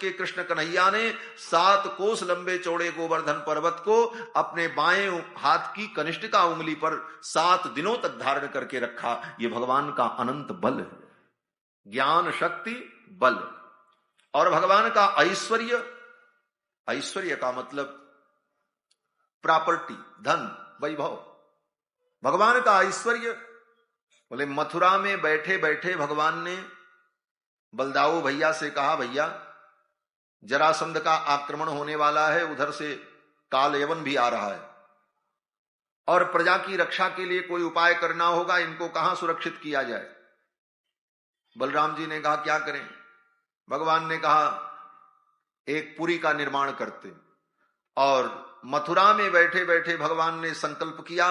के कृष्ण कन्हैया ने 7 कोस लंबे चौड़े गोवर्धन पर्वत को अपने बाएं हाथ की कनिष्ठिका उंगली पर 7 दिनों तक धारण करके रखा। ये भगवान का अनंत बल है, ज्ञान शक्ति बल। और भगवान का ऐश्वर्य, ऐश्वर्य का मतलब प्रॉपर्टी, धन, वैभव। भगवान का ऐश्वर्य, बोले मथुरा में बैठे बैठे भगवान ने बलदाऊ भैया से कहा, भैया जरासंध का आक्रमण होने वाला है, उधर से काल यवन भी आ रहा है और प्रजा की रक्षा के लिए कोई उपाय करना होगा, इनको कहां सुरक्षित किया जाए। बलराम जी ने कहा क्या करें? भगवान ने कहा एक पुरी का निर्माण करते। और मथुरा में बैठे बैठे भगवान ने संकल्प किया,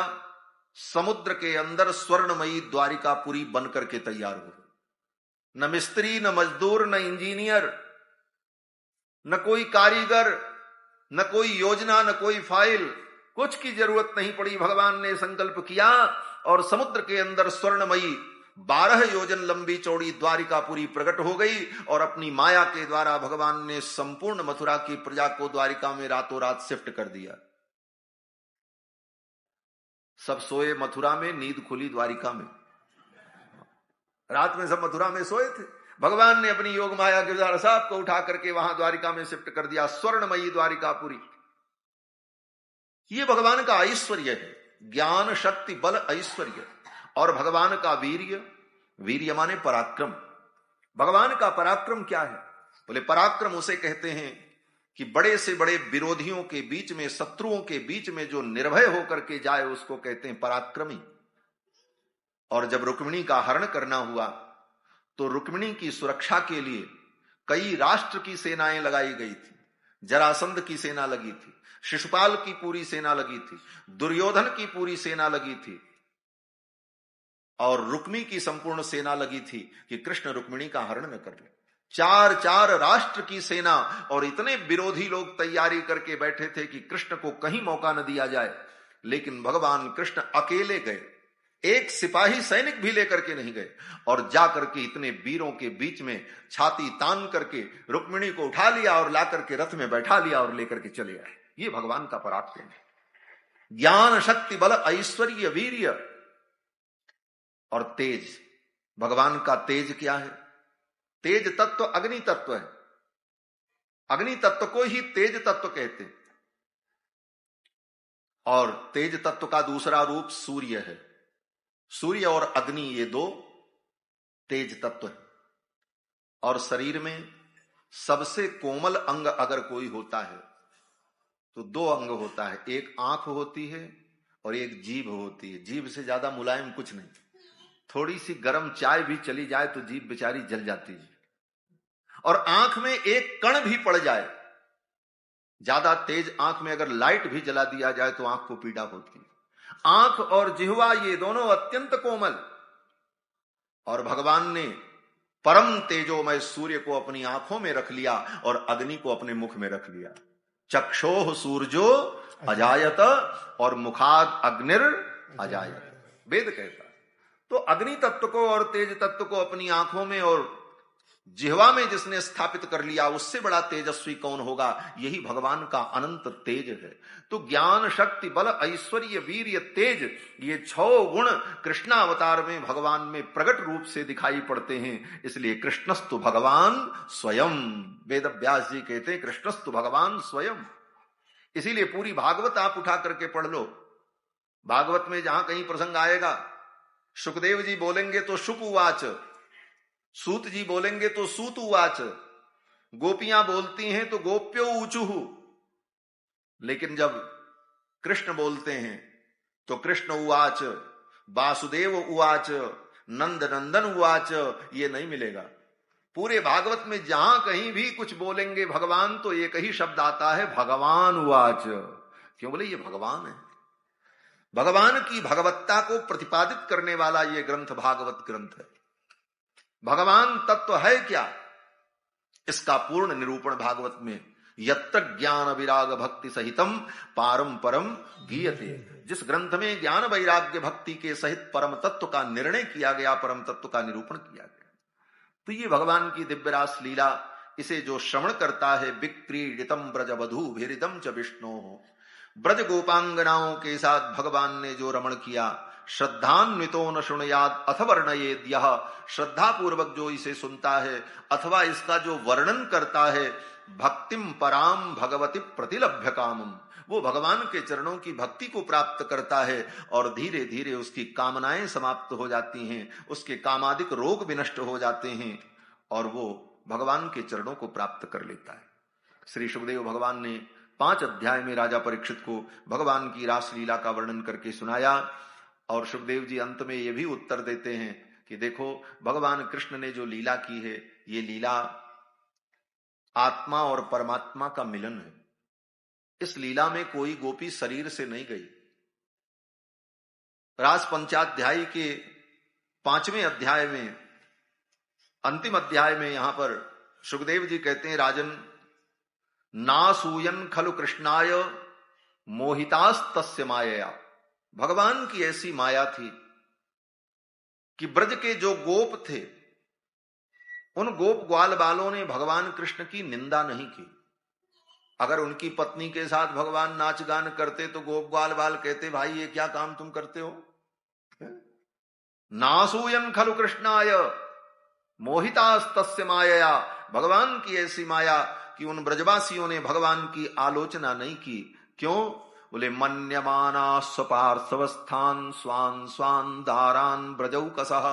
समुद्र के अंदर स्वर्णमयी द्वारिकापुरी बन करके तैयार हो। न मिस्त्री, न मजदूर, न इंजीनियर, न कोई कारीगर, न कोई योजना, न कोई फाइल, कुछ की जरूरत नहीं पड़ी। भगवान ने संकल्प किया और समुद्र के अंदर स्वर्णमयी 12 योजन लंबी चौड़ी द्वारिकापुरी प्रकट हो गई। और अपनी माया के द्वारा भगवान ने संपूर्ण मथुरा की प्रजा को द्वारिका में रातों रात शिफ्ट कर दिया। सब सोए मथुरा में, नींद खुली द्वारिका में। रात में सब मथुरा में सोए थे, भगवान ने अपनी योग माया के द्वारा सबको उठा करके वहां द्वारिका में शिफ्ट कर दिया, स्वर्णमयी द्वारिकापुरी। ये भगवान का ऐश्वर्य है, ज्ञान शक्ति बल ऐश्वर्य। और भगवान का वीर्य, वीर्य माने पराक्रम। भगवान का पराक्रम क्या है? बोले पराक्रम उसे कहते हैं कि बड़े से बड़े विरोधियों के बीच में, शत्रुओं के बीच में जो निर्भय होकर के जाए उसको कहते हैं पराक्रमी। और जब रुक्मिणी का हरण करना हुआ तो रुक्मिणी की सुरक्षा के लिए कई राष्ट्र की सेनाएं लगाई गई थी। जरासंध की सेना लगी थी, शिशुपाल की पूरी सेना लगी थी, दुर्योधन की पूरी सेना लगी थी और रुक्मी की संपूर्ण सेना लगी थी कि कृष्ण रुक्मिणी का हरण न कर ले। 4 राष्ट्र की सेना और इतने विरोधी लोग तैयारी करके बैठे थे कि कृष्ण को कहीं मौका न दिया जाए। लेकिन भगवान कृष्ण अकेले गए, एक सिपाही सैनिक भी लेकर के नहीं गए, और जाकर के इतने वीरों के बीच में छाती तान करके रुक्मिणी को उठा लिया और ला करके रथ में बैठा लिया और लेकर के चले आए। ये भगवान का पराक्रम है, ज्ञान शक्ति बल ऐश्वर्य वीर्य और तेज। भगवान का तेज क्या है? तेज तत्व अग्नि तत्व है। अग्नि तत्व को ही तेज तत्व कहते हैं। और तेज तत्व का दूसरा रूप सूर्य है। सूर्य और अग्नि ये 2 तेज तत्व है। और शरीर में सबसे कोमल अंग अगर कोई होता है तो 2 अंग होता है, एक आंख होती है और एक जीभ होती है। जीभ से ज्यादा मुलायम कुछ नहीं, थोड़ी सी गर्म चाय भी चली जाए तो जीभ बेचारी जल जाती है। और आंख में एक कण भी पड़ जाए, ज्यादा तेज आंख में अगर लाइट भी जला दिया जाए तो आंख को पीड़ा होती है। आंख और जिह्वा ये दोनों अत्यंत कोमल। और भगवान ने परम तेजोमय सूर्य को अपनी आंखों में रख लिया और अग्नि को अपने मुख में रख लिया। चक्षोह सूर्यो अजायत और मुखाद अग्निर अजायत, वेद कहता। तो अग्नि तत्व को और तेज तत्व को अपनी आंखों में और जिह्वा में जिसने स्थापित कर लिया, उससे बड़ा तेजस्वी कौन होगा? यही भगवान का अनंत तेज है। तो ज्ञान शक्ति बल ऐश्वर्य वीर्य तेज, ये 6 गुण कृष्णावतार में भगवान में प्रकट रूप से दिखाई पड़ते हैं। इसलिए कृष्णस्तु भगवान स्वयं, वेद व्यास जी कहते हैं कृष्णस्तु भगवान स्वयं। इसीलिए पूरी भागवत आप उठा करके पढ़ लो। भागवत में जहां कहीं प्रसंग आएगा, सुखदेव जी बोलेंगे तो शुक उवाच, सूत जी बोलेंगे तो सूत उवाच, गोपियां बोलती हैं तो गोप्यो ऊचुहु। लेकिन जब कृष्ण बोलते हैं तो कृष्ण उवाच, वासुदेव उवाच, नंद नंदन उवाच, ये नहीं मिलेगा। पूरे भागवत में जहां कहीं भी कुछ बोलेंगे भगवान तो एक ही शब्द आता है, भगवान उवाच। क्यों? बोले ये भगवान है। भगवान की भगवत्ता को प्रतिपादित करने वाला ये ग्रंथ भागवत ग्रंथ है। भगवान तत्व है क्या, इसका पूर्ण निरूपण भागवत में यत्र ज्ञान विराग भक्ति सहितम पारम परम गीयते, जिस ग्रंथ में ज्ञान वैराग्य भक्ति के सहित परम तत्व का निर्णय किया गया, परम तत्व का निरूपण किया गया। तो ये भगवान की दिव्य रास लीला इसे जो श्रवण करता है विक्रीडितम ब्रज वधू भेरिदम च विष्णु, ब्रज गोपांगनाओं के साथ भगवान ने जो रमण किया, श्रद्धान्वितो न शुणयाद अथ वर्णयेद, यह श्रद्धा पूर्वक जो इसे सुनता है अथवा इसका जो वर्णन करता है, भक्तिम पराम भगवती प्रतिलभ्य कामम, वो भगवान के चरणों की भक्ति को प्राप्त करता है और धीरे धीरे उसकी कामनाएं समाप्त हो जाती हैं, उसके कामादिक रोग विनष्ट हो जाते हैं और वो भगवान के चरणों को प्राप्त कर लेता है। श्री सुखदेव भगवान ने 5 अध्याय में राजा परीक्षित को भगवान की रासलीला का वर्णन करके सुनाया और सुखदेव जी अंत में ये भी उत्तर देते हैं कि देखो भगवान कृष्ण ने जो लीला की है, ये लीला आत्मा और परमात्मा का मिलन है। इस लीला में कोई गोपी शरीर से नहीं गई। रास पंचाध्यायी के 5वें अध्याय में, अंतिम अध्याय में यहां पर सुखदेव जी कहते हैं, राजन नासूयन खलु कृष्णाय मोहितास्तस्य मायया, भगवान की ऐसी माया थी कि ब्रज के जो गोप थे उन गोप ग्वाल बालों ने भगवान कृष्ण की निंदा नहीं की। अगर उनकी पत्नी के साथ भगवान नाच गान करते तो गोप ग्वाल बाल कहते भाई ये क्या काम तुम करते हो। नासूयन खलु कृष्णाय मोहितास्तस्य मायया, भगवान की ऐसी माया कि उन ब्रजवासियों ने भगवान की आलोचना नहीं की। क्यों? बोले मन्यमाना स्वपार्श्वस्थान स्वान स्वान दारान ब्रजौकसः,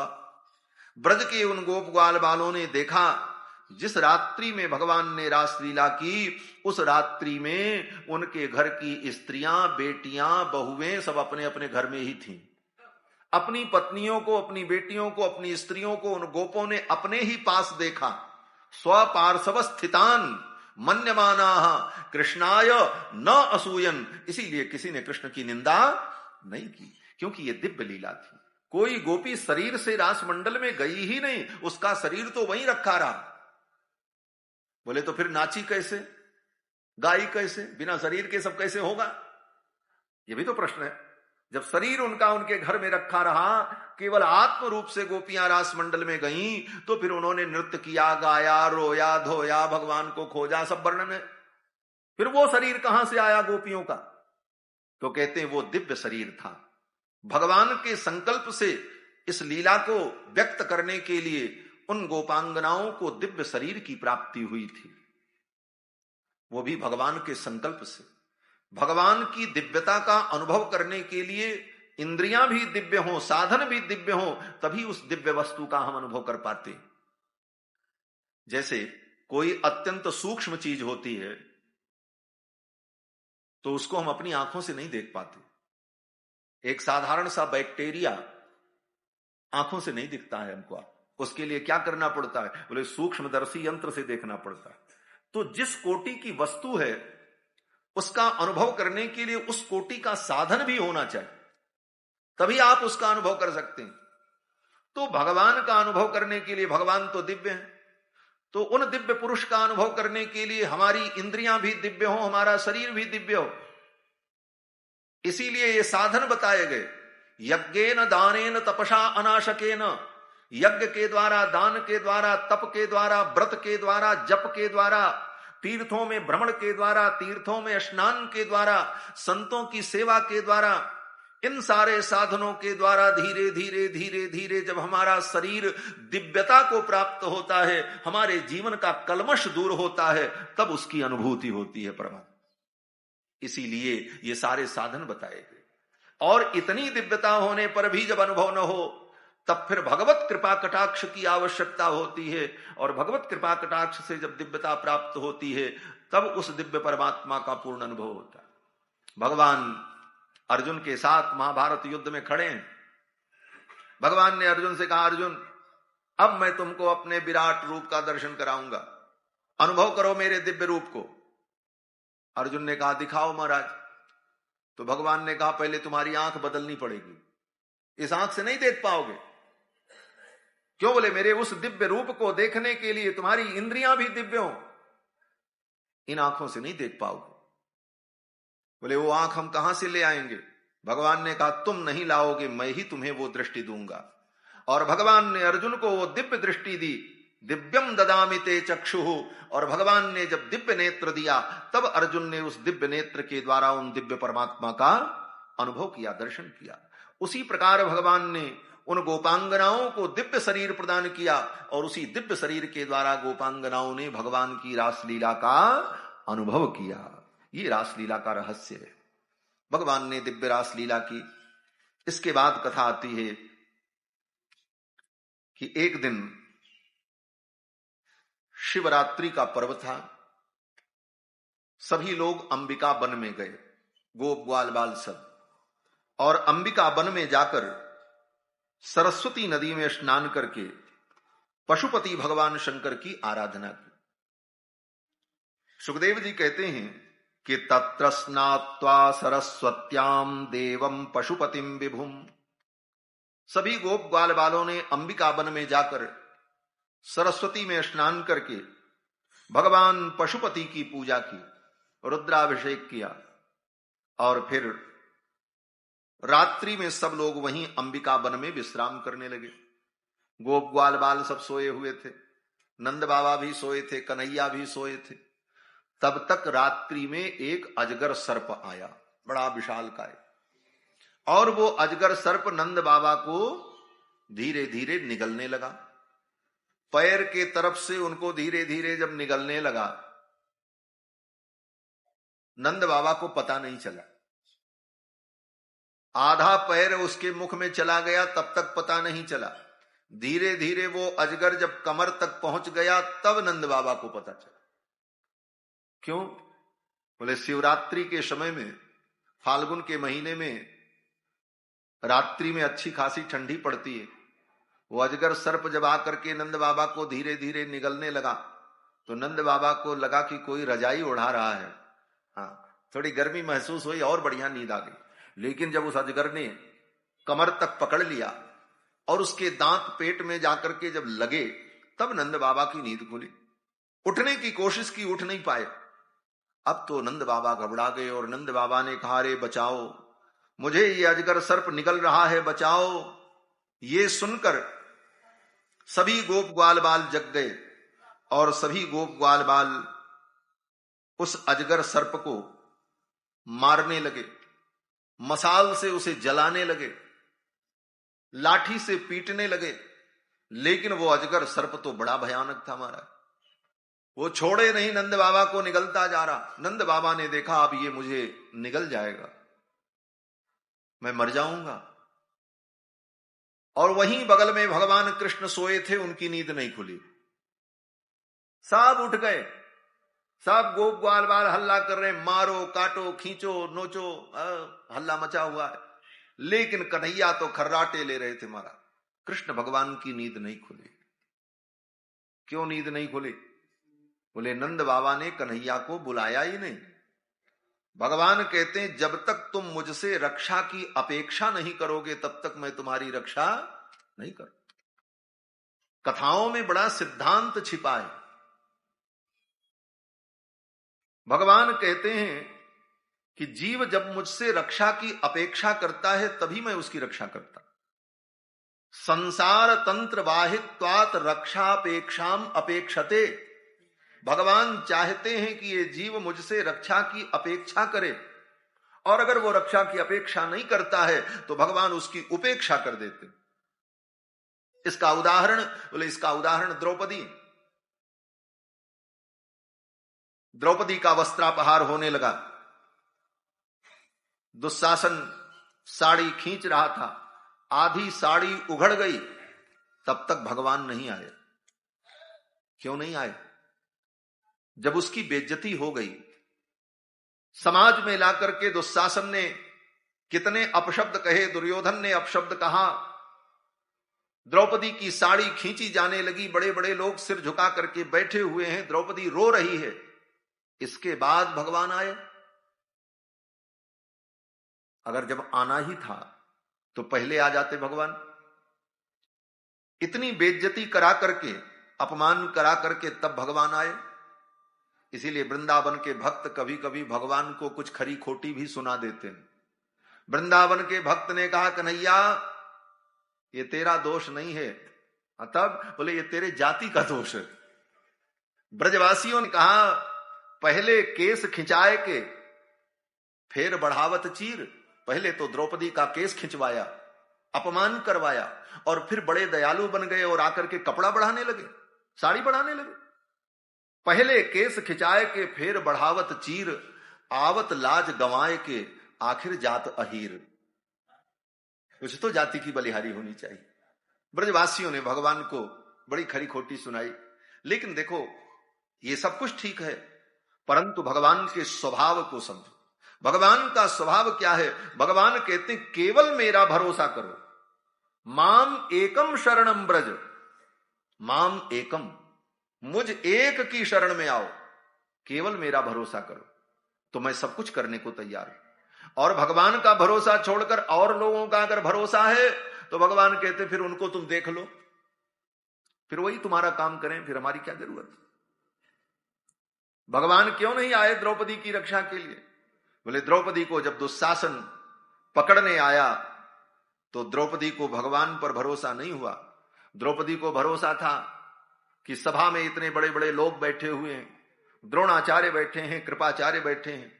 ब्रज के उन गोप ग्वाल बालों ने देखा जिस रात्रि में भगवान ने रासलीला की, उस रात्रि में उनके घर की स्त्रियां, बेटियां, बहुएं सब अपने अपने घर में ही थीं। अपनी पत्नियों को, अपनी बेटियों को, अपनी स्त्रियों को उन गोपों ने अपने ही पास देखा। स्वपार्श्व स्थितान मन्यमाना कृष्णाय न असूयन, इसीलिए किसी ने कृष्ण की निंदा नहीं की, क्योंकि ये दिव्य लीला थी। कोई गोपी शरीर से रास मंडल में गई ही नहीं, उसका शरीर तो वहीं रखा रहा। बोले तो फिर नाची कैसे, गाई कैसे, बिना शरीर के सब कैसे होगा? ये भी तो प्रश्न है। जब शरीर उनका उनके घर में रखा रहा, केवल आत्म रूप से गोपियां रास मंडल में गईं, तो फिर उन्होंने नृत्य किया, गाया, रोया, धोया, भगवान को खोजा, सब वर्णन है। फिर वो शरीर कहां से आया गोपियों का? तो कहते हैं वो दिव्य शरीर था। भगवान के संकल्प से इस लीला को व्यक्त करने के लिए उन गोपांगनाओं को दिव्य शरीर की प्राप्ति हुई थी, वो भी भगवान के संकल्प से। भगवान की दिव्यता का अनुभव करने के लिए इंद्रियां भी दिव्य हों, साधन भी दिव्य हों, तभी उस दिव्य वस्तु का हम अनुभव कर पाते। जैसे कोई अत्यंत सूक्ष्म चीज होती है तो उसको हम अपनी आंखों से नहीं देख पाते। एक साधारण सा बैक्टीरिया आंखों से नहीं दिखता है हमको, उसके लिए क्या करना पड़ता है? बोले सूक्ष्मदर्शी यंत्र से देखना पड़ता है। तो जिस कोटि की वस्तु है उसका अनुभव करने के लिए उस कोटि का साधन भी होना चाहिए, तभी आप उसका अनुभव कर सकते हैं। तो भगवान का अनुभव करने के लिए, भगवान तो दिव्य है, तो उन दिव्य पुरुष का अनुभव करने के लिए हमारी इंद्रियां भी दिव्य हो, हमारा शरीर भी दिव्य हो। इसीलिए ये साधन बताए गए। यज्ञेन दानेन तपसा अनाशकेन, यज्ञ के द्वारा, दान के द्वारा, तप के द्वारा, व्रत के द्वारा, जप के द्वारा, तीर्थों में भ्रमण के द्वारा, तीर्थों में स्नान के द्वारा, संतों की सेवा के द्वारा, इन सारे साधनों के द्वारा धीरे धीरे धीरे धीरे जब हमारा शरीर दिव्यता को प्राप्त होता है, हमारे जीवन का कलमश दूर होता है, तब उसकी अनुभूति होती है परमात्मा। इसीलिए ये सारे साधन बताए गए। और इतनी दिव्यता होने पर भी जब अनुभव न हो, तब फिर भगवत कृपा कटाक्ष की आवश्यकता होती है। और भगवत कृपा कटाक्ष से जब दिव्यता प्राप्त होती है, तब उस दिव्य परमात्मा का पूर्ण अनुभव होता है। भगवान अर्जुन के साथ महाभारत युद्ध में खड़े हैं। भगवान ने अर्जुन से कहा, अर्जुन अब मैं तुमको अपने विराट रूप का दर्शन कराऊंगा, अनुभव करो मेरे दिव्य रूप को। अर्जुन ने कहा, दिखाओ महाराज। तो भगवान ने कहा, पहले तुम्हारी आंख बदलनी पड़ेगी, इस आंख से नहीं देख पाओगे। क्यों? बोले मेरे उस दिव्य रूप को देखने के लिए तुम्हारी इंद्रियां भी दिव्य हो, इन आंखों से नहीं देख पाओगे। बोले वो आंख हम कहां से ले आएंगे? भगवान ने कहा, तुम नहीं लाओगे, मैं ही तुम्हें वो दृष्टि दूंगा। और भगवान ने अर्जुन को वो दिव्य दृष्टि दी दिव्यम ददामि ते चक्षुः, और भगवान ने जब दिव्य नेत्र दिया तब अर्जुन ने उस दिव्य नेत्र के द्वारा उन दिव्य परमात्मा का अनुभव किया, दर्शन किया। उसी प्रकार भगवान ने उन गोपांगनाओं को दिव्य शरीर प्रदान किया और उसी दिव्य शरीर के द्वारा गोपांगनाओं ने भगवान की रासलीला का अनुभव किया। ये रासलीला का रहस्य है। भगवान ने दिव्य रासलीला की। इसके बाद कथा आती है कि एक दिन शिवरात्रि का पर्व था। सभी लोग अंबिका वन में गए, गोप ग्वाल बाल सब, और अंबिका वन में जाकर सरस्वती नदी में स्नान करके पशुपति भगवान शंकर की आराधना की। सुखदेव जी कहते हैं कि तत्र स्नात्वा सरस्वत्याम देवम पशुपतिम विभुम। सभी गोप ग्वाल बालों ने अंबिका वन में जाकर सरस्वती में स्नान करके भगवान पशुपति की पूजा की, रुद्राभिषेक किया, और फिर रात्रि में सब लोग वहीं अंबिका वन में विश्राम करने लगे। गोप ग्वाल बाल सब सोए हुए थे, नंद बाबा भी सोए थे, कन्हैया भी सोए थे। तब तक रात्रि में एक अजगर सर्प आया, बड़ा विशालकाय, और वो अजगर सर्प नंद बाबा को धीरे धीरे निगलने लगा। पैर के तरफ से उनको धीरे धीरे जब निगलने लगा, नंद बाबा को पता नहीं चला। आधा पैर उसके मुख में चला गया, तब तक पता नहीं चला। धीरे धीरे वो अजगर जब कमर तक पहुंच गया तब नंद बाबा को पता चला। क्यों? बोले शिवरात्रि के समय में, फाल्गुन के महीने में रात्रि में अच्छी खासी ठंडी पड़ती है। वो अजगर सर्प जब आकर के नंद बाबा को धीरे धीरे निगलने लगा तो नंद बाबा को लगा कि कोई रजाई उड़ा रहा है। हाँ, थोड़ी गर्मी महसूस हुई और बढ़िया नींद आ गई। लेकिन जब उस अजगर ने कमर तक पकड़ लिया और उसके दांत पेट में जाकर के जब लगे, तब नंद बाबा की नींद खुली। उठने की कोशिश की, उठ नहीं पाए। अब तो नंद बाबा घबरा गए और नंद बाबा ने कहा, अरे बचाओ, मुझे ये अजगर सर्प निगल रहा है, बचाओ। ये सुनकर सभी गोप ग्वाल बाल जग गए और सभी गोप ग्वाल बाल उस अजगर सर्प को मारने लगे, मसाल से उसे जलाने लगे, लाठी से पीटने लगे। लेकिन वो अजगर सर्प तो बड़ा भयानक था हमारा, वो छोड़े नहीं, नंद बाबा को निगलता जा रहा। नंद बाबा ने देखा अब ये मुझे निगल जाएगा, मैं मर जाऊंगा। और वहीं बगल में भगवान कृष्ण सोए थे, उनकी नींद नहीं खुली। सब उठ गए, सब गोप ग्वाल बाल हल्ला कर रहे, मारो, काटो, खींचो, नोचो, हल्ला मचा हुआ है। लेकिन कन्हैया तो खर्राटे ले रहे थे महाराज। कृष्ण भगवान की नींद नहीं खुली। क्यों नींद नहीं खुली? बोले नंद बाबा ने कन्हैया को बुलाया ही नहीं। भगवान कहते हैं जब तक तुम मुझसे रक्षा की अपेक्षा नहीं करोगे तब तक मैं तुम्हारी रक्षा नहीं करूं। कथाओं में बड़ा सिद्धांत छिपा है। भगवान कहते हैं कि जीव जब मुझसे रक्षा की अपेक्षा करता है तभी मैं उसकी रक्षा करता। संसार तंत्र वाहित्वात रक्षापेक्षाम अपेक्षते। भगवान चाहते हैं कि ये जीव मुझसे रक्षा की अपेक्षा करे, और अगर वो रक्षा की अपेक्षा नहीं करता है तो भगवान उसकी उपेक्षा कर देते। इसका उदाहरण, बोले इसका उदाहरण द्रौपदी। द्रौपदी का वस्त्रापहार होने लगा, दुशासन साड़ी खींच रहा था, आधी साड़ी उघड़ गई, तब तक भगवान नहीं आए। क्यों नहीं आए? जब उसकी बेइज्जती हो गई, समाज में लाकर के दुशासन ने कितने अपशब्द कहे, दुर्योधन ने अपशब्द कहा, द्रौपदी की साड़ी खींची जाने लगी, बड़े बड़े लोग सिर झुका करके बैठे हुए हैं, द्रौपदी रो रही है। इसके बाद भगवान आए। अगर जब आना ही था तो पहले आ जाते भगवान। इतनी बेइज्जती करा करके, अपमान करा करके तब भगवान आए। इसीलिए वृंदावन के भक्त कभी कभी भगवान को कुछ खरी खोटी भी सुना देते हैं। वृंदावन के भक्त ने कहा, कन्हैया ये तेरा दोष नहीं है, तब बोले ये तेरे जाति का दोष है। ब्रजवासियों ने कहा पहले केस खिंचाए के फिर बढ़ावत चीर। पहले तो द्रौपदी का केस खिंचवाया, अपमान करवाया, और फिर बड़े दयालु बन गए और आकर के कपड़ा बढ़ाने लगे, साड़ी बढ़ाने लगे। पहले केस खिंचाए के फिर बढ़ावत चीर, आवत लाज गंवाए के आखिर जात अहीर। कुछ तो जाति की बलिहारी होनी चाहिए। ब्रजवासियों ने भगवान को बड़ी खरी खोटी सुनाई। लेकिन देखो ये सब कुछ ठीक है, परंतु भगवान के स्वभाव को समझो। भगवान का स्वभाव क्या है? भगवान कहते हैं केवल मेरा भरोसा करो, माम एकम शरणम ब्रज, माम एकम, मुझ एक की शरण में आओ, केवल मेरा भरोसा करो तो मैं सब कुछ करने को तैयार हूं। और भगवान का भरोसा छोड़कर और लोगों का अगर भरोसा है तो भगवान कहते फिर उनको तुम देख लो, फिर वही तुम्हारा काम करें, फिर हमारी क्या जरूरत। भगवान क्यों नहीं आए द्रौपदी की रक्षा के लिए? बोले द्रौपदी को जब दुशासन पकड़ने आया तो द्रौपदी को भगवान पर भरोसा नहीं हुआ। द्रौपदी को भरोसा था कि सभा में इतने बड़े बड़े लोग बैठे हुए हैं, द्रोणाचार्य बैठे हैं, कृपाचार्य बैठे हैं,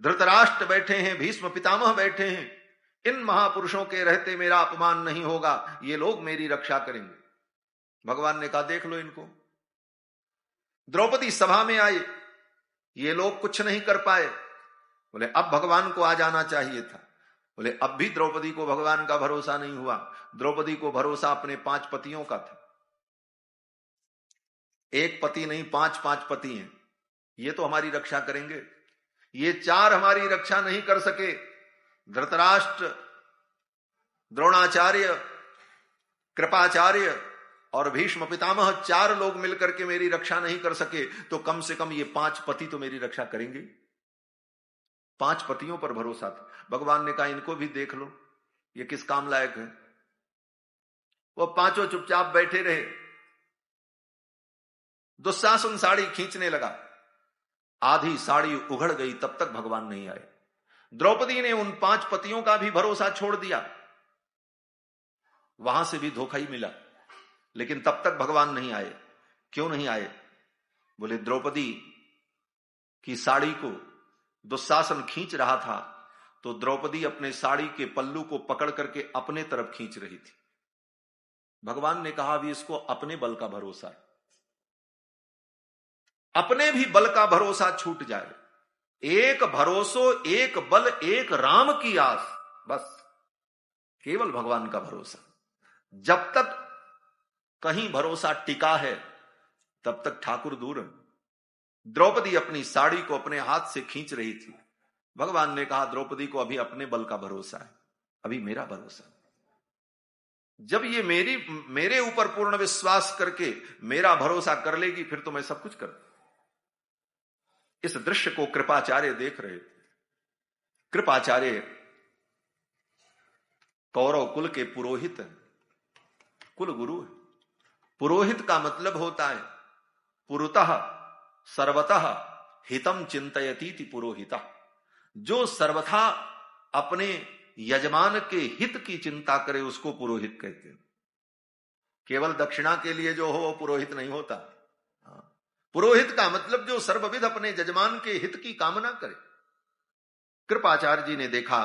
धृतराष्ट्र बैठे हैं, भीष्म पितामह बैठे हैं, इन महापुरुषों के रहते मेरा अपमान नहीं होगा, ये लोग मेरी रक्षा करेंगे। भगवान ने कहा देख लो इनको। द्रौपदी सभा में आई, ये लोग कुछ नहीं कर पाए। बोले अब भगवान को आ जाना चाहिए था। बोले अब भी द्रौपदी को भगवान का भरोसा नहीं हुआ। द्रौपदी को भरोसा अपने 5 पतियों का था। एक पति नहीं, 5 पति हैं, ये तो हमारी रक्षा करेंगे। ये 4 हमारी रक्षा नहीं कर सके। धृतराष्ट्र, द्रोणाचार्य, कृपाचार्य और भीष्म पितामह 4 लोग मिलकर के मेरी रक्षा नहीं कर सके, तो कम से कम ये 5 पति तो मेरी रक्षा करेंगे। 5 पतियों पर भरोसा था। भगवान ने कहा इनको भी देख लो, ये किस काम लायक है। वो 5 चुपचाप बैठे रहे। दुशासन साड़ी खींचने लगा, आधी साड़ी उघड़ गई, तब तक भगवान नहीं आए। द्रौपदी ने उन 5 पतियों का भी भरोसा छोड़ दिया, वहां से भी धोखा ही मिला, लेकिन तब तक भगवान नहीं आए। क्यों नहीं आए? बोले द्रौपदी की साड़ी को दुशासन खींच रहा था, तो द्रौपदी अपने साड़ी के पल्लू को पकड़ करके अपने तरफ खींच रही थी। भगवान ने कहा अभी इसको अपने बल का भरोसा है, अपने भी बल का भरोसा छूट जाए। एक भरोसो एक बल एक राम की आस, बस केवल भगवान का भरोसा। जब तक कहीं भरोसा टिका है तब तक ठाकुर दूर है। द्रौपदी अपनी साड़ी को अपने हाथ से खींच रही थी। भगवान ने कहा द्रौपदी को अभी अपने बल का भरोसा है, अभी मेरा भरोसा। जब ये मेरे ऊपर पूर्ण विश्वास करके मेरा भरोसा कर लेगी, फिर तो मैं सब कुछ कर। इस दृश्य को कृपाचार्य देख रहे थे। कृपाचार्य कौरव कुल के पुरोहित हैं, कुल गुरु है। पुरोहित का मतलब होता है पुरुतः सर्वतः हितम चिंतयतीति पुरोहिता, जो सर्वथा अपने यजमान के हित की चिंता करे उसको पुरोहित कहते हैं। केवल दक्षिणा के लिए जो हो वो पुरोहित नहीं होता। पुरोहित का मतलब जो सर्वविध अपने यजमान के हित की कामना करे। कृपाचार्य जी ने देखा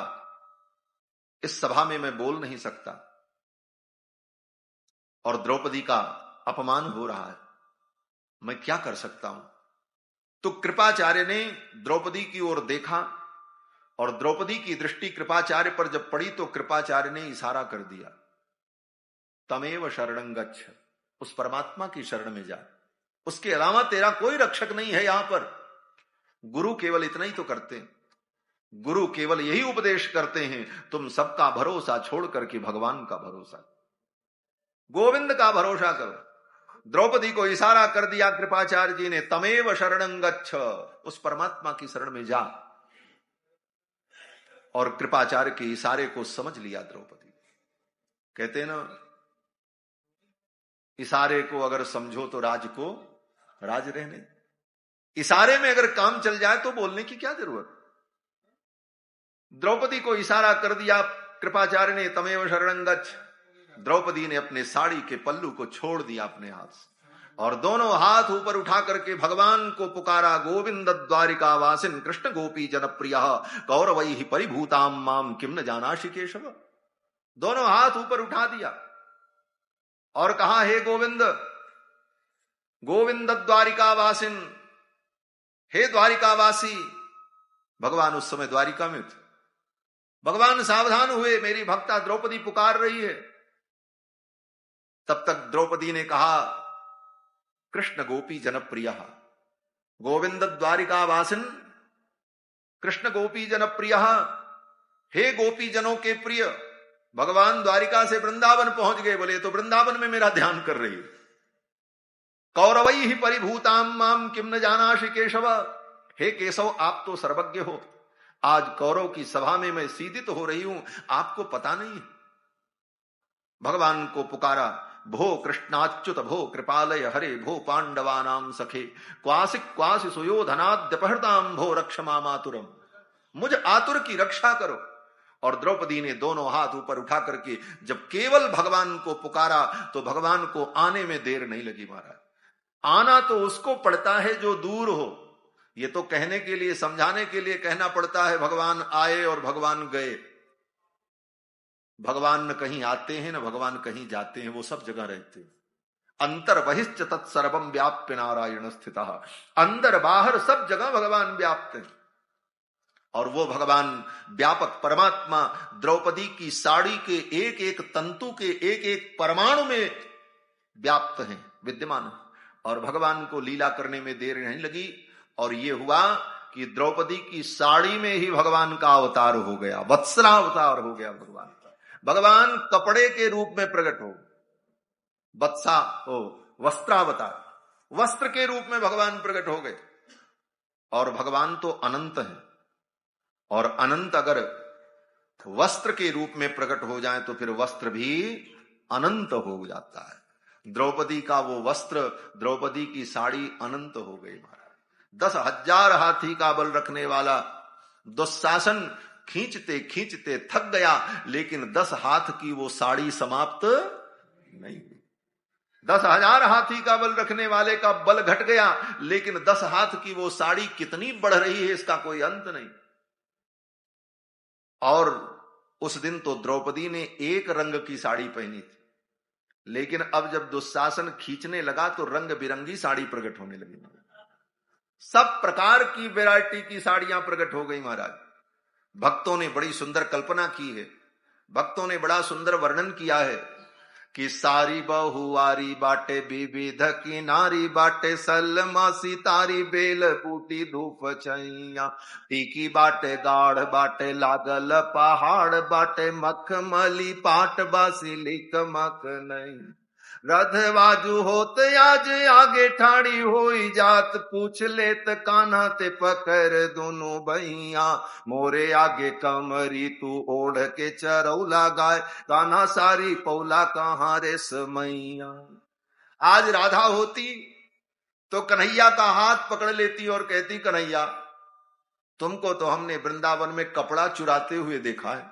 इस सभा में मैं बोल नहीं सकता और द्रौपदी का अपमान हो रहा है, मैं क्या कर सकता हूं। तो कृपाचार्य ने द्रौपदी की ओर देखा और द्रौपदी की दृष्टि कृपाचार्य पर जब पड़ी तो कृपाचार्य ने इशारा कर दिया, तमेव शरणं गच्छ, उस परमात्मा की शरण में जा, उसके अलावा तेरा कोई रक्षक नहीं है। यहां पर गुरु केवल इतना ही तो करते हैं, गुरु केवल यही उपदेश करते हैं, तुम सबका भरोसा छोड़ करके भगवान का भरोसा, गोविंद का भरोसा करो। द्रौपदी को इशारा कर दिया कृपाचार्य जी ने, तमेव शरणं गच्छ, उस परमात्मा की शरण में जा। और कृपाचार्य के इशारे को समझ लिया द्रौपदी। कहते ना, इशारे को अगर समझो तो राज को राज रहने। इशारे में अगर काम चल जाए तो बोलने की क्या जरूरत। द्रौपदी को इशारा कर दिया कृपाचार्य ने, तमेव शरणं गच्छ, द्रौपदी ने अपने साड़ी के पल्लू को छोड़ दिया अपने हाथ से और दोनों हाथ ऊपर उठा करके भगवान को पुकारा, गोविंद द्वारिका वासिन कृष्ण गोपी जनप्रिय कौरवैहि परिभूताम माम किम न जानासि केशव। दोनों हाथ ऊपर उठा दिया और कहा, हे गोविंद, गोविंद द्वारिका वासिन, हे द्वारिकावासी। भगवान उस समय द्वारिका में थे। भगवान सावधान हुए, मेरी भक्ता द्रौपदी पुकार रही है। तब तक द्रौपदी ने कहा, कृष्ण गोपी जनप्रिय, गोविंद द्वारिका वासिन कृष्ण गोपी जनप्रिय, हे गोपी जनों के प्रिय। भगवान द्वारिका से वृंदावन पहुंच गए, बोले तो वृंदावन में मेरा ध्यान कर रही है। कौरवैहि परिभूताम माम किम न जानासि केशव, हे केशव आप तो सर्वज्ञ हो, आज कौरव की सभा में मैं सीदित हो रही हूं, आपको पता नहीं है। भगवान को पुकारा, भो कृष्णाच्युत भो कृपालय हरे भो पांडवानाम सखे क्वासि सुयोधनाद्यपहृताम भो रक्षमा मातुरम। मुझ आतुर की रक्षा करो। और द्रौपदी ने दोनों हाथ ऊपर उठा करके जब केवल भगवान को पुकारा तो भगवान को आने में देर नहीं लगी। महाराज, आना तो उसको पड़ता है जो दूर हो। ये तो कहने के लिए, समझाने के लिए कहना पड़ता है भगवान आए और भगवान गए। भगवान न कहीं आते हैं न भगवान कहीं जाते हैं, वो सब जगह रहते हैं। अंतर बहिश्च तत्सर्वम व्याप्य नारायण स्थितः, अंदर बाहर सब जगह भगवान व्याप्त है। और वो भगवान व्यापक परमात्मा द्रौपदी की साड़ी के एक एक तंतु के एक एक परमाणु में व्याप्त है, विद्यमान है। और भगवान को लीला करने में देर नहीं लगी और ये हुआ कि द्रौपदी की साड़ी में ही भगवान का अवतार हो गया, वत्सलावतार हो गया भगवान का। भगवान कपड़े के रूप में प्रकट हो, वत्सा हो वस्त्रावतार, वस्त्र के रूप में भगवान प्रकट हो गए। और भगवान तो अनंत है, और अनंत अगर वस्त्र के रूप में प्रकट हो जाए तो फिर वस्त्र भी अनंत हो जाता है। द्रौपदी का वो वस्त्र, द्रौपदी की साड़ी अनंत हो गई। महाराज 10,000 हाथी का बल रखने वाला दुशासन खींचते खींचते थक गया, लेकिन 10 हाथ की वो साड़ी समाप्त नहीं हुई। 10,000 हाथी का बल रखने वाले का बल घट गया, लेकिन 10 हाथ की वो साड़ी कितनी बढ़ रही है इसका कोई अंत नहीं। और उस दिन तो द्रौपदी ने एक रंग की साड़ी पहनी थी, लेकिन अब जब दुशासन खींचने लगा तो रंग बिरंगी साड़ी प्रकट होने लगी। सब प्रकार की वैरायटी की साड़ियां प्रकट हो गई। महाराज, भक्तों ने बड़ी सुंदर कल्पना की है, भक्तों ने बड़ा सुंदर वर्णन किया है कि सारी बहुवारी बाटे विविध की नारी बाटे सलमा सितारी बेल बूटी धूप छैया टीकी बाटे गाढ़ बाटे लागल पहाड़ बाटे मखमली पाट बासी लिक मख नहीं रधवाजू होत आज आगे ठाड़ी होई जात पूछ लेत कान्हा ते पकड़ दोनों भैया मोरे आगे कमरी तू ओढ़ के चरौला गाय कान्हा सारी पौला कहाँ रे समैया। आज राधा होती तो कन्हैया का हाथ पकड़ लेती और कहती, कन्हैया तुमको तो हमने वृंदावन में कपड़ा चुराते हुए देखा है।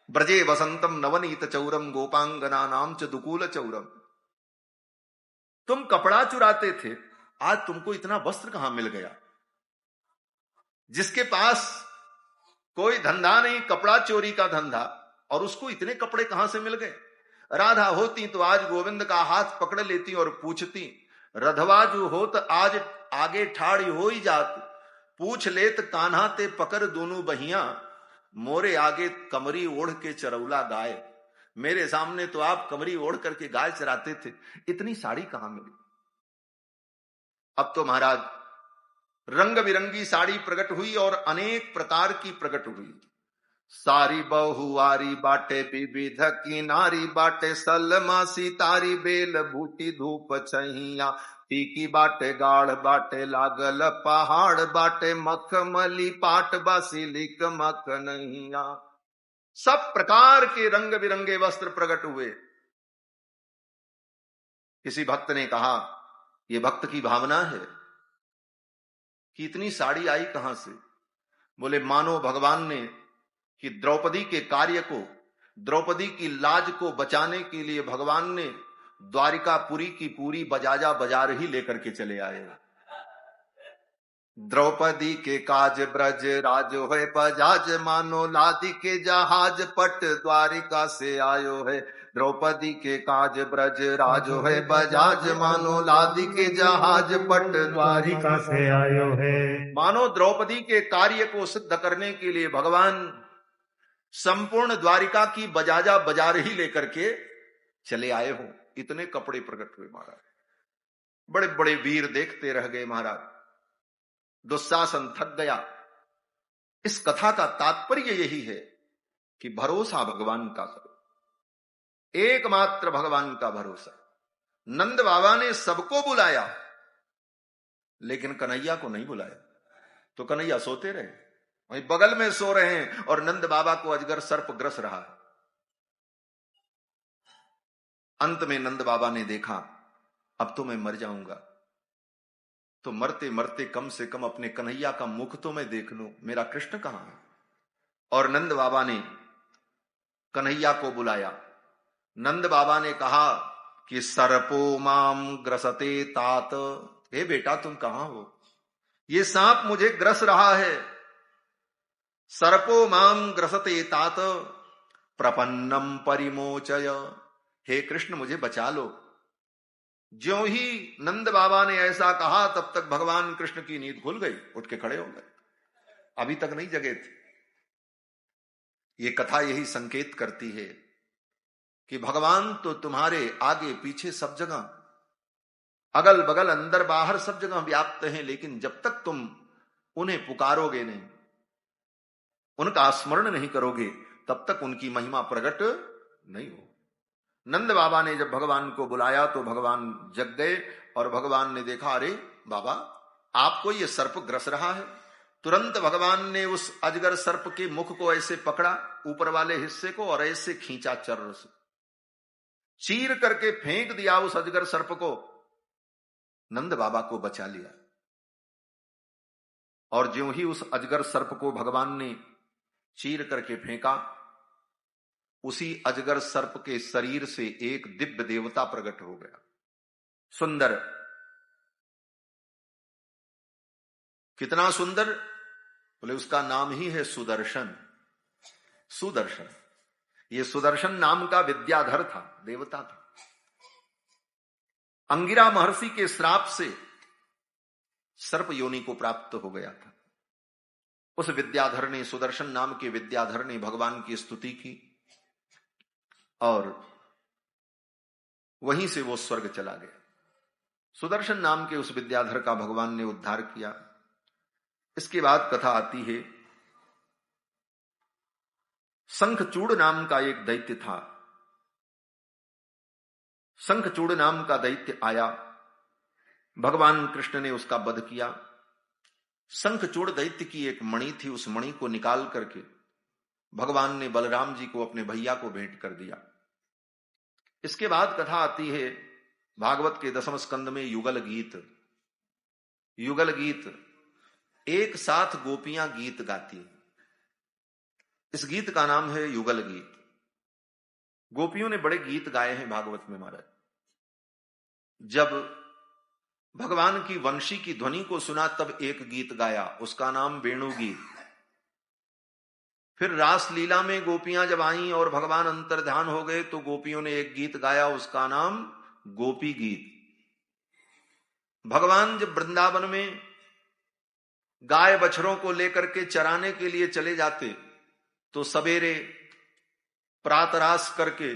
ब्रजे वसंतम नवनीत चौरम गोपांगना नाम च दुकूल चौरम। तुम कपड़ा चुराते थे, आज तुमको इतना वस्त्र कहां मिल गया? जिसके पास कोई धंधा नहीं, कपड़ा चोरी का धंधा, और उसको इतने कपड़े कहां से मिल गए? राधा होती तो आज गोविंद का हाथ पकड़ लेती और पूछती, रधवाजू होत आज आगे ठाड़ी हो ही जात पूछ लेत कान्हा ते पकड़ दोनों बहिया मोरे आगे कमरी ओढ़ के चरौला गाय। मेरे सामने तो आप कमरी ओढ़ करके गाय चराते थे, इतनी साड़ी कहां मिली? अब तो महाराज रंग बिरंगी साड़ी प्रकट हुई और अनेक प्रकार की प्रकट हुई। सारी बहुवारी बाटे विविध की नारी बाटे सलमा सितारी बेल बूटी धूप छैया टीकी बाटे गाढ़ बाटे लागल पहाड़ बाटे मखमली पाट बासी लिक मख नैया। सब प्रकार के रंग बिरंगे वस्त्र प्रकट हुए। किसी भक्त ने कहा, यह भक्त की भावना है कि इतनी साड़ी आई कहां से? बोले मानो भगवान ने कि द्रौपदी के कार्य को द्रौपदी की लाज को बचाने के लिए भगवान ने द्वारिकापुरी की पूरी बजाजा बाजार ही लेकर के चले आए। द्रौपदी के काज ब्रज राज है बजाज, मानो लादी के जहाज पट द्वारिका से आयो है। द्रौपदी के काज ब्रज राज है बजाज, मानो लादी के जहाज पट द्वारिका से आयो है। मानो द्रौपदी के कार्य को सिद्ध करने के लिए भगवान संपूर्ण द्वारिका की बजाजा बाजार ही लेकर के चले आए हो। इतने कपड़े प्रकट हुए महाराज, बड़े बड़े वीर देखते रह गए महाराज, दुशासन थक गया। इस कथा का तात्पर्य यही है कि भरोसा भगवान का करो, एकमात्र भगवान का भरोसा। नंद बाबा ने सबको बुलाया लेकिन कन्हैया को नहीं बुलाया, तो कन्हैया सोते रहे, वहीं बगल में सो रहे हैं और नंद बाबा को अजगर सर्प ग्रस रहा है। अंत में नंद बाबा ने देखा अब तो मैं मर जाऊंगा, तो मरते मरते कम से कम अपने कन्हैया का मुख तो मैं देख लूं, मेरा कृष्ण कहां है। और नंद बाबा ने कन्हैया को बुलाया। नंद बाबा ने कहा कि सर्पो माम ग्रसते तात, हे बेटा तुम कहां हो, ये सांप मुझे ग्रस रहा है। सर्पो माम ग्रसते तात प्रपन्नम परिमोचय, हे कृष्ण मुझे बचा लो। ज्यों ही नंद बाबा ने ऐसा कहा तब तक भगवान कृष्ण की नींद खुल गई, उठ के खड़े हो गए, अभी तक नहीं जगे थे। ये कथा यही संकेत करती है कि भगवान तो तुम्हारे आगे पीछे सब जगह, अगल बगल अंदर बाहर सब जगह व्याप्त हैं, लेकिन जब तक तुम उन्हें पुकारोगे नहीं, उनका स्मरण नहीं करोगे, तब तक उनकी महिमा प्रकट नहीं हो। नंद बाबा ने जब भगवान को बुलाया तो भगवान जग गए और भगवान ने देखा, अरे बाबा आपको ये सर्प ग्रस रहा है। तुरंत भगवान ने उस अजगर सर्प के मुख को ऐसे पकड़ा, ऊपर वाले हिस्से को, और ऐसे खींचा, चर्र से चीर करके फेंक दिया उस अजगर सर्प को। नंद बाबा को बचा लिया। और ज्यों ही उस अजगर सर्प को भगवान ने चीर करके फेंका, उसी अजगर सर्प के शरीर से एक दिव्य देवता प्रकट हो गया, सुंदर। कितना सुंदर, बोले उसका नाम ही है सुदर्शन। सुदर्शन, ये सुदर्शन नाम का विद्याधर था, देवता था। अंगिरा महर्षि के श्राप से सर्प योनि को प्राप्त हो गया था। उस विद्याधर ने, सुदर्शन नाम के विद्याधर ने भगवान की स्तुति की और वहीं से वो स्वर्ग चला गया। सुदर्शन नाम के उस विद्याधर का भगवान ने उद्धार किया। इसके बाद कथा आती है, शंखचूड़ नाम का एक दैत्य था। शंखचूड़ नाम का दैत्य आया, भगवान कृष्ण ने उसका वध किया। शंखचूड़ दैत्य की एक मणि थी, उस मणि को निकाल करके भगवान ने बलराम जी को, अपने भैया को भेंट कर दिया। इसके बाद कथा आती है भागवत के 10वें स्कंद में युगल गीत। युगल गीत, एक साथ गोपियां गीत गाती हैं, इस गीत का नाम है युगल गीत। गोपियों ने बड़े गीत गाए हैं भागवत में महाराज। जब भगवान की वंशी की ध्वनि को सुना तब एक गीत गाया, उसका नाम वेणु गीत। फिर रास लीला में गोपियां जब आईं और भगवान अंतर्ध्यान हो गए तो गोपियों ने एक गीत गाया, उसका नाम गोपी गीत। भगवान जब वृंदावन में गाय बछड़ों को लेकर के चराने के लिए चले जाते तो सवेरे प्रातरास करके,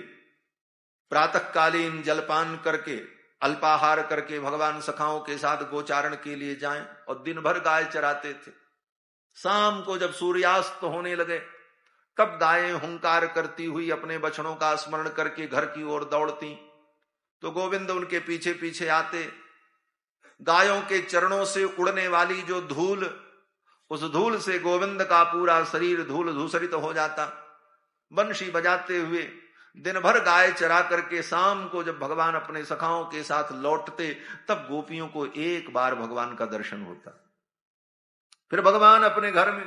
प्रातःकालीन जलपान करके, अल्पाहार करके भगवान सखाओं के साथ गोचारण के लिए जाएं और दिन भर गाय चराते थे। शाम को जब सूर्यास्त होने लगे तब गायें हुंकार करती हुई अपने बछड़ों का स्मरण करके घर की ओर दौड़ती, तो गोविंद उनके पीछे पीछे आते। गायों के चरणों से उड़ने वाली जो धूल, उस धूल से गोविंद का पूरा शरीर धूल धूसरित हो जाता। बंशी बजाते हुए दिन भर गाय चरा करके शाम को जब भगवान अपने सखाओं के साथ लौटते तब गोपियों को एक बार भगवान का दर्शन होता। फिर भगवान अपने घर में,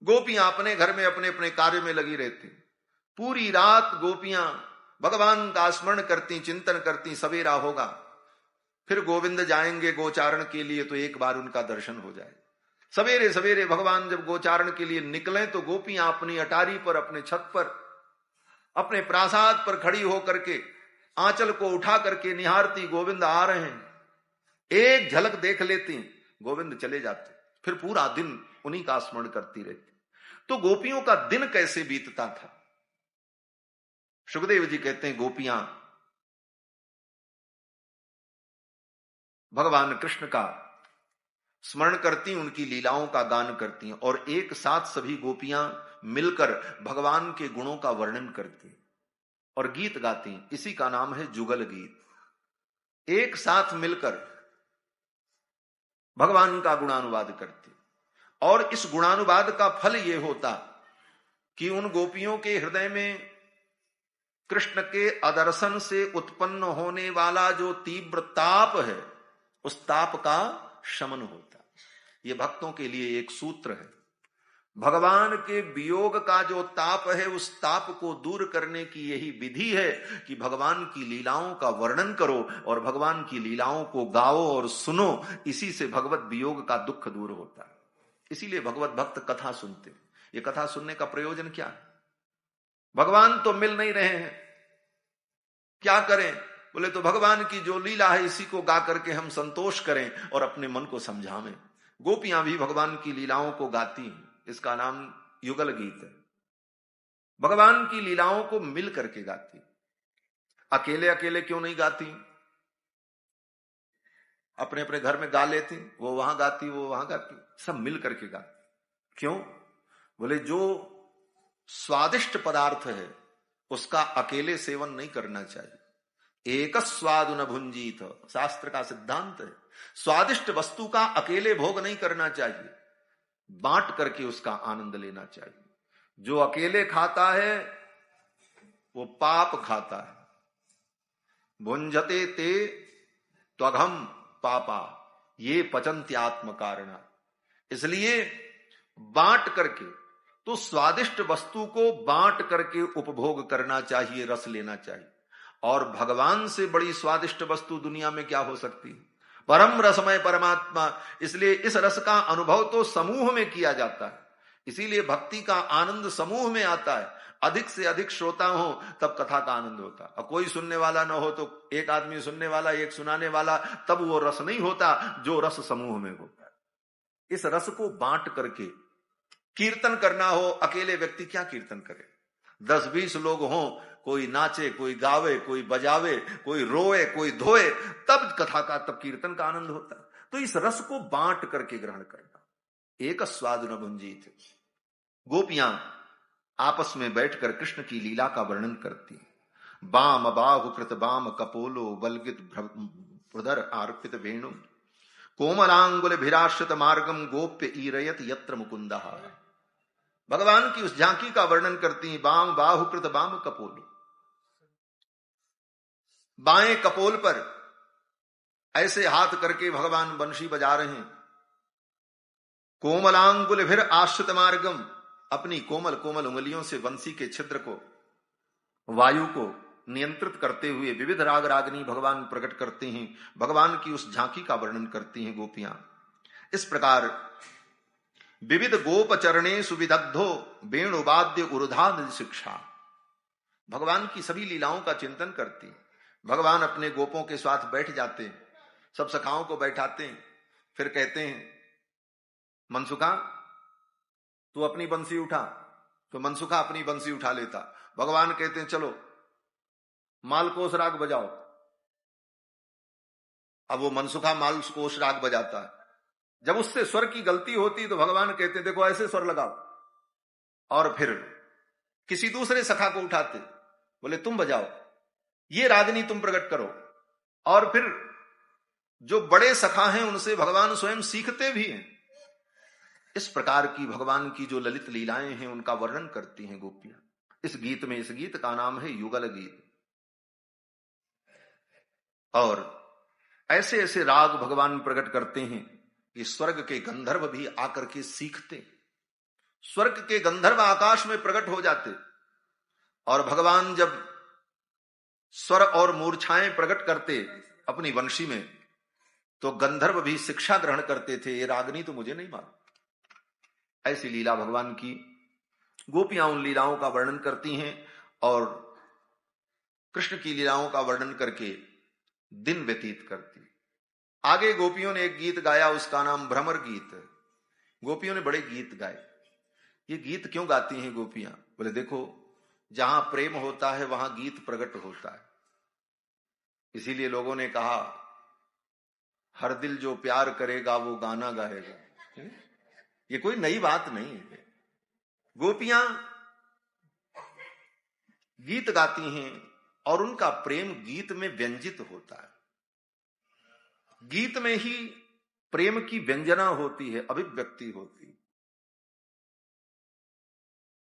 गोपियां अपने घर में अपने अपने कार्य में लगी रहती। पूरी रात गोपियां भगवान का स्मरण करती, चिंतन करती। सवेरा होगा, फिर गोविंद जाएंगे गोचारण के लिए, तो एक बार उनका दर्शन हो जाए। सवेरे सवेरे भगवान जब गोचारण के लिए निकले तो गोपियां अपनी अटारी पर, अपने छत पर, अपने प्रासाद पर खड़ी होकर के आंचल को उठा करके निहारती, गोविंद आ रहे हैं। एक झलक देख लेती, गोविंद चले जाते, फिर पूरा दिन उन्हीं का स्मरण करती रहती। तो गोपियों का दिन कैसे बीतता था? सुखदेव जी कहते हैं, गोपियां भगवान कृष्ण का स्मरण करती, उनकी लीलाओं का गान करती, और एक साथ सभी गोपियां मिलकर भगवान के गुणों का वर्णन करती और गीत गाती। इसी का नाम है जुगल गीत। एक साथ मिलकर भगवान का गुणानुवाद करती, और इस गुणानुवाद का फल यह होता कि उन गोपियों के हृदय में कृष्ण के अदर्शन से उत्पन्न होने वाला जो तीव्र ताप है, उस ताप का शमन होता। यह भक्तों के लिए एक सूत्र है। भगवान के वियोग का जो ताप है, उस ताप को दूर करने की यही विधि है कि भगवान की लीलाओं का वर्णन करो और भगवान की लीलाओं को गाओ और सुनो। इसी से भगवत वियोग का दुख दूर होता है। इसीलिए भगवत भक्त कथा सुनते। ये कथा सुनने का प्रयोजन क्या है? भगवान तो मिल नहीं रहे हैं, क्या करें? बोले तो भगवान की जो लीला है इसी को गा करके हम संतोष करें और अपने मन को समझावें। गोपियां भी भगवान की लीलाओं को गाती हैं, इसका नाम युगल गीत है। भगवान की लीलाओं को मिल करके गाती, अकेले अकेले क्यों नहीं गाती? अपने अपने घर में गा लेती, वो वहां गाती, वो वहां गाती, सब मिल करके गाती। क्यों? बोले जो स्वादिष्ट पदार्थ है उसका अकेले सेवन नहीं करना चाहिए। एक स्वादु न भुंजीत, शास्त्र का सिद्धांत है। स्वादिष्ट वस्तु का अकेले भोग नहीं करना चाहिए, बांट करके उसका आनंद लेना चाहिए। जो अकेले खाता है वो पाप खाता है। भुंजते ते त्वघम पापा ये पचन्त्यात्म कारण। इसलिए बांट करके, तो स्वादिष्ट वस्तु को बांट करके उपभोग करना चाहिए, रस लेना चाहिए। और भगवान से बड़ी स्वादिष्ट वस्तु दुनिया में क्या हो सकती है? परम रसमय परमात्मा। इसलिए इस रस का अनुभव तो समूह में किया जाता है। इसीलिए भक्ति का आनंद समूह में आता है। अधिक से अधिक श्रोता हो तब कथा का आनंद होता। और कोई सुनने वाला ना हो तो एक आदमी सुनने वाला, एक सुनाने वाला, तब वो रस नहीं होता जो रस समूह में होता है। इस रस को बांट करके कीर्तन करना हो, अकेले व्यक्ति क्या कीर्तन करे? 10-20 लोग हों, कोई नाचे, कोई गावे, कोई बजावे, कोई रोए, कोई धोए, तब कथा का, तब कीर्तन का आनंद होता है। तो इस रस को बांट करके ग्रहण करना। एक स्वादु न भुंजीत। गोपियां आपस में बैठकर कृष्ण की लीला का वर्णन करती। बाम बाहुकृत बाम कपोलो बलगित प्रदर आर्पित वेणु कोमलांगुल भिराश्रित मार्गम गोप्य ईरयत यत्र मुकुंदः। भगवान की उस झांकी का वर्णन करती। बाम बाहुकृत बाम कपोलो, बाएं कपोल पर ऐसे हाथ करके भगवान बंशी बजा रहे हैं। कोमलांगुल भिर आश्रित मार्गम, अपनी कोमल कोमल उंगलियों से बंसी के छिद्र को, वायु को नियंत्रित करते हुए विविध राग रागनी भगवान प्रकट करते हैं। भगवान की उस झांकी का वर्णन करती हैं गोपियां। इस प्रकार विविध गोप चरणे सुविदग्धो वेणुवाद्य उरुधान शिक्षा। भगवान की सभी लीलाओं का चिंतन करती। भगवान अपने गोपों के साथ बैठ जाते, सब सखाओं को बैठाते हैं, फिर कहते हैं मनसुखा तू अपनी बंसी उठा, तो मनसुखा अपनी बंसी उठा लेता। भगवान कहते हैं चलो मालकोस राग बजाओ। अब वो मनसुखा मालकोस राग बजाता है। जब उससे स्वर की गलती होती तो भगवान कहते हैं देखो ऐसे स्वर लगाओ, और फिर किसी दूसरे सखा को उठाते, बोले तुम बजाओ, ये रागनी तुम प्रकट करो। और फिर जो बड़े सखा हैं उनसे भगवान स्वयं सीखते भी हैं। इस प्रकार की भगवान की जो ललित लीलाएं हैं उनका वर्णन करती हैं गोपियां इस गीत में। इस गीत का नाम है युगल गीत। और ऐसे ऐसे राग भगवान प्रकट करते हैं कि स्वर्ग के गंधर्व भी आकर के सीखते। स्वर्ग के गंधर्व आकाश में प्रकट हो जाते और भगवान जब स्वर और मूर्छाएं प्रकट करते अपनी वंशी में, तो गंधर्व भी शिक्षा ग्रहण करते थे, ये रागनी तो मुझे नहीं मालूम। ऐसी लीला भगवान की। गोपियां उन लीलाओं का वर्णन करती हैं और कृष्ण की लीलाओं का वर्णन करके दिन व्यतीत करती। आगे गोपियों ने एक गीत गाया, उसका नाम भ्रमर गीत है। गोपियों ने बड़े गीत गाए। ये गीत क्यों गाती हैं गोपियां? बोले देखो, जहां प्रेम होता है वहां गीत प्रकट होता है। इसीलिए लोगों ने कहा, हर दिल जो प्यार करेगा वो गाना गाएगा। ये कोई नई बात नहीं है। गोपियां गीत गाती हैं और उनका प्रेम गीत में व्यंजित होता है। गीत में ही प्रेम की व्यंजना होती है, अभिव्यक्ति होती है।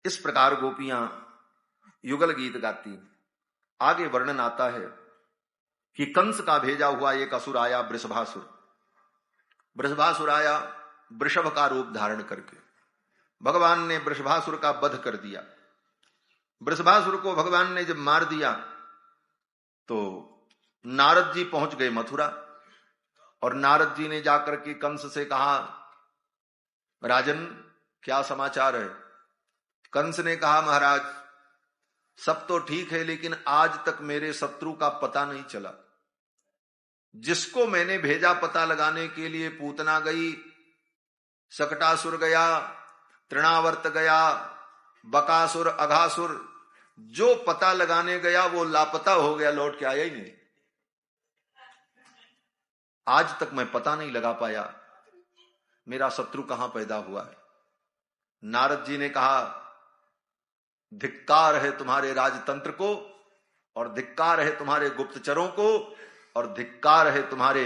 इस प्रकार गोपियां युगल गीत गाती। आगे वर्णन आता है कि कंस का भेजा हुआ एक असुर आया, वृषभासुर। वृषभासुर आया वृषभ का रूप धारण करके। भगवान ने वृषभासुर का वध कर दिया। वृषभासुर को भगवान ने जब मार दिया तो नारद जी पहुंच गए मथुरा, और नारद जी ने जाकर के कंस से कहा, राजन क्या समाचार है? कंस ने कहा, महाराज सब तो ठीक है, लेकिन आज तक मेरे शत्रु का पता नहीं चला। जिसको मैंने भेजा पता लगाने के लिए, पूतना गई, शकटासुर गया, तृणावर्त गया, बकासुर, अघासुर, जो पता लगाने गया वो लापता हो गया, लौट के आया ही नहीं। आज तक मैं पता नहीं लगा पाया मेरा शत्रु कहां पैदा हुआ है। नारद जी ने कहा, धिक्कार है तुम्हारे राजतंत्र को, और धिक्कार है तुम्हारे गुप्तचरों को, और धिक्कार है तुम्हारे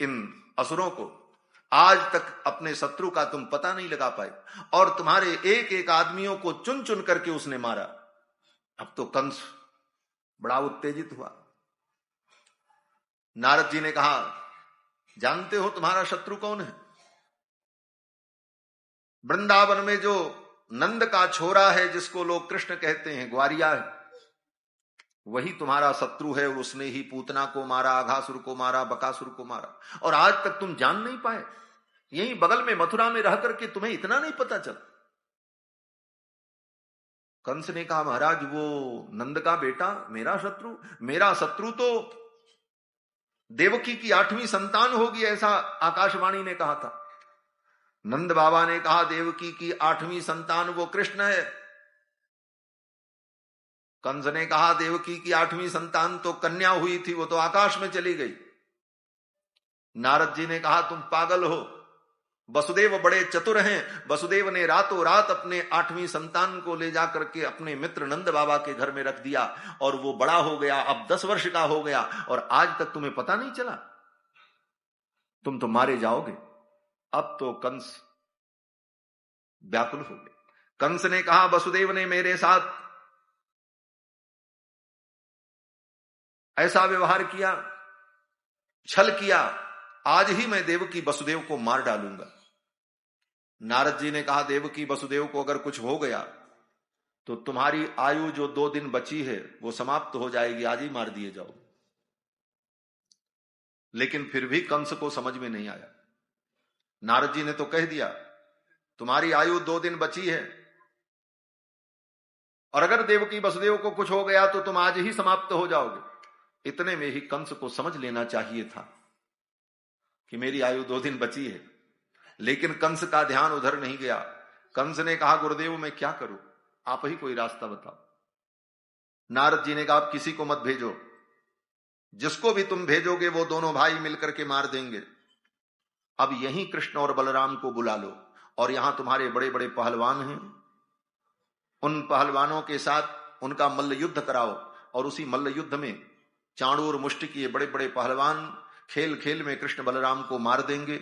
इन असुरों को। आज तक अपने शत्रु का तुम पता नहीं लगा पाए, और तुम्हारे एक एक आदमियों को चुन चुन करके उसने मारा। अब तो कंस बड़ा उत्तेजित हुआ। नारद जी ने कहा, जानते हो तुम्हारा शत्रु कौन है? वृंदावन में जो नंद का छोरा है, जिसको लोग कृष्ण कहते हैं, ग्वारिया है, वही तुम्हारा शत्रु है। उसने ही पूतना को मारा, अघासुर को मारा, बकासुर को मारा, और आज तक तुम जान नहीं पाए। यहीं बगल में मथुरा में रह करके तुम्हें इतना नहीं पता चला। कंस ने कहा, महाराज वो नंद का बेटा मेरा शत्रु? मेरा शत्रु तो देवकी की 8वीं संतान होगी, ऐसा आकाशवाणी ने कहा था। नंद बाबा ने कहा, देवकी की 8वीं संतान वो कृष्ण है। कंस ने कहा, देवकी की 8वीं संतान तो कन्या हुई थी, वो तो आकाश में चली गई। नारद जी ने कहा, तुम पागल हो, वसुदेव बड़े चतुर हैं। वसुदेव ने रातों रात अपने 8वीं संतान को ले जाकर के अपने मित्र नंद बाबा के घर में रख दिया, और वो बड़ा हो गया, अब 10 वर्ष का हो गया, और आज तक तुम्हें पता नहीं चला। तुम तो मारे जाओगे। अब तो कंस व्याकुल हो गए। कंस ने कहा, वसुदेव ने मेरे साथ ऐसा व्यवहार किया, छल किया, आज ही मैं देवकी वसुदेव को मार डालूंगा। नारद जी ने कहा, देवकी वसुदेव को अगर कुछ हो गया तो तुम्हारी आयु जो 2 दिन बची है वो समाप्त हो जाएगी, आज ही मार दिए जाओ। लेकिन फिर भी कंस को समझ में नहीं आया। नारद जी ने तो कह दिया, तुम्हारी आयु 2 दिन बची है, और अगर देवकी वसुदेव को कुछ हो गया तो तुम आज ही समाप्त हो जाओगे। इतने में ही कंस को समझ लेना चाहिए था कि मेरी आयु 2 दिन बची है, लेकिन कंस का ध्यान उधर नहीं गया। कंस ने कहा, गुरुदेव मैं क्या करूं, आप ही कोई रास्ता बताओ। नारद जी ने कहा, आप किसी को मत भेजो, जिसको भी तुम भेजोगे वो दोनों भाई मिलकर के मार देंगे। अब यहीं कृष्ण और बलराम को बुला लो, और यहां तुम्हारे बड़े बड़े पहलवान हैं, उन पहलवानों के साथ उनका मल्ल युद्ध कराओ, और उसी मल्ल युद्ध में चाणूर मुष्टि के बड़े बड़े पहलवान खेल खेल में कृष्ण बलराम को मार देंगे,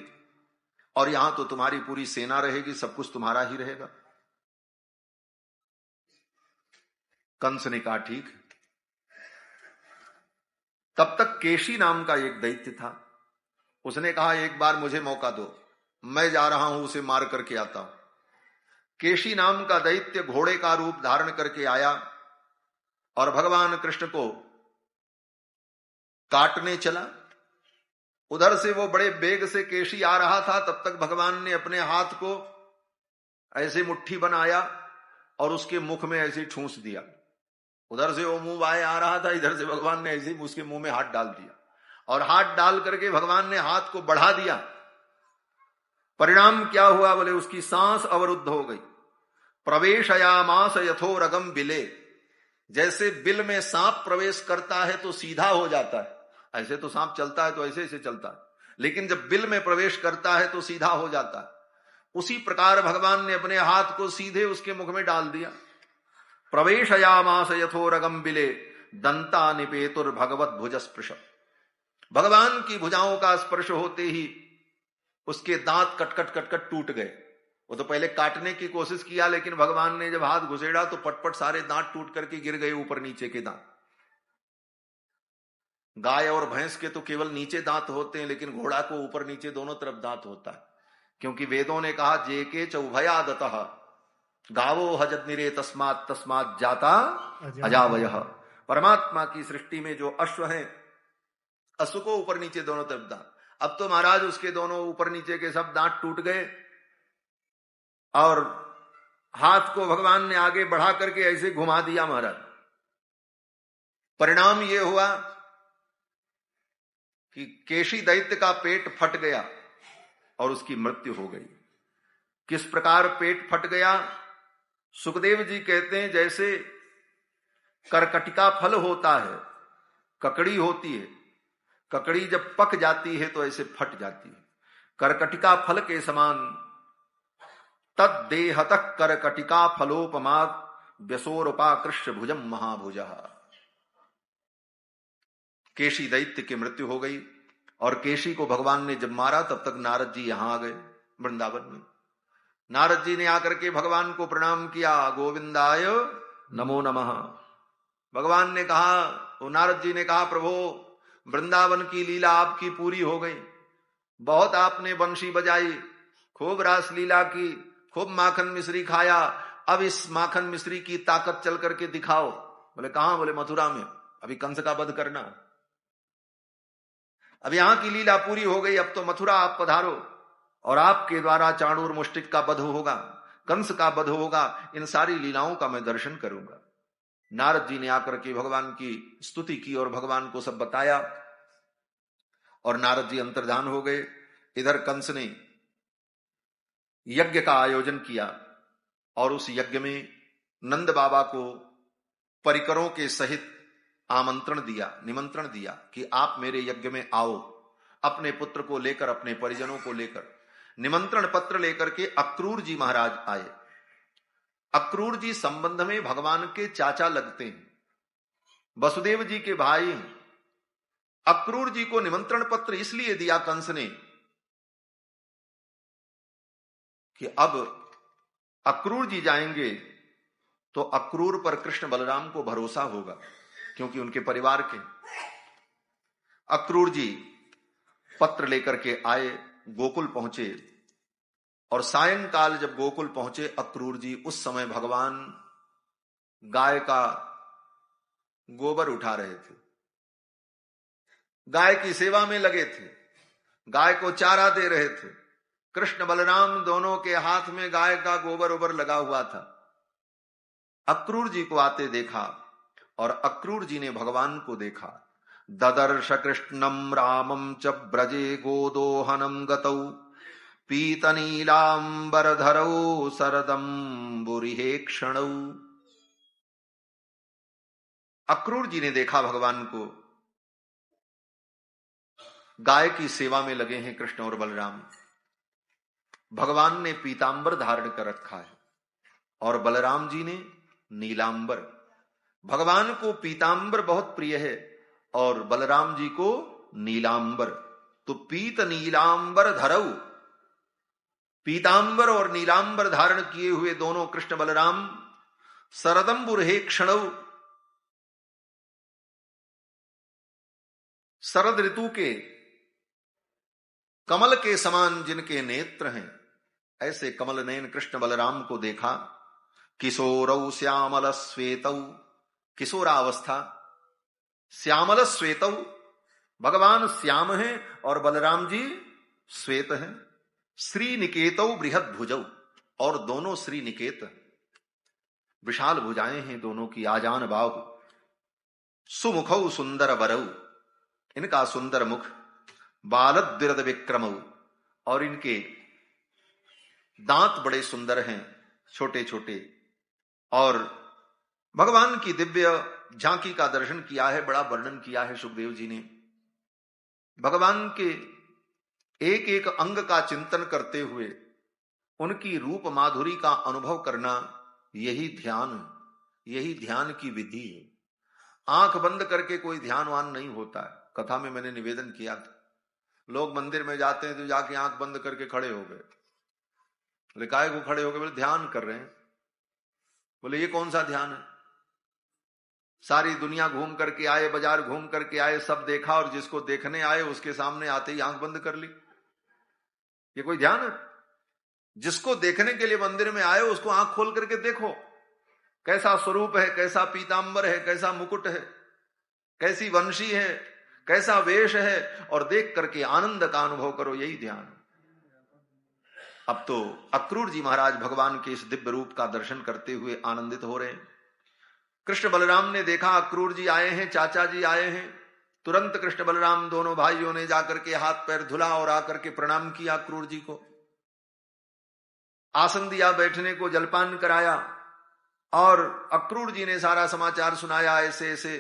और यहां तो तुम्हारी पूरी सेना रहेगी, सब कुछ तुम्हारा ही रहेगा। कंस ने कहा, ठीक। तब तक केशी नाम का एक दैत्य था। उसने कहा, एक बार मुझे मौका दो, मैं जा रहा हूं, उसे मार करके आता हूं। केशी नाम का दैत्य घोड़े का रूप धारण करके आया, और भगवान कृष्ण को काटने चला। उधर से वो बड़े बेग से केशी आ रहा था, तब तक भगवान ने अपने हाथ को ऐसे मुट्ठी बनाया और उसके मुख में ऐसे ठूंस दिया। उधर से वो मुंह बाएं आ रहा था, इधर से भगवान ने ऐसे उसके मुंह में हाथ डाल दिया और हाथ डाल करके भगवान ने हाथ को बढ़ा दिया। परिणाम क्या हुआ बोले, उसकी सांस अवरुद्ध हो गई। प्रवेशयामास यथोरगम बिले, जैसे बिल में सांप प्रवेश करता है तो सीधा हो जाता है, ऐसे तो सांप चलता है तो ऐसे ऐसे चलता है, लेकिन जब बिल में प्रवेश करता है तो सीधा हो जाता है। उसी प्रकार भगवान ने अपने हाथ को सीधे उसके मुख में डाल दिया। प्रवेशयामास यथोरगम बिले दंता निपेतुर भगवत भुज स्पृश, भगवान की भुजाओं का स्पर्श होते ही उसके दांत कटकट कटकट टूट गए। वो तो पहले काटने की कोशिश किया, लेकिन भगवान ने जब हाथ घुसेड़ा तो पटपट सारे दांत टूट करके गिर गए, ऊपर नीचे के दांत। गाय और भैंस के तो केवल नीचे दांत होते हैं, लेकिन घोड़ा को ऊपर नीचे दोनों तरफ दांत होता है, क्योंकि वेदों ने कहा जे के चौभयादतः गावो हजत निरे तस्मात तस्मात जाता अजावयः। परमात्मा की सृष्टि में जो अश्व है, अश्व को ऊपर नीचे दोनों तरफ दांत। अब तो महाराज उसके दोनों ऊपर नीचे के सब दांत टूट गए और हाथ को भगवान ने आगे बढ़ा करके ऐसे घुमा दिया महाराज। परिणाम यह हुआ कि केशी दैत्य का पेट फट गया और उसकी मृत्यु हो गई। किस प्रकार पेट फट गया? सुखदेव जी कहते हैं जैसे करकटिका फल होता है, ककड़ी होती है, ककड़ी जब पक जाती है तो ऐसे फट जाती है, करकटिका फल के समान तद्देहतः करकटिका फलोपमात् व्यसोरुपाकृष्य भुजम महाभुजः। केशी दैत्य की मृत्यु हो गई और केशी को भगवान ने जब मारा तब तक नारद जी यहां आ गए वृंदावन में। नारद जी ने आकर के भगवान को प्रणाम किया, गोविंदाय नमो नमः। भगवान ने कहा, तो नारद जी ने कहा, प्रभु वृंदावन की लीला आपकी पूरी हो गई, बहुत आपने बंशी बजाई, खूब रास लीला की, खूब माखन मिश्री खाया, अब इस माखन मिश्री की ताकत चल करके दिखाओ। बोले कहां? बोले मथुरा में, अभी कंस का वध करना, अब यहां की लीला पूरी हो गई, अब तो मथुरा आप पधारो और आपके द्वारा चाणूर मुष्टिक का वध होगा, कंस का वध होगा, इन सारी लीलाओं का मैं दर्शन करूंगा। नारद जी ने आकर के भगवान की स्तुति की और भगवान को सब बताया और नारद जी अंतर्धान हो गए। इधर कंस ने यज्ञ का आयोजन किया और उस यज्ञ में नंद बाबा को परिकरों के सहित आमंत्रण दिया, निमंत्रण दिया कि आप मेरे यज्ञ में आओ, अपने पुत्र को लेकर, अपने परिजनों को लेकर। निमंत्रण पत्र लेकर के अक्रूर जी महाराज आए। अक्रूर जी संबंध में भगवान के चाचा लगते हैं, वसुदेव जी के भाई हैं। अक्रूर जी को निमंत्रण पत्र इसलिए दिया कंस ने कि अब अक्रूर जी जाएंगे तो अक्रूर पर कृष्ण बलराम को भरोसा होगा, क्योंकि उनके परिवार के। अक्रूर जी पत्र लेकर के आए, गोकुल पहुंचे और सायंकाल जब गोकुल पहुंचे अक्रूर जी, उस समय भगवान गाय का गोबर उठा रहे थे, गाय की सेवा में लगे थे, गाय को चारा दे रहे थे। कृष्ण बलराम दोनों के हाथ में गाय का गोबर ओबर लगा हुआ था। अक्रूर जी को आते देखा और अक्रूर जी ने भगवान को देखा। ददर्श कृष्णम रामम च ब्रजे गोदोहनम गतौ पीतनीलांबरधरौ सरदम बुरिहे क्षणौ। अक्रूर जी ने देखा भगवान को, गाय की सेवा में लगे हैं कृष्ण और बलराम। भगवान ने पीतांबर धारण कर रखा है और बलराम जी ने नीलांबर। भगवान को पीतांबर बहुत प्रिय है और बलराम जी को नीलांबर। तो पीत नीलांबर धरऊ, पीतांबर और नीलांबर धारण किए हुए दोनों कृष्ण बलराम सरदंबुर हे क्षणऊ, शरद ऋतु के कमल के समान जिनके नेत्र हैं, ऐसे कमल नयन कृष्ण बलराम को देखा। किशोरौ श्यामल श्वेतौ किशोरावस्था, श्यामल श्वेतौ, भगवान श्याम हैं और बलराम जी श्वेत हैं। श्री निकेतौ बृहद भुजौ, और दोनों श्री निकेत, विशाल भुजाएं हैं दोनों की, आजान बाहु। सुमुखौ सुंदर वरौ, इनका सुंदर मुख। बालद्विरद विक्रमौ, और इनके दांत बड़े सुंदर हैं, छोटे छोटे। और भगवान की दिव्य झांकी का दर्शन किया है, बड़ा वर्णन किया है सुखदेव जी ने। भगवान के एक एक अंग का चिंतन करते हुए उनकी रूप माधुरी का अनुभव करना, यही ध्यान की विधि है। आंख बंद करके कोई ध्यानवान नहीं होता है। कथा में मैंने निवेदन किया था, लोग मंदिर में जाते हैं तो जाके आंख बंद करके खड़े हो गए। बोले काहे को खड़े हो गए? बोले ध्यान कर रहे हैं। बोले ये कौन सा ध्यान है? सारी दुनिया घूम करके आए, बाजार घूम करके आए, सब देखा, और जिसको देखने आए उसके सामने आते ही आंख बंद कर ली। ये कोई ध्यान है? जिसको देखने के लिए मंदिर में आए उसको आंख खोल करके देखो, कैसा स्वरूप है, कैसा पीतांबर है, कैसा मुकुट है, कैसी वंशी है, कैसा वेश है, और देख करके आनंद का अनुभव करो, यही ध्यान। अब तो अक्रूर जी महाराज भगवान के इस दिव्य रूप का दर्शन करते हुए आनंदित हो रहे हैं। कृष्ण बलराम ने देखा अक्रूर जी आए हैं, चाचा जी आए हैं, तुरंत कृष्ण बलराम दोनों भाइयों ने जाकर के हाथ पैर धुला और आकर के प्रणाम किया अक्रूर जी को, आसन दिया बैठने को, जलपान कराया, और अक्रूर जी ने सारा समाचार सुनाया। ऐसे ऐसे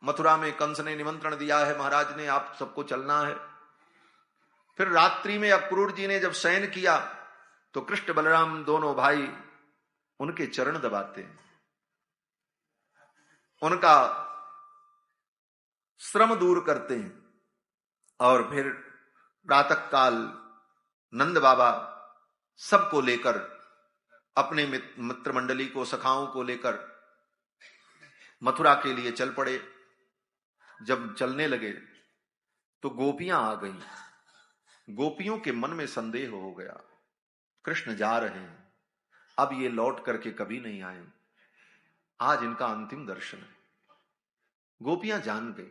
मथुरा में कंस ने निमंत्रण दिया है, महाराज ने, आप सबको चलना है। फिर रात्रि में अक्रूर जी ने जब शयन किया तो कृष्ण बलराम दोनों भाई उनके चरण दबाते हैं, उनका श्रम दूर करते हैं। और फिर प्रातः काल नंद बाबा सबको लेकर, अपने मित्र मंडली को, सखाओं को लेकर मथुरा के लिए चल पड़े। जब चलने लगे तो गोपियां आ गईं। गोपियों के मन में संदेह हो गया, कृष्ण जा रहे हैं, अब ये लौट करके कभी नहीं आए, आज इनका अंतिम दर्शन है। गोपियां जान गई,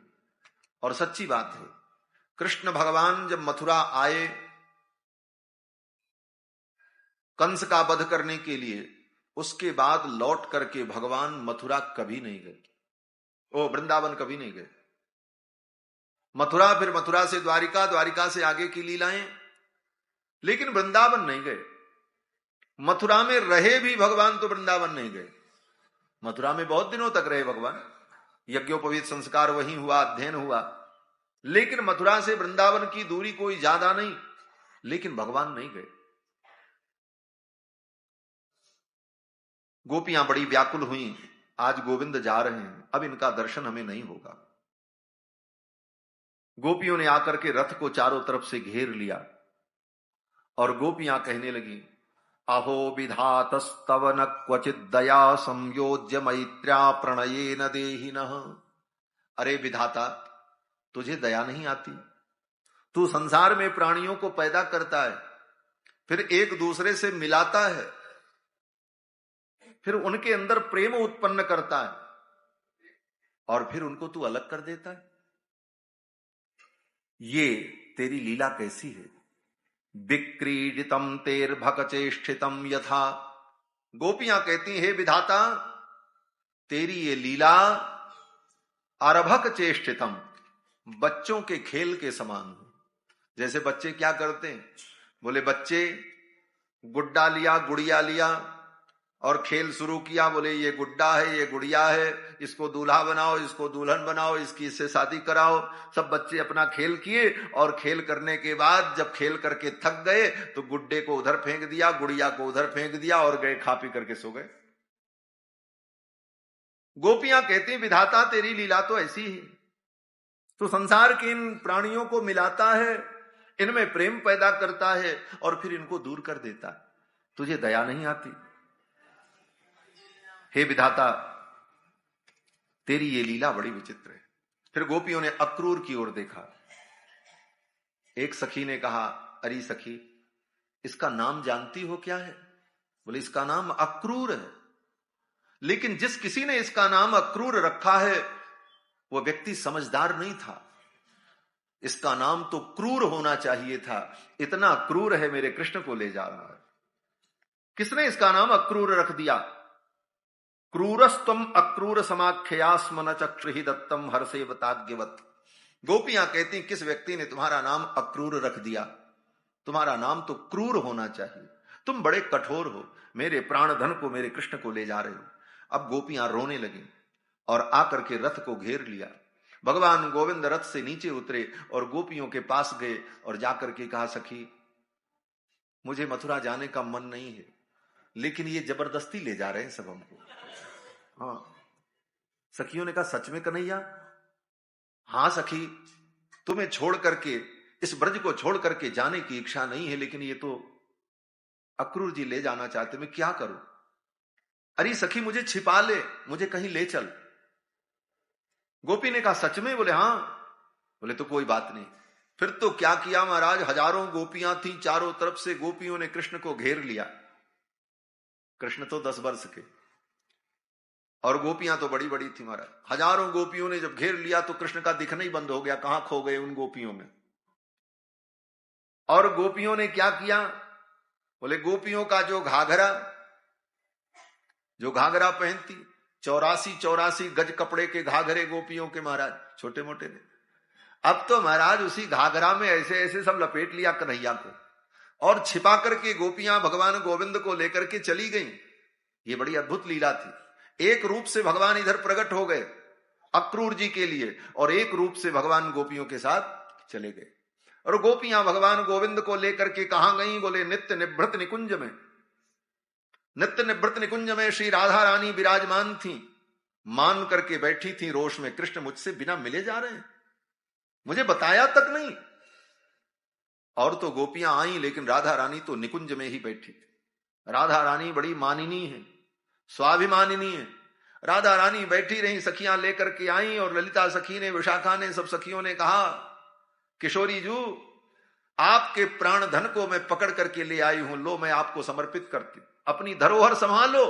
और सच्ची बात है, कृष्ण भगवान जब मथुरा आए कंस का वध करने के लिए, उसके बाद लौट करके भगवान मथुरा कभी नहीं गए, वृंदावन कभी नहीं गए। मथुरा, फिर मथुरा से द्वारिका, द्वारिका से आगे की लीलाएं, लेकिन वृंदावन नहीं गए। मथुरा में रहे भी भगवान तो वृंदावन नहीं गए। मथुरा में बहुत दिनों तक रहे भगवान, यज्ञोपवीत संस्कार वहीं हुआ, अध्ययन हुआ, लेकिन मथुरा से वृंदावन की दूरी कोई ज्यादा नहीं, लेकिन भगवान नहीं गए। गोपियां बड़ी व्याकुल हुई, आज गोविंद जा रहे हैं, अब इनका दर्शन हमें नहीं होगा। गोपियों ने आकर के रथ को चारों तरफ से घेर लिया, और गोपियां कहने लगी, अहो विधातस्तव न क्वचित दया संयोज्य मैत्र्या प्रणयेन देहिनः। अरे विधाता, तुझे दया नहीं आती? तू संसार में प्राणियों को पैदा करता है, फिर एक दूसरे से मिलाता है, फिर उनके अंदर प्रेम उत्पन्न करता है, और फिर उनको तू अलग कर देता है। ये तेरी लीला कैसी है? विक्रीडितम तेर्भक चेष्टितम यथा। गोपियां कहती, हे विधाता, तेरी ये लीला अरभक चेष्टितम, बच्चों के खेल के समान हो। जैसे बच्चे क्या करते हैं? बोले बच्चे गुड्डा लिया, गुड़िया लिया और खेल शुरू किया। बोले ये गुड्डा है, ये गुड़िया है, इसको दूल्हा बनाओ, इसको दुल्हन बनाओ, इसकी इससे शादी कराओ। सब बच्चे अपना खेल किए, और खेल करने के बाद जब खेल करके थक गए तो गुड्डे को उधर फेंक दिया, गुड़िया को उधर फेंक दिया, और गए खा पी करके सो गए। गोपियां कहती, विधाता तेरी लीला तो ऐसी है, तो संसार के इन प्राणियों को मिलाता है, इनमें प्रेम पैदा करता है, और फिर इनको दूर कर देता है। तुझे दया नहीं आती? हे विधाता, तेरी ये लीला बड़ी विचित्र है। फिर गोपियों ने अक्रूर की ओर देखा। एक सखी ने कहा, अरे सखी, इसका नाम जानती हो क्या है? बोले इसका नाम अक्रूर है। लेकिन जिस किसी ने इसका नाम अक्रूर रखा है वो व्यक्ति समझदार नहीं था। इसका नाम तो क्रूर होना चाहिए था। इतना क्रूर है मेरे कृष्ण को ले जा रहा है। किसने इसका नाम अक्रूर रख दिया? क्रूरस्तम अक्रूर समाख्यास्म न चक्षुहि दत्तम हर्षेवताग्यवत। गोपियां कहती किस व्यक्ति ने तुम्हारा नाम अक्रूर रख दिया? तुम्हारा नाम तो क्रूर होना चाहिए। तुम बड़े कठोर हो, मेरे प्राण धन को, मेरे कृष्ण को ले जा रहे हो। अब गोपियां रोने लगी और आकर के रथ को घेर लिया। भगवान गोविंद रथ से नीचे उतरे और गोपियों के पास गए और जाकर के कहा, सखी मुझे मथुरा जाने का मन नहीं है, लेकिन ये जबरदस्ती ले जा रहे हैं सब हमको। हाँ, सखियों ने कहा, सच में कन्हैया? हाँ सखी, तुम्हें छोड़ करके, इस ब्रज को छोड़ करके जाने की इच्छा नहीं है, लेकिन ये तो अक्रूर जी ले जाना चाहते, मैं क्या करूं? अरे सखी मुझे छिपा ले, मुझे कहीं ले चल। गोपी ने कहा, सच में? बोले हाँ। बोले तो कोई बात नहीं। फिर तो क्या किया महाराज, हजारों गोपियां थी, चारों तरफ से गोपियों ने कृष्ण को घेर लिया। कृष्ण तो 10 वर्ष के और गोपियां तो बड़ी बड़ी थी महाराज। हजारों गोपियों ने जब घेर लिया तो कृष्ण का दिखना ही बंद हो गया, कहां खो गए उन गोपियों में। और गोपियों ने क्या किया? बोले गोपियों का जो घाघरा पहनती, 84 गज कपड़े के घाघरे गोपियों के महाराज, छोटे मोटे थे। अब तो महाराज उसी घाघरा में ऐसे ऐसे सब लपेट लिया कन्हैया को और छिपा करके गोपियां भगवान गोविंद को लेकर के चली गईं। ये बड़ी अद्भुत लीला थी। एक रूप से भगवान इधर प्रकट हो गए अक्रूर जी के लिए और एक रूप से भगवान गोपियों के साथ चले गए। और गोपियां भगवान गोविंद को लेकर के कहां गई? बोले नित्य निभृत निकुंज में। नित्य निभृत निकुंज में श्री राधा रानी विराजमान थी, मान करके बैठी थी रोष में, कृष्ण मुझसे बिना मिले जा रहे हैं, मुझे बताया तक नहीं। और तो गोपियां आई, लेकिन राधा रानी तो निकुंज में ही बैठी थी। राधा रानी बड़ी मानिनी है, स्वाभिमानिनी है। राधा रानी बैठी रही, सखियां लेकर के आई और ललिता सखी ने, विशाखा ने, सब सखियों ने कहा, किशोरी जू आपके प्राण धन को मैं पकड़ करके ले आई हूं, लो मैं आपको समर्पित करती हूं, अपनी धरोहर संभालो।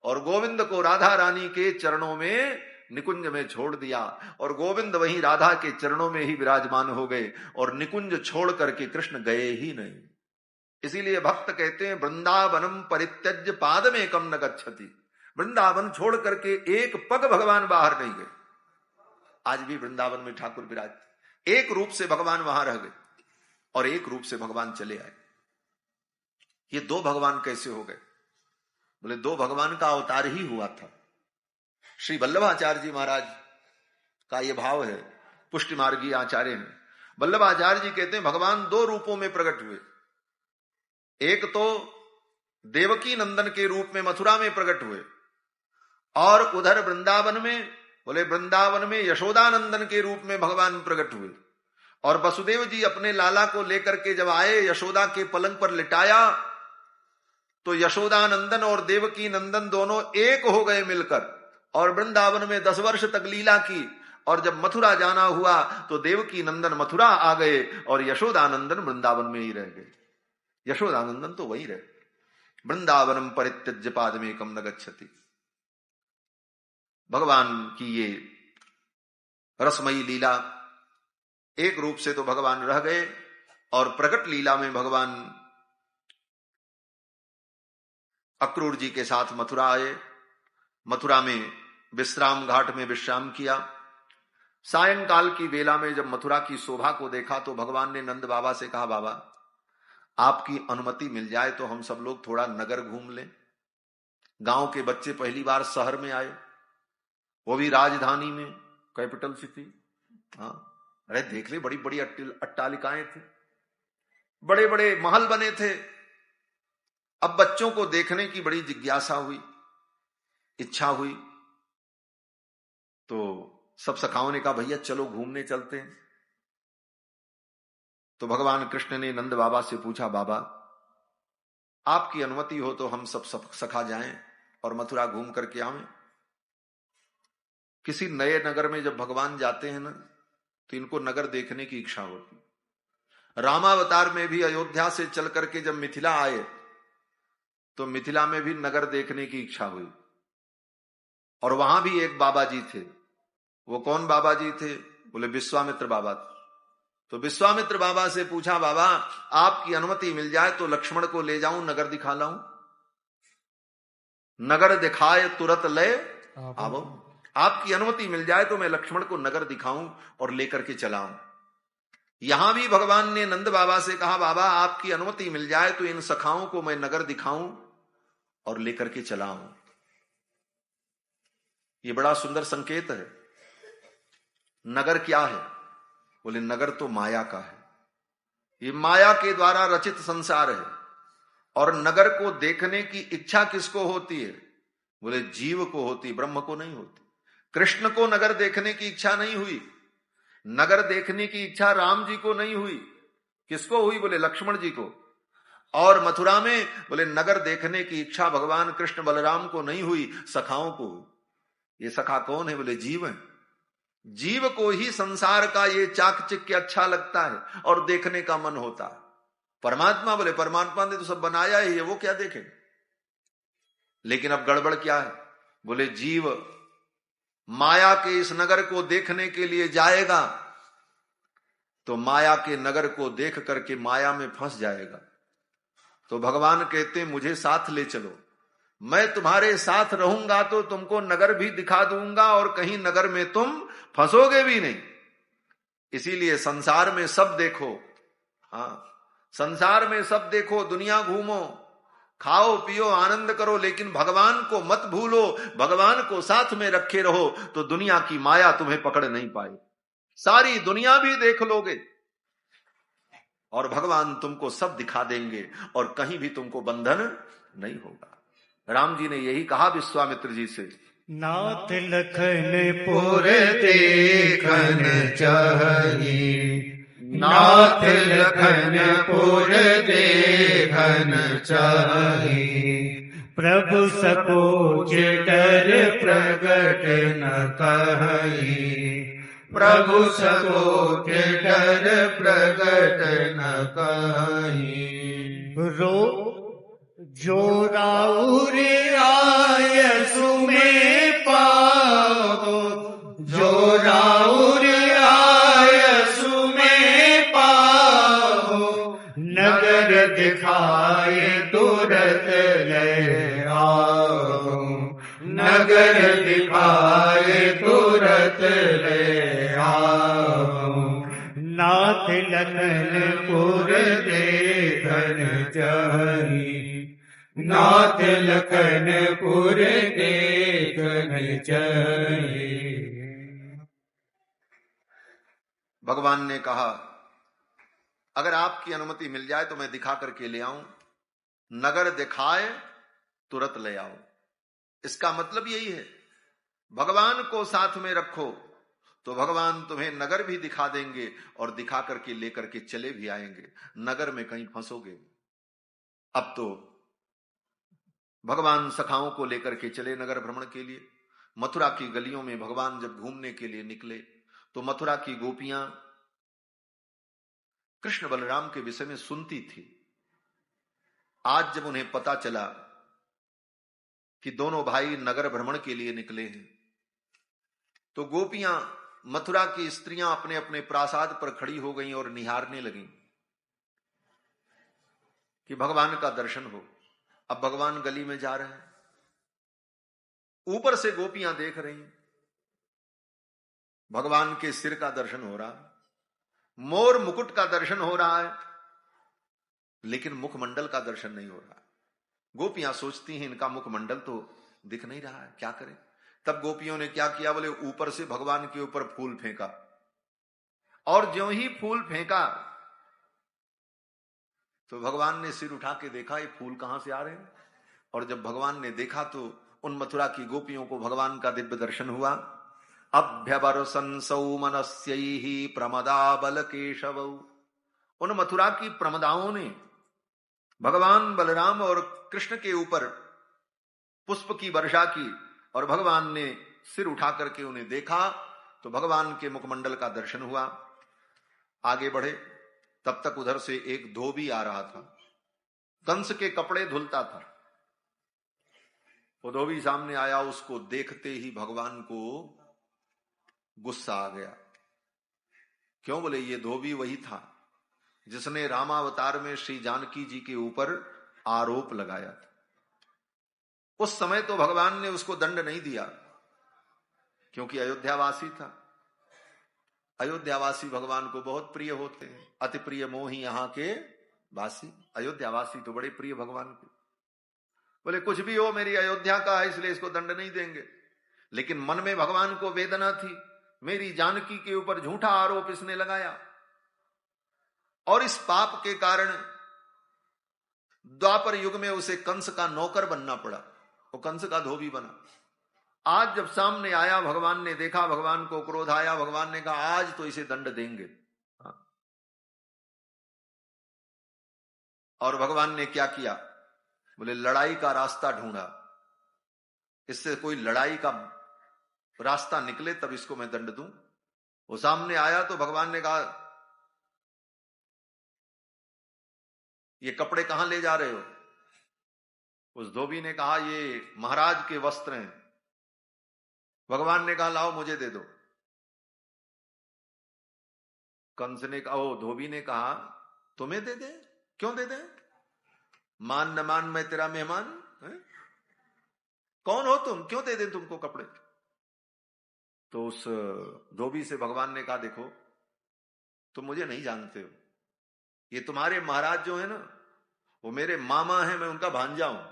और गोविंद को राधा रानी के चरणों में निकुंज में छोड़ दिया और गोविंद वहीं राधा के चरणों में ही विराजमान हो गए और निकुंज छोड़ करके कृष्ण गए ही नहीं। इसीलिए भक्त कहते हैं, वृंदावनम परित्यज्य पादमेकम न गच्छति। वृंदावन छोड़ करके एक पग भगवान बाहर नहीं गए। आज भी वृंदावन में ठाकुर विराज, एक रूप से भगवान वहां रह गए और एक रूप से भगवान चले आए। ये 2 भगवान कैसे हो गए? बोले 2 भगवान का अवतार ही हुआ था। श्री वल्लभाचार्य जी महाराज का यह भाव है, पुष्टि मार्गीय आचार्य हैं। वल्लभाचार्य जी कहते हैं भगवान 2 रूपों में प्रकट हुए। एक तो देवकी नंदन के रूप में मथुरा में प्रकट हुए और उधर वृंदावन में, बोले वृंदावन में यशोदानंदन के रूप में भगवान प्रकट हुए। और वसुदेव जी अपने लाला को लेकर के जब आए, यशोदा के पलंग पर लिटाया, तो यशोदानंदन और देवकी नंदन दोनों एक हो गए मिलकर और वृंदावन में 10 वर्ष तक लीला की। और जब मथुरा जाना हुआ तो देवकी नंदन मथुरा आ गए और यशोदानंदन वृंदावन में ही रह गए। यशोदानंदन तो वहीं रहे। वृंदावनम परित्यज्य पादमेकम न गच्छति। भगवान की ये रसमयी लीला, एक रूप से तो भगवान रह गए और प्रकट लीला में भगवान अक्रूर जी के साथ मथुरा आए। मथुरा में विश्राम घाट में विश्राम किया। सायंकाल की बेला में जब मथुरा की शोभा को देखा तो भगवान ने नंद बाबा से कहा, बाबा आपकी अनुमति मिल जाए तो हम सब लोग थोड़ा नगर घूम लें। गांव के बच्चे पहली बार शहर में आए, वो भी राजधानी में, कैपिटल सिटी। हाँ, अरे देख ले, बड़ी बड़ी अट्टालिकाएं थी, बड़े बड़े महल बने थे। अब बच्चों को देखने की बड़ी जिज्ञासा हुई, इच्छा हुई, तो सब सखाओं ने कहा भैया चलो घूमने चलते हैं। तो भगवान कृष्ण ने नंद बाबा से पूछा, बाबा आपकी अनुमति हो तो हम सब सखा जाएं और मथुरा घूम करके आवें। किसी नए नगर में जब भगवान जाते हैं ना तो इनको नगर देखने की इच्छा होती। रामावतार में भी अयोध्या से चल करके जब मिथिला आए तो मिथिला में भी नगर देखने की इच्छा हुई। और वहां भी एक बाबा जी थे। वो कौन बाबा जी थे? बोले विश्वामित्र बाबा थे। तो विश्वामित्र बाबा से पूछा, बाबा आपकी अनुमति मिल जाए तो लक्ष्मण को ले जाऊं, नगर दिखा लाऊं। नगर दिखाए तुरंत ले आवो। आपकी अनुमति मिल जाए तो मैं लक्ष्मण को नगर दिखाऊं और लेकर के चलाऊं। यहां भी भगवान ने नंद बाबा से कहा, बाबा आपकी अनुमति मिल जाए तो इन सखाओं को मैं नगर दिखाऊं और लेकर के चलाऊं। ये बड़ा सुंदर संकेत है। नगर क्या है? बोले नगर तो माया का है। ये माया के द्वारा रचित संसार है। और नगर को देखने की इच्छा किसको होती है? बोले जीव को होती, ब्रह्म को नहीं होती। कृष्ण को नगर देखने की इच्छा नहीं हुई। नगर देखने की इच्छा राम जी को नहीं हुई। किसको हुई? बोले लक्ष्मण जी को। और मथुरा में बोले नगर देखने की इच्छा भगवान कृष्ण बलराम को नहीं हुई, सखाओं को हुई। ये सखा कौन है? बोले जीव है। जीव को ही संसार का ये चाकचिक्य अच्छा लगता है और देखने का मन होता है। परमात्मा, बोले परमात्मा ने तो सब बनाया ही है, वो क्या देखे। लेकिन अब गड़बड़ क्या है? बोले जीव माया के इस नगर को देखने के लिए जाएगा तो माया के नगर को देख करके माया में फंस जाएगा। तो भगवान कहते मुझे साथ ले चलो, मैं तुम्हारे साथ रहूंगा तो तुमको नगर भी दिखा दूंगा और कहीं नगर में तुम फंसोगे भी नहीं। इसीलिए संसार में सब देखो, हाँ संसार में सब देखो, दुनिया घूमो, खाओ पियो आनंद करो, लेकिन भगवान को मत भूलो, भगवान को साथ में रखे रहो तो दुनिया की माया तुम्हें पकड़ नहीं पाए। सारी दुनिया भी देख लोगे और भगवान तुमको सब दिखा देंगे और कहीं भी तुमको बंधन नहीं होगा। राम जी ने यही कहा विश्वामित्र जी से, नाथ लखन पुर देखन चाही, नाथ लखन पुर देखन चाही। प्रभु सकोच डर प्रगट न कहीं, प्रभु सकोच डर प्रगट न कहीं। जो राउर आयसु में पाओ, जो राउर आयसु में पाओ, नगर दिखाए तुरत ले आओ, नगर दिखाए तुरत ले आओ। नाथ लखनपुर देखन चाही, नाथ लखनपुर देखन चाही। भगवान ने कहा अगर आपकी अनुमति मिल जाए तो मैं दिखा करके ले आऊं, नगर दिखाए तुरंत ले आओ। इसका मतलब यही है, भगवान को साथ में रखो तो भगवान तुम्हें नगर भी दिखा देंगे और दिखा करके लेकर के चले भी आएंगे, नगर में कहीं फंसोगे। अब तो भगवान सखाओं को लेकर के चले नगर भ्रमण के लिए। मथुरा की गलियों में भगवान जब घूमने के लिए निकले तो मथुरा की गोपियां कृष्ण बलराम के विषय में सुनती थी। आज जब उन्हें पता चला कि दोनों भाई नगर भ्रमण के लिए निकले हैं तो गोपियां, मथुरा की स्त्रियां अपने अपने प्रासाद पर खड़ी हो गईं और निहारने लगीं कि भगवान का दर्शन हो। अब भगवान गली में जा रहे हैं, ऊपर से गोपियां देख रही हैं, भगवान के सिर का दर्शन हो रहा है, मोर मुकुट का दर्शन हो रहा है, लेकिन मुखमंडल का दर्शन नहीं हो रहा। गोपियां सोचती हैं इनका मुखमंडल तो दिख नहीं रहा है, क्या करें। तब गोपियों ने क्या किया? बोले ऊपर से भगवान के ऊपर फूल फेंका और ज्यों ही फूल फेंका तो भगवान ने सिर उठा के देखा ये फूल कहां से आ रहे हैं। और जब भगवान ने देखा तो उन मथुरा की गोपियों को भगवान का दिव्य दर्शन हुआ। अभ्यवर्षन् सौमनस्यैहि प्रमदा बल केशव। उन मथुरा की प्रमदाओं ने भगवान बलराम और कृष्ण के ऊपर पुष्प की वर्षा की और भगवान ने सिर उठा करके उन्हें देखा तो भगवान के मुखमंडल का दर्शन हुआ। आगे बढ़े तब तक उधर से एक धोबी आ रहा था, कंस के कपड़े धुलता था। वो धोबी सामने आया, उसको देखते ही भगवान को गुस्सा आ गया। क्यों? बोले ये धोबी वही था जिसने रामावतार में श्री जानकी जी के ऊपर आरोप लगाया था। उस समय तो भगवान ने उसको दंड नहीं दिया क्योंकि अयोध्यावासी था। अयोध्यावासी भगवान को बहुत प्रिय होते हैं। अति प्रिय मोही यहाँ के वासी। अयोध्यावासी तो बड़े प्रिय भगवान के। बोले कुछ भी हो, मेरी अयोध्या का है, इसलिए इसको दंड नहीं देंगे। लेकिन मन में भगवान को वेदना थी, मेरी जानकी के ऊपर झूठा आरोप इसने लगाया, और इस पाप के कारण द्वापर युग में उसे कंस का नौकर बनना पड़ा। वो कंस का धोबी बना। आज जब सामने आया, भगवान ने देखा, भगवान को क्रोध आया। भगवान ने कहा आज तो इसे दंड देंगे। और भगवान ने क्या किया? बोले लड़ाई का रास्ता ढूंढा। इससे कोई लड़ाई का रास्ता निकले तब इसको मैं दंड दूं। वो सामने आया तो भगवान ने कहा ये कपड़े कहां ले जा रहे हो? उस धोबी ने कहा ये महाराज के वस्त्र हैं। भगवान ने कहा लाओ मुझे दे दो। कंस ने कहा, ओ धोबी ने कहा तुम्हें दे दे? क्यों दे दे? मान न मान मैं तेरा मेहमान है? कौन हो तुम? क्यों दे दे तुमको कपड़े? तो उस धोबी से भगवान ने कहा देखो तुम मुझे नहीं जानते हो, ये तुम्हारे महाराज जो है ना वो मेरे मामा हैं, मैं उनका भांजा हूं।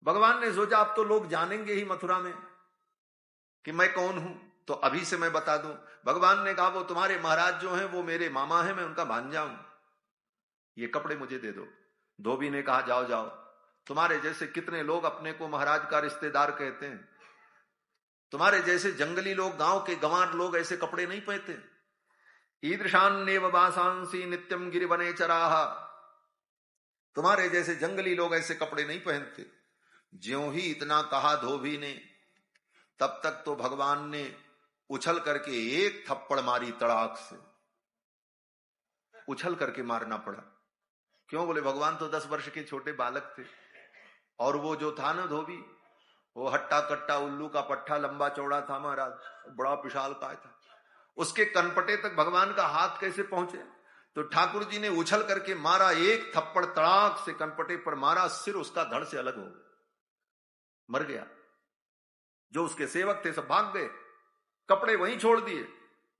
भगवान ने सोचा अब तो लोग जानेंगे ही मथुरा में कि मैं कौन हूं, तो अभी से मैं बता दूं। भगवान ने कहा वो तुम्हारे महाराज जो हैं वो मेरे मामा हैं, मैं उनका भांजा हूं, ये कपड़े मुझे दे दो। धोबी ने कहा जाओ जाओ, तुम्हारे जैसे कितने लोग अपने को महाराज का रिश्तेदार कहते हैं। तुम्हारे जैसे जंगली लोग, गांव के गंवार लोग ऐसे कपड़े नहीं पहनते। ईदृशान नेव वासांसी नित्यम गिरिवने चराहा। तुम्हारे जैसे जंगली लोग ऐसे कपड़े नहीं पहनते। ज्यों ही इतना कहा धोबी ने, तब तक तो भगवान ने उछल करके एक थप्पड़ मारी। तड़ाक से उछल करके मारना पड़ा। क्यों? बोले भगवान तो 10 वर्ष के छोटे बालक थे, और वो जो था ना धोबी, वो हट्टा कट्टा उल्लू का पट्टा लंबा चौड़ा था महाराज, बड़ा विशाल काय था। उसके कनपटे तक भगवान का हाथ कैसे पहुंचे? तो ठाकुर जी ने उछल करके मारा, एक थप्पड़ तड़ाक से कनपटे पर मारा, सिर उसका धड़ से अलग हो गया, मर गया। जो उसके सेवक थे सब भाग गए, कपड़े वहीं छोड़ दिए।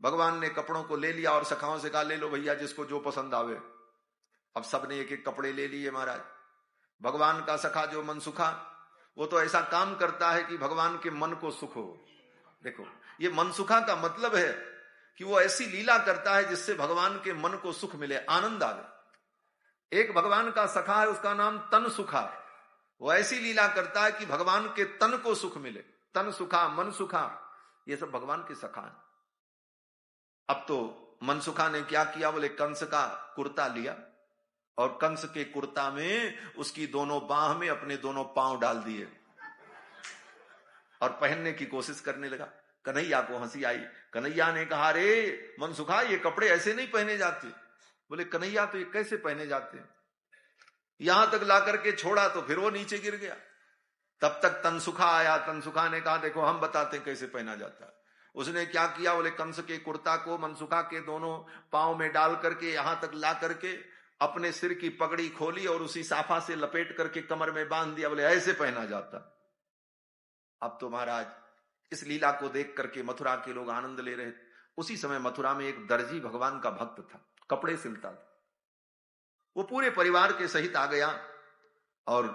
भगवान ने कपड़ों को ले लिया और सखाओं से कहा ले लो भैया जिसको जो पसंद आवे। अब सबने एक एक कपड़े ले लिए महाराज। भगवान का सखा जो मनसुखा, वो तो ऐसा काम करता है कि भगवान के मन को सुख हो। देखो ये मनसुखा का मतलब है कि वो ऐसी लीला करता है जिससे भगवान के मन को सुख मिले, आनंद आवे। एक भगवान का सखा है, उसका नाम तन सुखा। वो ऐसी लीला करता है कि भगवान के तन को सुख मिले। तन सुखा, मन सुखा, ये सब भगवान के सखा है। अब तो मनसुखा ने क्या किया? बोले कंस का कुर्ता लिया और कंस के कुर्ता में उसकी दोनों बाह में अपने दोनों पांव डाल दिए और पहनने की कोशिश करने लगा। कन्हैया को हंसी आई। कन्हैया ने कहा रे मनसुखा ये कपड़े ऐसे नहीं पहने जाते। बोले कन्हैया तो ये कैसे पहने जाते हैं? यहां तक ला करके छोड़ा तो फिर वो नीचे गिर गया। तब तक तनसुखा आया। तनसुखा ने कहा देखो हम बताते हैं कैसे पहना जाता है। उसने क्या किया? बोले कंस के कुर्ता को मनसुखा के दोनों पांव में डाल करके यहां तक ला करके अपने सिर की पगड़ी खोली और उसी साफा से लपेट करके कमर में बांध दिया। बोले ऐसे पहना जाता। अब तो महाराज इस लीला को देख करके मथुरा के लोग आनंद ले रहे थे। उसी समय मथुरा में एक दर्जी भगवान का भक्त था, कपड़े सिलता था। वो पूरे परिवार के सहित आ गया और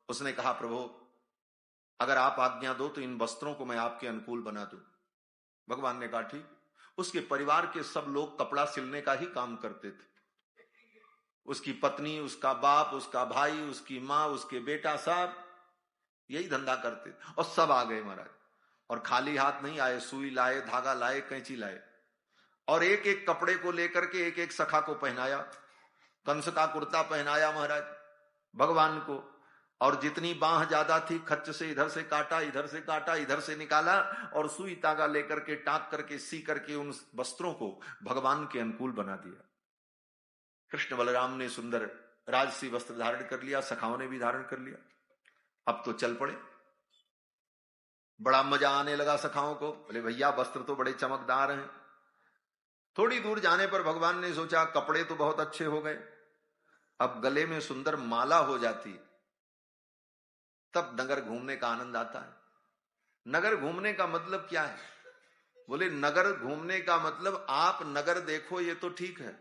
उसने कहा प्रभु अगर आप आज्ञा दो तो इन वस्त्रों को मैं आपके अनुकूल बना दूं। भगवान ने कहा ठीक। उसके परिवार के सब लोग कपड़ा सिलने का ही काम करते थे। उसकी पत्नी, उसका बाप, उसका भाई, उसकी मां, उसके बेटा, सब यही धंधा करते थे। और सब आ गए महाराज, और खाली हाथ नहीं आए। सुई लाए, धागा लाए, कैंची लाए, और एक एक कपड़े को लेकर के एक एक सखा को पहनाया। कंस का कुर्ता पहनाया महाराज भगवान को, और जितनी बाह ज्यादा थी खच्च से इधर से काटा, इधर से काटा, इधर से निकाला, और सुई तागा लेकर के टाक करके सी करके उन वस्त्रों को भगवान के अनुकूल बना दिया। कृष्ण बलराम ने सुंदर राजसी वस्त्र धारण कर लिया, सखाओं ने भी धारण कर लिया। अब तो चल पड़े। बड़ा मजा आने लगा सखाओं को। बोले भैया वस्त्र तो बड़े चमकदार हैं। थोड़ी दूर जाने पर भगवान ने सोचा कपड़े तो बहुत अच्छे हो गए, अब गले में सुंदर माला हो जाती, तब नगर घूमने का आनंद आता है। नगर घूमने का मतलब क्या है? बोले नगर घूमने का मतलब आप नगर देखो ये तो ठीक है,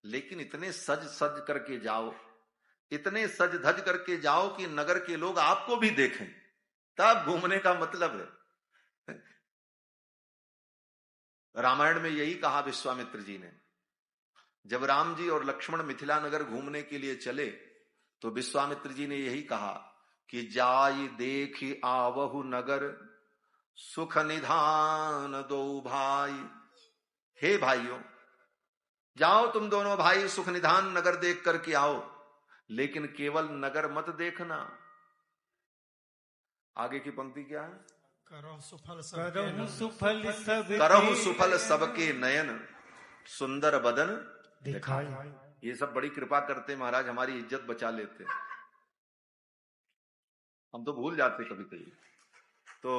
लेकिन इतने सज सज करके जाओ, इतने सज धज करके जाओ कि नगर के लोग आपको भी देखें, तब घूमने का मतलब है। रामायण में यही कहा विश्वामित्र जी ने। जब राम जी और लक्ष्मण मिथिला नगर घूमने के लिए चले तो विश्वामित्र जी ने यही कहा कि जाई देखी आवहु नगर सुख निधान दो भाई। हे भाइयों, जाओ तुम दोनों भाई सुख निधान नगर देख करके आओ, लेकिन केवल नगर मत देखना। आगे की पंक्ति क्या है? करहु सुफल सबके नयन सुंदर बदन दिखाई। ये सब बड़ी कृपा करते महाराज, हमारी इज्जत बचा लेते। हम तो भूल जाते कभी कभी। तो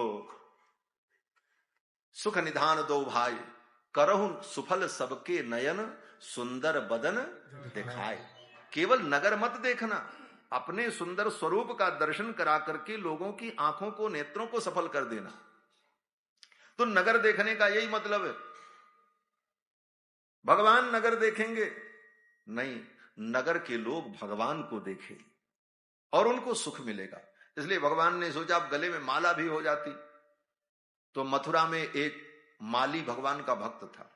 सुख निधान दो भाई, करहु सुफल सबके नयन सुंदर बदन दिखाए। केवल नगर मत देखना, अपने सुंदर स्वरूप का दर्शन करा करके लोगों की आंखों को, नेत्रों को सफल कर देना। तो नगर देखने का यही मतलब है। भगवान नगर देखेंगे नहीं, नगर के लोग भगवान को देखेंगे और उनको सुख मिलेगा। इसलिए भगवान ने सोचा अब गले में माला भी हो जाती। तो मथुरा में एक माली भगवान का भक्त था,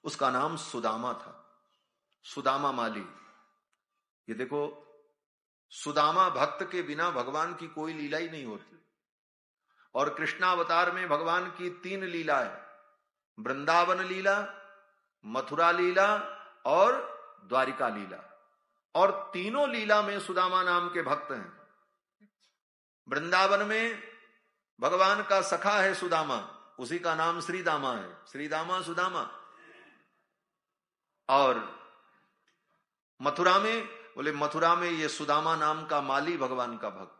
उसका नाम सुदामा था। सुदामा माली। ये देखो, सुदामा भक्त के बिना भगवान की कोई लीला ही नहीं होती। और कृष्णावतार में भगवान की 3 लीला है, वृंदावन लीला, मथुरा लीला और द्वारिका लीला। और तीनों लीला में सुदामा नाम के भक्त हैं। वृंदावन में भगवान का सखा है सुदामा, उसी का नाम श्रीदामा है, श्रीदामा सुदामा। और मथुरा में, बोले मथुरा में ये सुदामा नाम का माली भगवान का भक्त।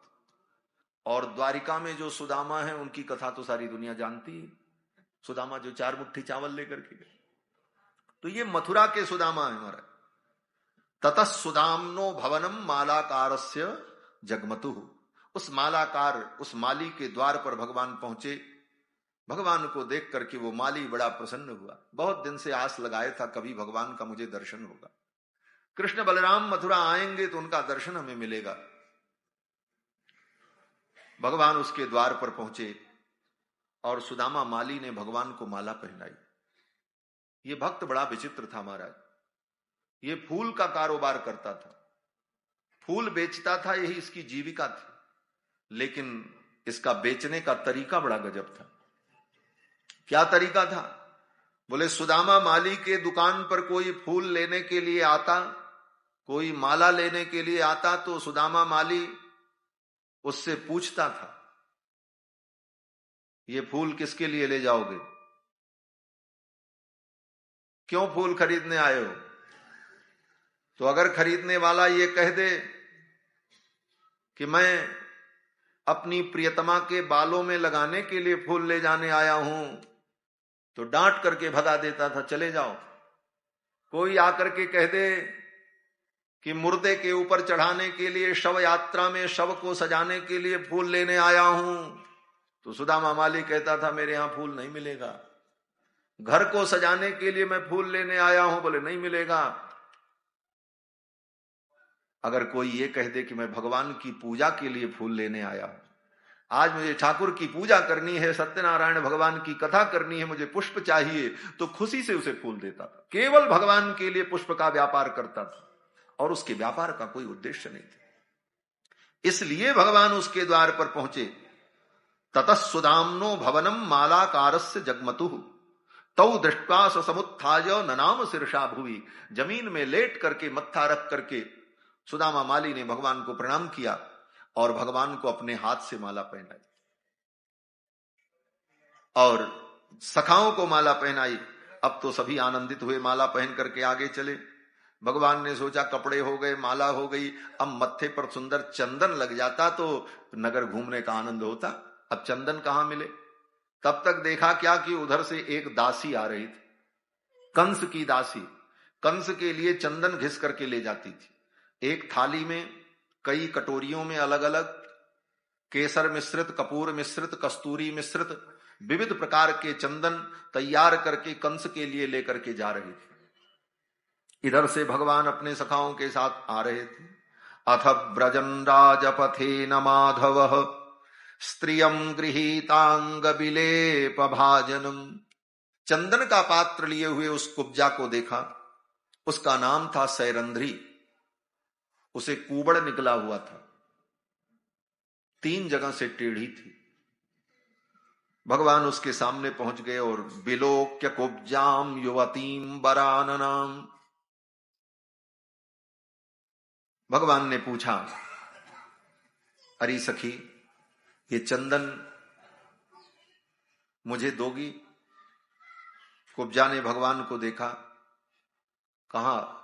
और द्वारिका में जो सुदामा है उनकी कथा तो सारी दुनिया जानती है। सुदामा जो 4 मुट्ठी चावल लेकर के गए, तो ये मथुरा के सुदामा है हमारा। ततः सुदामनो भवनम मालाकारस्य जगमतु। उस मालाकार, उस माली के द्वार पर भगवान पहुंचे। भगवान को देख करके वो माली बड़ा प्रसन्न हुआ। बहुत दिन से आस लगाए था कभी भगवान का मुझे दर्शन होगा, कृष्ण बलराम मथुरा आएंगे तो उनका दर्शन हमें मिलेगा। भगवान उसके द्वार पर पहुंचे और सुदामा माली ने भगवान को माला पहनाई। ये भक्त बड़ा विचित्र था महाराज। ये फूल का कारोबार करता था, फूल बेचता था, यही इसकी जीविका थी। लेकिन इसका बेचने का तरीका बड़ा गजब था। क्या तरीका था? बोले सुदामा माली के दुकान पर कोई फूल लेने के लिए आता, कोई माला लेने के लिए आता, तो सुदामा माली उससे पूछता था, ये फूल किसके लिए ले जाओगे? क्यों फूल खरीदने आए हो? तो अगर खरीदने वाला ये कह दे कि मैं अपनी प्रियतमा के बालों में लगाने के लिए फूल ले जाने आया हूं, तो डांट करके भगा देता था, चले जाओ। कोई आकर के कह दे कि मुर्दे के ऊपर चढ़ाने के लिए, शव यात्रा में शव को सजाने के लिए फूल लेने आया हूं, तो सुदामा माली कहता था मेरे यहां फूल नहीं मिलेगा। घर को सजाने के लिए मैं फूल लेने आया हूं, बोले नहीं मिलेगा। अगर कोई ये कह दे कि मैं भगवान की पूजा के लिए फूल लेने आया हूं, आज मुझे ठाकुर की पूजा करनी है, सत्यनारायण भगवान की कथा करनी है, मुझे पुष्प चाहिए, तो खुशी से उसे फूल देता था। केवल भगवान के लिए पुष्प का व्यापार करता था और उसके व्यापार का कोई उद्देश्य नहीं था। इसलिए भगवान उसके द्वार पर पहुंचे। ततः सुदाम्नो भवनम मालाकारस्य जगमतु तौ दृष्ट्वा समुत्थाय ननाम शीर्षा भुवि। जमीन में लेट करके, मत्था रख करके सुदामा माली ने भगवान को प्रणाम किया और भगवान को अपने हाथ से माला पहनाई और सखाओं को माला पहनाई। अब तो सभी आनंदित हुए, माला पहन करके आगे चले। भगवान ने सोचा कपड़े हो गए, माला हो गई, अब मत्थे पर सुंदर चंदन लग जाता तो नगर घूमने का आनंद होता। अब चंदन कहां मिले? तब तक देखा क्या कि उधर से एक दासी आ रही थी, कंस की दासी। कंस के लिए चंदन घिस करके ले जाती थी। एक थाली में कई कटोरियों में अलग अलग केसर मिश्रित, कपूर मिश्रित, कस्तूरी मिश्रित विविध प्रकार के चंदन तैयार करके कंस के लिए लेकर के जा रही थी। इधर से भगवान अपने सखाओं के साथ आ रहे थे। अथ ब्रजन राजपथे न माधव स्त्रियम गृहीतांग विलेप भाजनम। चंदन का पात्र लिए हुए उस कुब्जा को देखा। उसका नाम था सैरंध्री। उसे कुबड़ निकला हुआ था, 3 जगह से टेढ़ी थी। भगवान उसके सामने पहुंच गए और विलोक्य कुब्जाम युवतीम बराननाम। भगवान ने पूछा, अरे सखी, ये चंदन मुझे दोगी? कुब्जा ने भगवान को देखा, कहा,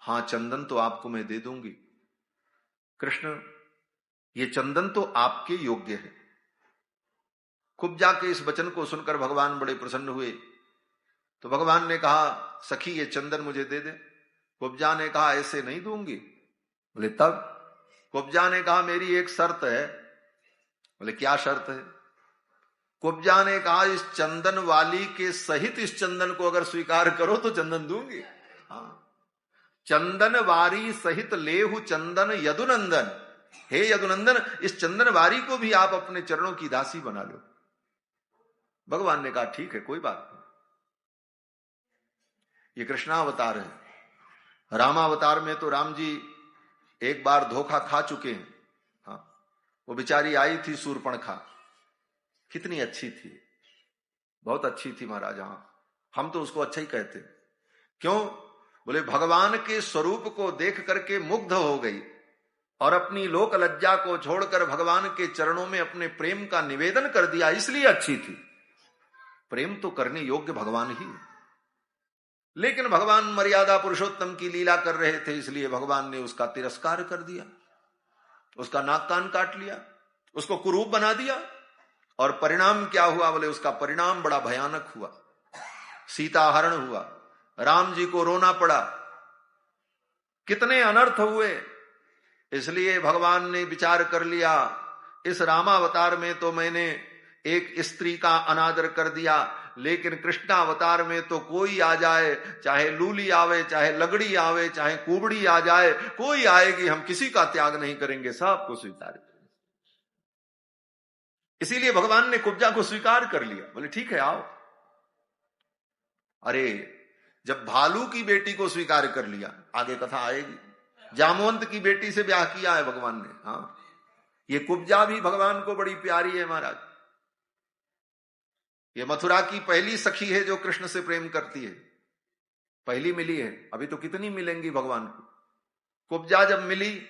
हां चंदन तो आपको मैं दे दूंगी। कृष्ण, ये चंदन तो आपके योग्य है। कुब्जा के इस वचन को सुनकर भगवान बड़े प्रसन्न हुए। तो भगवान ने कहा, सखी ये चंदन मुझे दे दे। कुब्जा ने कहा, ऐसे नहीं दूंगी। बोले तब? कुब्जा ने कहा, मेरी एक शर्त है। बोले क्या शर्त है? कुब्जा ने कहा, इस चंदन वाली के सहित इस चंदन को अगर स्वीकार करो तो चंदन दूंगी। हाँ, चंदन वारी सहित लेहु चंदन यदुनंदन। हे यदुनंदन, इस चंदन वारी को भी आप अपने चरणों की दासी बना लो। भगवान ने कहा, ठीक है, कोई बात नहीं। ये कृष्णावतार है। रामावतार में तो राम जी एक बार धोखा खा चुके हैं। हाँ, वो बेचारी आई थी शूर्पणखा, कितनी अच्छी थी, बहुत अच्छी थी महाराज। हाँ, हम तो उसको अच्छा ही कहते। क्यों? बोले भगवान के स्वरूप को देख करके मुग्ध हो गई और अपनी लोक लज्जा को छोड़कर भगवान के चरणों में अपने प्रेम का निवेदन कर दिया, इसलिए अच्छी थी। प्रेम तो करने योग्य भगवान ही, लेकिन भगवान मर्यादा पुरुषोत्तम की लीला कर रहे थे, इसलिए भगवान ने उसका तिरस्कार कर दिया, उसका नाक कान काट लिया, उसको कुरूप बना दिया। और परिणाम क्या हुआ? बोले उसका परिणाम बड़ा भयानक हुआ। सीता हरण हुआ, राम जी को रोना पड़ा, कितने अनर्थ हुए। इसलिए भगवान ने विचार कर लिया, इस रामावतार में तो मैंने एक स्त्री का अनादर कर दिया, लेकिन कृष्णावतार में तो कोई आ जाए, चाहे लूली आवे, चाहे लगड़ी आवे, चाहे कुबड़ी आ जाए, कोई आएगी, हम किसी का त्याग नहीं करेंगे, सबको स्वीकार करेंगे। इसीलिए भगवान ने कुब्जा को स्वीकार कर लिया। बोले ठीक है, आओ। अरे जब भालू की बेटी को स्वीकार कर लिया, आगे कथा आएगी, जामवंत की बेटी से ब्याह किया है भगवान ने। हाँ, ये कुब्जा भी भगवान को बड़ी प्यारी है महाराज। ये मथुरा की पहली सखी है जो कृष्ण से प्रेम करती है, पहली मिली है। अभी तो कितनी मिलेंगी भगवान को। कुब्जा जब मिली,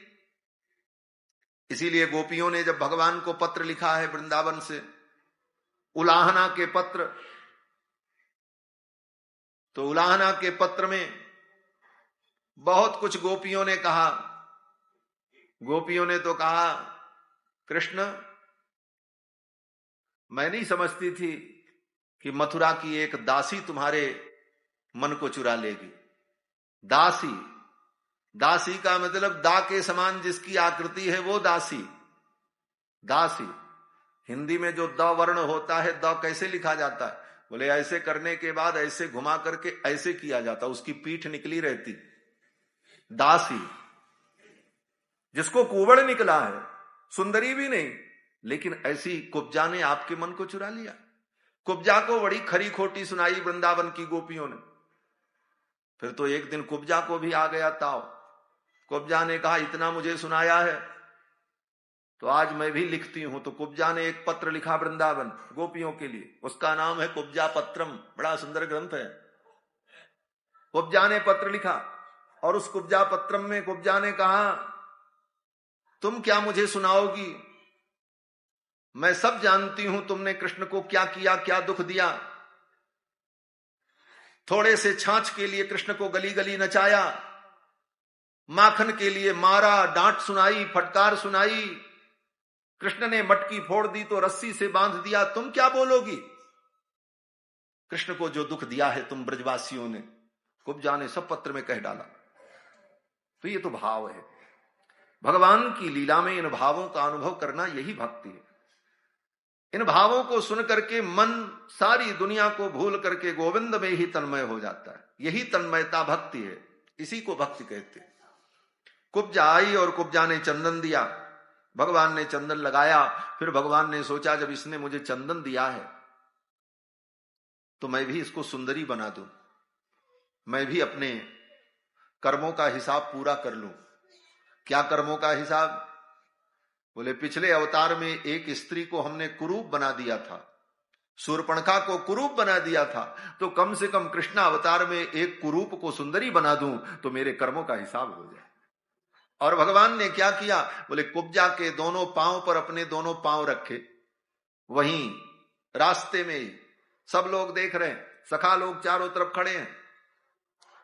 इसीलिए गोपियों ने जब भगवान को पत्र लिखा है वृंदावन से, उलाहना के पत्र, तो उलाहना के पत्र में बहुत कुछ गोपियों ने कहा। गोपियों ने तो कहा, कृष्ण, मैं नहीं समझती थी कि मथुरा की एक दासी तुम्हारे मन को चुरा लेगी। दासी, दासी का मतलब दा के समान जिसकी आकृति है वो दासी। दासी हिंदी में जो द वर्ण होता है, द कैसे लिखा जाता है? बोले ऐसे करने के बाद ऐसे घुमा करके ऐसे किया जाता, उसकी पीठ निकली रहती। दासी, जिसको कुबड़ निकला है, सुंदरी भी नहीं, लेकिन ऐसी कुब्जा ने आपके मन को चुरा लिया। कुब्जा को बड़ी खरी खोटी सुनाई वृंदावन की गोपियों ने। फिर तो एक दिन कुब्जा को भी आ गया ताव। कुब्जा ने कहा, इतना मुझे सुनाया है तो आज मैं भी लिखती हूं। तो कुब्जा ने एक पत्र लिखा वृंदावन गोपियों के लिए, उसका नाम है कुब्जा पत्रम, बड़ा सुंदर ग्रंथ है। कुब्जा ने पत्र लिखा और उस कुब्जा पत्रम में कुब्जा ने कहा, तुम क्या मुझे सुनाओगी? मैं सब जानती हूं तुमने कृष्ण को क्या किया, क्या दुख दिया। थोड़े से छाछ के लिए कृष्ण को गली गली नचाया, माखन के लिए मारा, डांट सुनाई, फटकार सुनाई। कृष्ण ने मटकी फोड़ दी तो रस्सी से बांध दिया, तुम क्या बोलोगी? कृष्ण को जो दुख दिया है तुम ब्रजवासियों ने, कुब्जा ने सब पत्र में कह डाला। तो ये तो भाव है। भगवान की लीला में इन भावों का अनुभव करना यही भक्ति है। इन भावों को सुन करके मन सारी दुनिया को भूल करके गोविंद में ही तन्मय हो जाता है। यही तन्मयता भक्ति है, इसी को भक्ति कहते हैं। कुब्जा आई और कुब्जा ने चंदन दिया। भगवान ने चंदन लगाया। फिर भगवान ने सोचा जब इसने मुझे चंदन दिया है तो मैं भी इसको सुंदरी बना दूं, मैं भी अपने कर्मों का हिसाब पूरा कर लूं। क्या कर्मों का हिसाब? बोले पिछले अवतार में एक स्त्री को हमने कुरूप बना दिया था, शूर्पणखा को कुरूप बना दिया था, तो कम से कम कृष्ण अवतार में एक कुरूप को सुंदरी बना दूं तो मेरे कर्मों का हिसाब हो जाए। और भगवान ने क्या किया? बोले कुब्जा के दोनों पांव पर अपने दोनों पांव रखे। वहीं रास्ते में सब लोग देख रहे हैं, सखा लोग चारों तरफ खड़े हैं।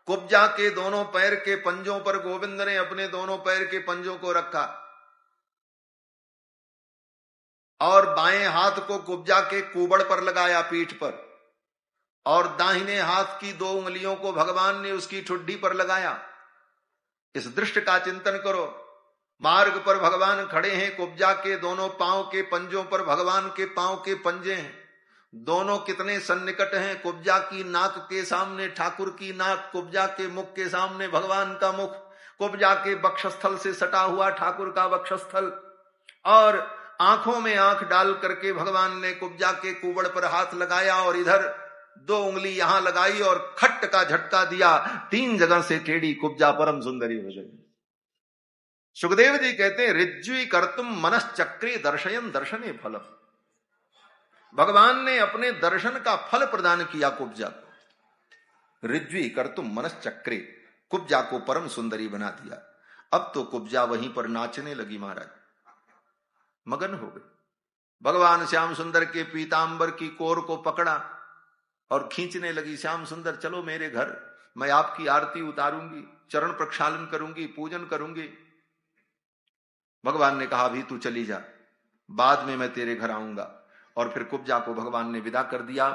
कुब्जा के दोनों पैर के पंजों पर गोविंद ने अपने दोनों पैर के पंजों को रखा और बाएं हाथ को कुब्जा के कुबड़ पर लगाया, पीठ पर, और दाहिने हाथ की 2 उंगलियों को भगवान ने उसकी ठुड्डी पर लगाया। इस दृश्य का चिंतन करो। मार्ग पर भगवान खड़े हैं, कुब्जा के दोनों पांव के पंजों पर भगवान के पांव के पंजे हैं। दोनों कितने सन्निकट हैं। कुब्जा की नाक के सामने ठाकुर की नाक, कुब्जा के मुख के सामने भगवान का मुख, कुब्जा के वक्षस्थल से सटा हुआ ठाकुर का वक्षस्थल, और आंखों में आंख डाल करके भगवान ने कुब्जा के कुबड़ पर हाथ लगाया और इधर 2 उंगली यहां लगाई और खट का झटका दिया। 3 जगह से टेढ़ी कुब्जा परम सुंदरी हो गई। सुखदेव जी कहते हैं ऋज्वी कर्तुम मनश्चक्रे दर्शयन दर्शने फलम। भगवान ने अपने दर्शन का फल प्रदान किया कुब्जा को। ऋज्वी कर्तुम मनश्चक्रे, कुब्जा को परम सुंदरी बना दिया। अब तो कुब्जा वहीं पर नाचने लगी, महाराज मगन हो गई। भगवान श्याम सुंदर के पीतांबर की कोर को पकड़ा और खींचने लगी। श्याम सुंदर चलो मेरे घर, मैं आपकी आरती उतारूंगी, चरण प्रक्षालन करूंगी, पूजन करूंगी। भगवान ने कहा अभी तू चली जा, बाद में मैं तेरे घर आऊंगा। और फिर कुब्जा को भगवान ने विदा कर दिया।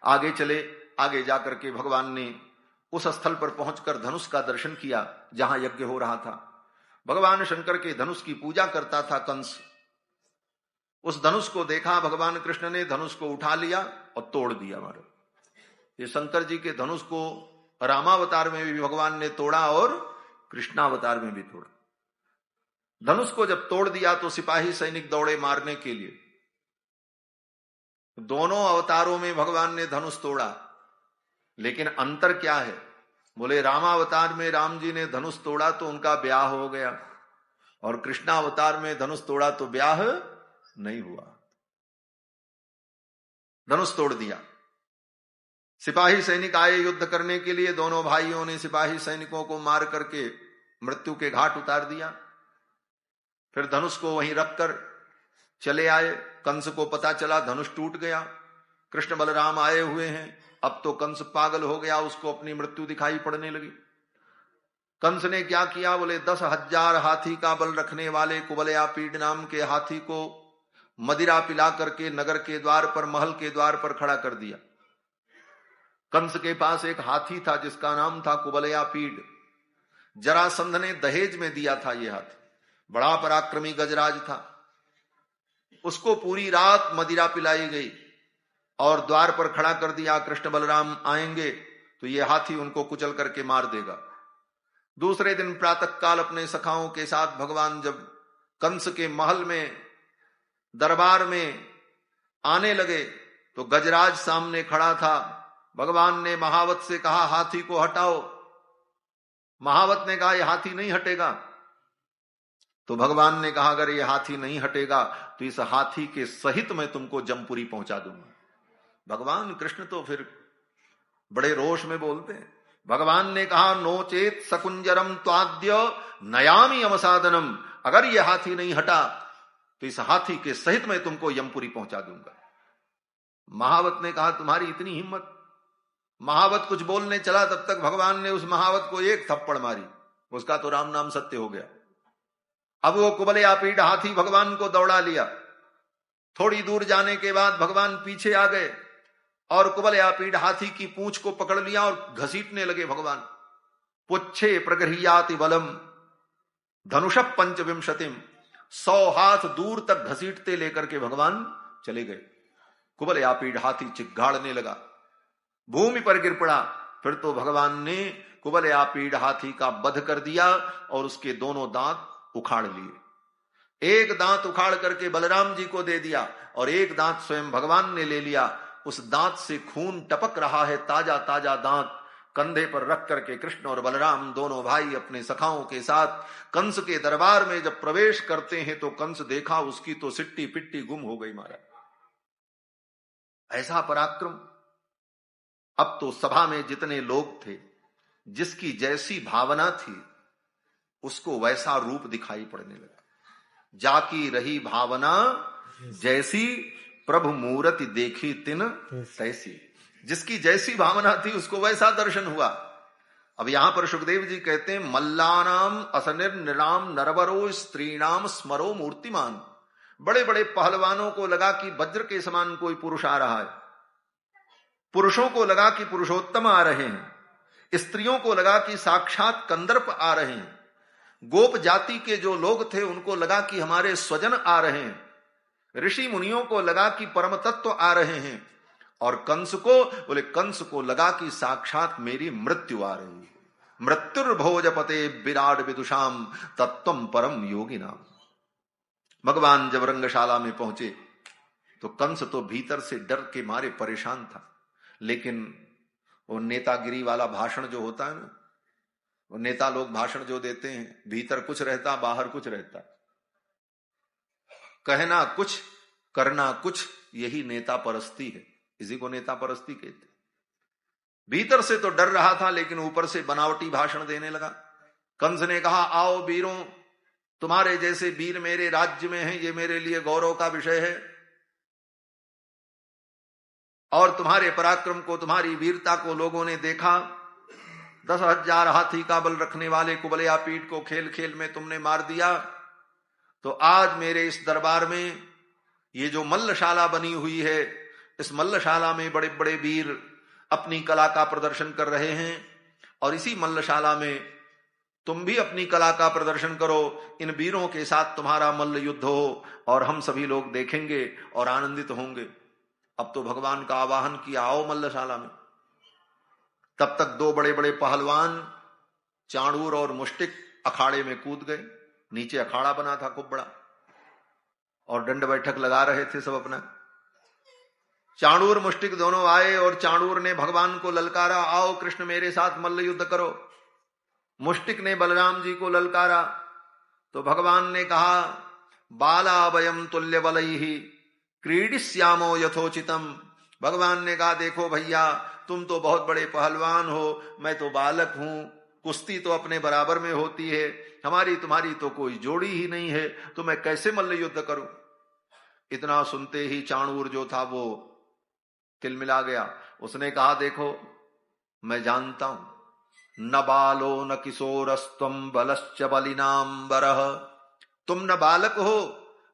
आगे चले। आगे जाकर के भगवान ने उस स्थल पर पहुंचकर धनुष का दर्शन किया जहां यज्ञ हो रहा था। भगवान शंकर के धनुष की पूजा करता था कंस। उस धनुष को देखा भगवान कृष्ण ने, धनुष को उठा लिया और तोड़ दिया। हमारे ये शंकर जी के धनुष को रामावतार में भी भगवान ने तोड़ा और कृष्णावतार में भी तोड़ा। धनुष को जब तोड़ दिया तो सिपाही सैनिक दौड़े मारने के लिए। दोनों अवतारों में भगवान ने धनुष तोड़ा, लेकिन अंतर क्या है? बोले रामावतार में राम जी ने धनुष तोड़ा तो उनका ब्याह हो गया, और कृष्णावतार में धनुष तोड़ा तो ब्याह नहीं हुआ। धनुष तोड़ दिया। सिपाही सैनिक आए युद्ध करने के लिए। दोनों भाइयों ने सिपाही सैनिकों को मार करके मृत्यु के घाट उतार दिया। फिर धनुष को वहीं रखकर चले आए। कंस को पता चला धनुष टूट गया, कृष्ण बलराम आए हुए हैं। अब तो कंस पागल हो गया, उसको अपनी मृत्यु दिखाई पड़ने लगी। कंस ने क्या किया? बोले 10,000 हाथी का बल रखने वाले कुबलयापीड नाम के हाथी को मदिरा पिला करके नगर के द्वार पर, महल के द्वार पर खड़ा कर दिया। कंस के पास एक हाथी था जिसका नाम था कुबलयापीड। जरासंध ने दहेज में दिया था ये हाथी। बड़ा पराक्रमी गजराज था। उसको पूरी रात मदिरा पिलाई गई और द्वार पर खड़ा कर दिया। कृष्ण बलराम आएंगे तो ये हाथी उनको कुचल करके मार देगा। दूसरे दिन प्रातःकाल अपने सखाओं के साथ भगवान जब कंस के महल में, दरबार में आने लगे तो गजराज सामने खड़ा था। भगवान ने महावत से कहा हाथी को हटाओ। महावत ने कहा यह हाथी नहीं हटेगा। तो भगवान ने कहा अगर ये हाथी नहीं हटेगा तो इस हाथी के सहित मैं तुमको जमपुरी पहुंचा दूंगा। भगवान कृष्ण तो फिर बड़े रोष में बोलते हैं। भगवान ने कहा नोचेत सकुंजरम त्वाद्य नयामी अमसादनम, अगर ये हाथी नहीं हटा तो इस हाथी के सहित मैं तुमको यमपुरी पहुंचा दूंगा। महावत ने कहा तुम्हारी इतनी हिम्मत। महावत कुछ बोलने चला तब तक भगवान ने उस महावत को एक थप्पड़ मारी। उसका तो राम नाम सत्य हो गया। अब वो कुबले पीठ हाथी भगवान को दौड़ा लिया। थोड़ी दूर जाने के बाद भगवान पीछे आ गए और कुबले पीठ हाथी की पूंछ को पकड़ लिया और घसीटने लगे भगवान। पुच्छे प्रगृह्याति बलम धनुष पंचविंशतिम, 100 हाथ दूर तक घसीटते लेकर के भगवान चले गए। कुबले पीठ हाथी चिघाड़ने लगा, भूमि पर गिर पड़ा। फिर तो भगवान ने कुबले पीठ हाथी का वध कर दिया और उसके दोनों दांत उखाड़ लिए। एक दांत उखाड़ करके बलराम जी को दे दिया और एक दांत स्वयं भगवान ने ले लिया। उस दांत से खून टपक रहा है, ताजा ताजा दांत। कंधे पर रख करके कृष्ण और बलराम दोनों भाई अपने सखाओं के साथ कंस के दरबार में जब प्रवेश करते हैं तो कंस देखा उसकी तो सिट्टी पिट्टी गुम हो गई महाराज। ऐसा पराक्रम। अब तो सभा में जितने लोग थे, जिसकी जैसी भावना थी उसको वैसा रूप दिखाई पड़ने लगा। जाकी रही भावना जैसी, प्रभु मूर्ति देखी तिन तैसी। जिसकी जैसी भावना थी उसको वैसा दर्शन हुआ। अब यहां पर सुखदेव जी कहते हैं, मल्लानाम असनिर निराम नरवरो स्त्रीणाम स्मरो मूर्तिमान। बड़े बड़े पहलवानों को लगा कि वज्र के समान कोई पुरुष आ रहा है, पुरुषों को लगा कि पुरुषोत्तम आ रहे हैं, स्त्रियों को लगा कि साक्षात कंदर्प आ रहे हैं, गोप जाति के जो लोग थे उनको लगा कि हमारे स्वजन आ रहे हैं, ऋषि मुनियों को लगा कि परम तत्व आ रहे हैं, और कंस को लगा कि साक्षात मेरी मृत्यु आ रही है। मृत्युर्भोजपते विराट विदुषाम तत्वम परम योगी नाम। भगवान जब रंगशाला में पहुंचे तो कंस तो भीतर से डर के मारे परेशान था, लेकिन वो नेतागिरी वाला भाषण जो होता है ना, वो नेता लोग भाषण जो देते हैं, भीतर कुछ रहता बाहर कुछ रहता, कहना कुछ करना कुछ, यही नेता परस्ती है। इसी को नेता परस्ती कहते। भीतर से तो डर रहा था लेकिन ऊपर से बनावटी भाषण देने लगा। कंस ने कहा, आओ वीरों, तुम्हारे जैसे वीर मेरे राज्य में हैं, ये मेरे लिए गौरव का विषय है। और तुम्हारे पराक्रम को, तुम्हारी वीरता को लोगों ने देखा। 10,000 हाथी का बल रखने वाले कुबले पीठ को खेल खेल में तुमने मार दिया। तो आज मेरे इस दरबार में ये जो मल्लशाला बनी हुई है, इस मल्लशाला में बड़े बड़े वीर अपनी कला का प्रदर्शन कर रहे हैं, और इसी मल्लशाला में तुम भी अपनी कला का प्रदर्शन करो। इन वीरों के साथ तुम्हारा मल्ल युद्ध हो और हम सभी लोग देखेंगे और आनंदित होंगे। अब तो भगवान का आवाहन किया, आओ मल्लशाला में। तब तक 2 बड़े बड़े पहलवान चाणूर और मुष्टिक अखाड़े में कूद गए। नीचे अखाड़ा बना था खूब बड़ा, और दंड बैठक लगा रहे थे सब अपना। चाणूर मुष्टिक दोनों आए और चाणूर ने भगवान को ललकारा, आओ कृष्ण मेरे साथ मल्ल युद्ध करो। मुष्टिक ने बलराम जी को ललकारा तो भगवान ने कहा, बाला वयम तुल्य बलैहि क्रीडिष्यामो यथोचितम। भगवान ने कहा, देखो भैया, तुम तो बहुत बड़े पहलवान हो, मैं तो बालक हूं, कुश्ती तो अपने बराबर में होती है, हमारी तुम्हारी तो कोई जोड़ी ही नहीं है, तो मैं कैसे मल्ल युद्ध करूं। इतना सुनते ही चाणूर जो था वो तिलमिला गया। उसने कहा, देखो मैं जानता हूं, न बालो न किशोरस्त्वम बलश्च बलिनाम बरह। तुम न बालक हो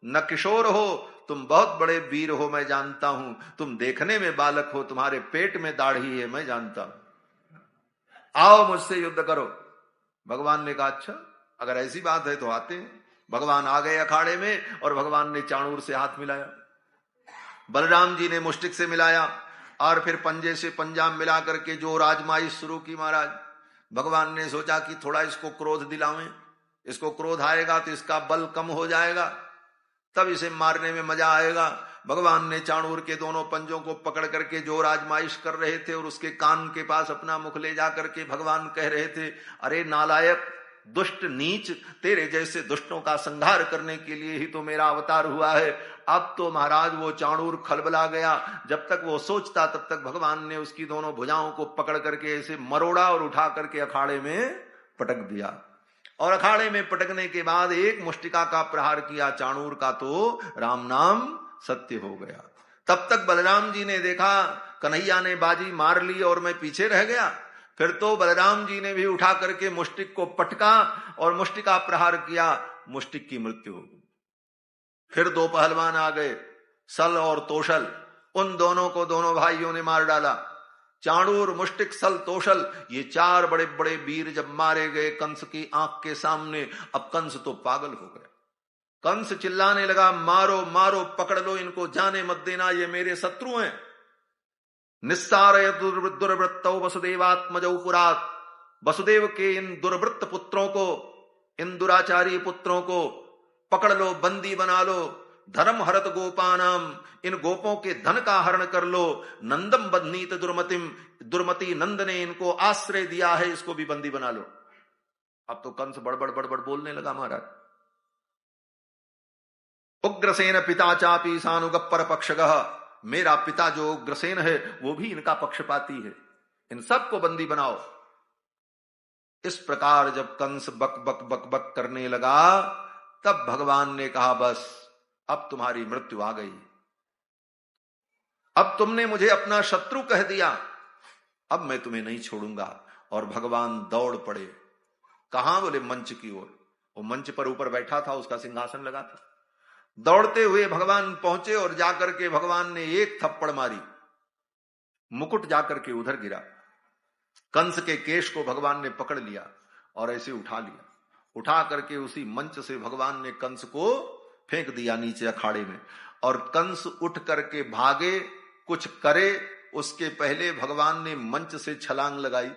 न किशोर हो, तुम बहुत बड़े वीर हो, मैं जानता हूं। तुम देखने में बालक हो, तुम्हारे पेट में दाढ़ी है, मैं जानता हूं। आओ मुझसे युद्ध करो। भगवान ने कहा, अच्छा अगर ऐसी बात है तो आते हैं। भगवान आ गए अखाड़े में और भगवान ने चाणूर से हाथ मिलाया, बलराम जी ने मुष्टिक से मिलाया, और फिर पंजे से पंजा मिला करके जो राजमाइश शुरू की महाराज। भगवान ने सोचा कि थोड़ा इसको क्रोध दिलावें, इसको क्रोध आएगा तो इसका बल कम हो जाएगा, तब इसे मारने में मजा आएगा। भगवान ने चाणूर के दोनों पंजों को पकड़ करके जो राजमाइश कर रहे थे और उसके कान के पास अपना मुख ले जा करके भगवान कह रहे थे, अरे नालायक, दुष्ट, नीच, तेरे जैसे दुष्टों का संहार करने के लिए ही तो मेरा अवतार हुआ है। अब तो महाराज वो चाणूर खलबला गया। जब तक वो सोचता तब तक भगवान ने उसकी दोनों भुजाओं को पकड़ करके ऐसे मरोड़ा और उठा करके अखाड़े में पटक दिया। और अखाड़े में पटकने के बाद एक मुष्टिका का प्रहार किया चाणूर का, तो राम नाम सत्य हो गया। तब तक बलराम जी ने देखा कन्हैया ने बाजी मार ली और मैं पीछे रह गया, फिर तो बलराम जी ने भी उठा करके मुष्टिक को पटका और मुष्टिका प्रहार किया, मुष्टिक की मृत्यु हो गई। फिर दो पहलवान आ गए, सल और तोषल, उन दोनों को दोनों भाइयों ने मार डाला। चाणूर, मुष्टिक, सल, तोषल, ये चार बड़े बड़े वीर जब मारे गए कंस की आंख के सामने, अब कंस तो पागल हो गया। कंस चिल्लाने लगा, मारो मारो, पकड़ लो इनको, जाने मत देना, ये मेरे शत्रु हैं। निस्सारय दुर्वृत्तौ वसुदेवात्मजौ पुरात, वसुदेव के इन दुर्वृत्त पुत्रों को, इन दुराचारी पुत्रों को पकड़ लो, बंदी बना लो। धर्म हरत गोपानाम, इन गोपों के धन का हरण कर लो। नंदम बधनीत दुर्मतिम, दुर्मति नंद ने इनको आश्रय दिया है, इसको भी बंदी बना लो। अब तो कंस बड़बड़ बड़बड़ बोलने लगा महाराज। उग्रसेन पिता चापी सानुगप्पर पक्षगः, मेरा पिता जो उग्रसेन है वो भी इनका पक्षपाती है, इन सबको बंदी बनाओ। इस प्रकार जब कंस बक बक बक बक करने लगा, तब भगवान ने कहा, बस अब तुम्हारी मृत्यु आ गई, अब तुमने मुझे अपना शत्रु कह दिया, अब मैं तुम्हें नहीं छोड़ूंगा। और भगवान दौड़ पड़े। कहां? बोले मंच की ओर। वो मंच पर ऊपर बैठा था, उसका सिंहासन लगा था। दौड़ते हुए भगवान पहुंचे और जाकर के भगवान ने एक थप्पड़ मारी, मुकुट जाकर के उधर गिरा। कंस के केश को भगवान ने पकड़ लिया और ऐसे उठा लिया। उठा करके उसी मंच से भगवान ने कंस को फेंक दिया नीचे अखाड़े में। और कंस उठ करके भागे, कुछ करे उसके पहले भगवान ने मंच से छलांग लगाई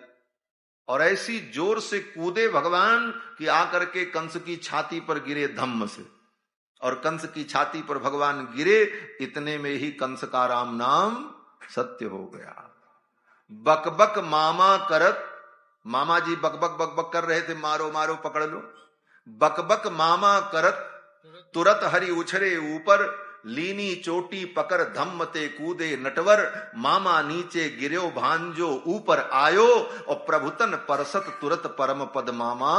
और ऐसी जोर से कूदे भगवान कि आकर के कंस की छाती पर गिरे धम्म से। और कंस की छाती पर भगवान गिरे, इतने में ही कंस का राम नाम सत्य हो गया। बक बक मामा करत, मामा जी बक बक बक बक कर रहे थे, मारो मारो पकड़ लो। बक बक मामा करत, तुरत हरि उछरे ऊपर, लीनी चोटी पकड़ धम्म ते कूदे नटवर। मामा नीचे गिर्यो भांजो ऊपर आयो, और प्रभुतन परसत तुरत परम पद मामा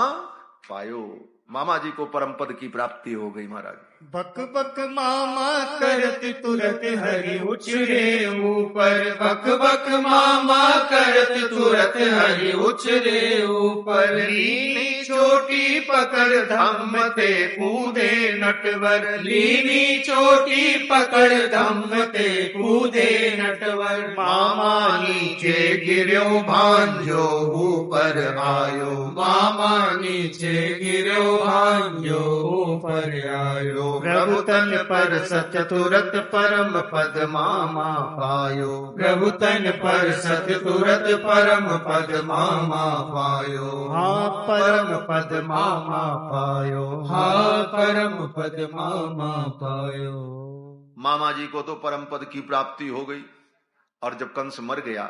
पायो। मामा जी को परम पद की प्राप्ति हो गई महाराज। बक बक मामा करत तुरत हरि उछरे ऊपर, बक बक मामा करत तुरत हरि उछरे ऊपर। लीनी चोटी पकड़ धम्म ते कूदे नटवर, लीनी चोटी पकड़ धम्म ते कूदे नटवर। मामा नीचे गिर्यो भांजो ऊपर आयो, मामा नीचे गिर्यो भांजो ऊपर आयो। प्रभु तन पर सत तुरत परम पद मामा पायो, प्रभु तन पर सत तुरत परम पद मामा पायो। हाँ परम पद मामा पायो, हाँ परम पद मामा पायो। मामा जी को तो परम पद की प्राप्ति हो गई। और जब कंस मर गया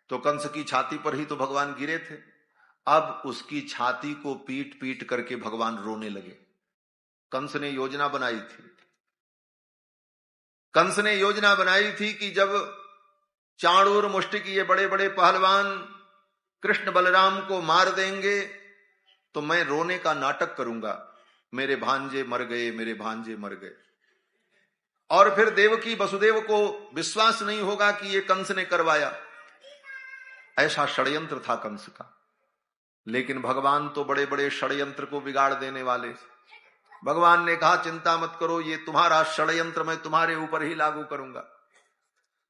तो कंस की छाती पर ही तो भगवान गिरे थे। अब उसकी छाती को पीट पीट करके भगवान रोने लगे। कंस ने योजना बनाई थी, कंस ने योजना बनाई थी कि जब चाणूर, मुष्टिक, ये बड़े बड़े पहलवान कृष्ण बलराम को मार देंगे तो मैं रोने का नाटक करूंगा, मेरे भांजे मर गए, मेरे भांजे मर गए। और फिर देवकी वसुदेव को विश्वास नहीं होगा कि ये कंस ने करवाया। ऐसा षड्यंत्र था कंस का। लेकिन भगवान तो बड़े बड़े षड्यंत्र को बिगाड़ देने वाले। भगवान ने कहा, चिंता मत करो, ये तुम्हारा षड्यंत्र मैं तुम्हारे ऊपर ही लागू करूंगा।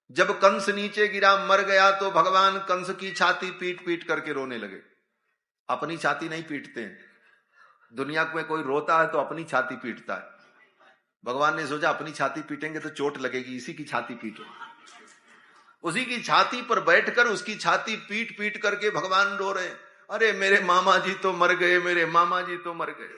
जब कंस नीचे गिरा, मर गया, तो भगवान कंस की छाती पीट पीट करके रोने लगे। अपनी छाती नहीं पीटते हैं। दुनिया में कोई रोता है तो अपनी छाती पीटता है। भगवान ने सोचा अपनी छाती पीटेंगे तो चोट लगेगी, इसी की छाती पीटो। उसी की छाती पर बैठकर उसकी छाती पीट पीट करके भगवान रो रहे। अरे मेरे मामा जी तो मर गए, मेरे मामा जी तो मर गए।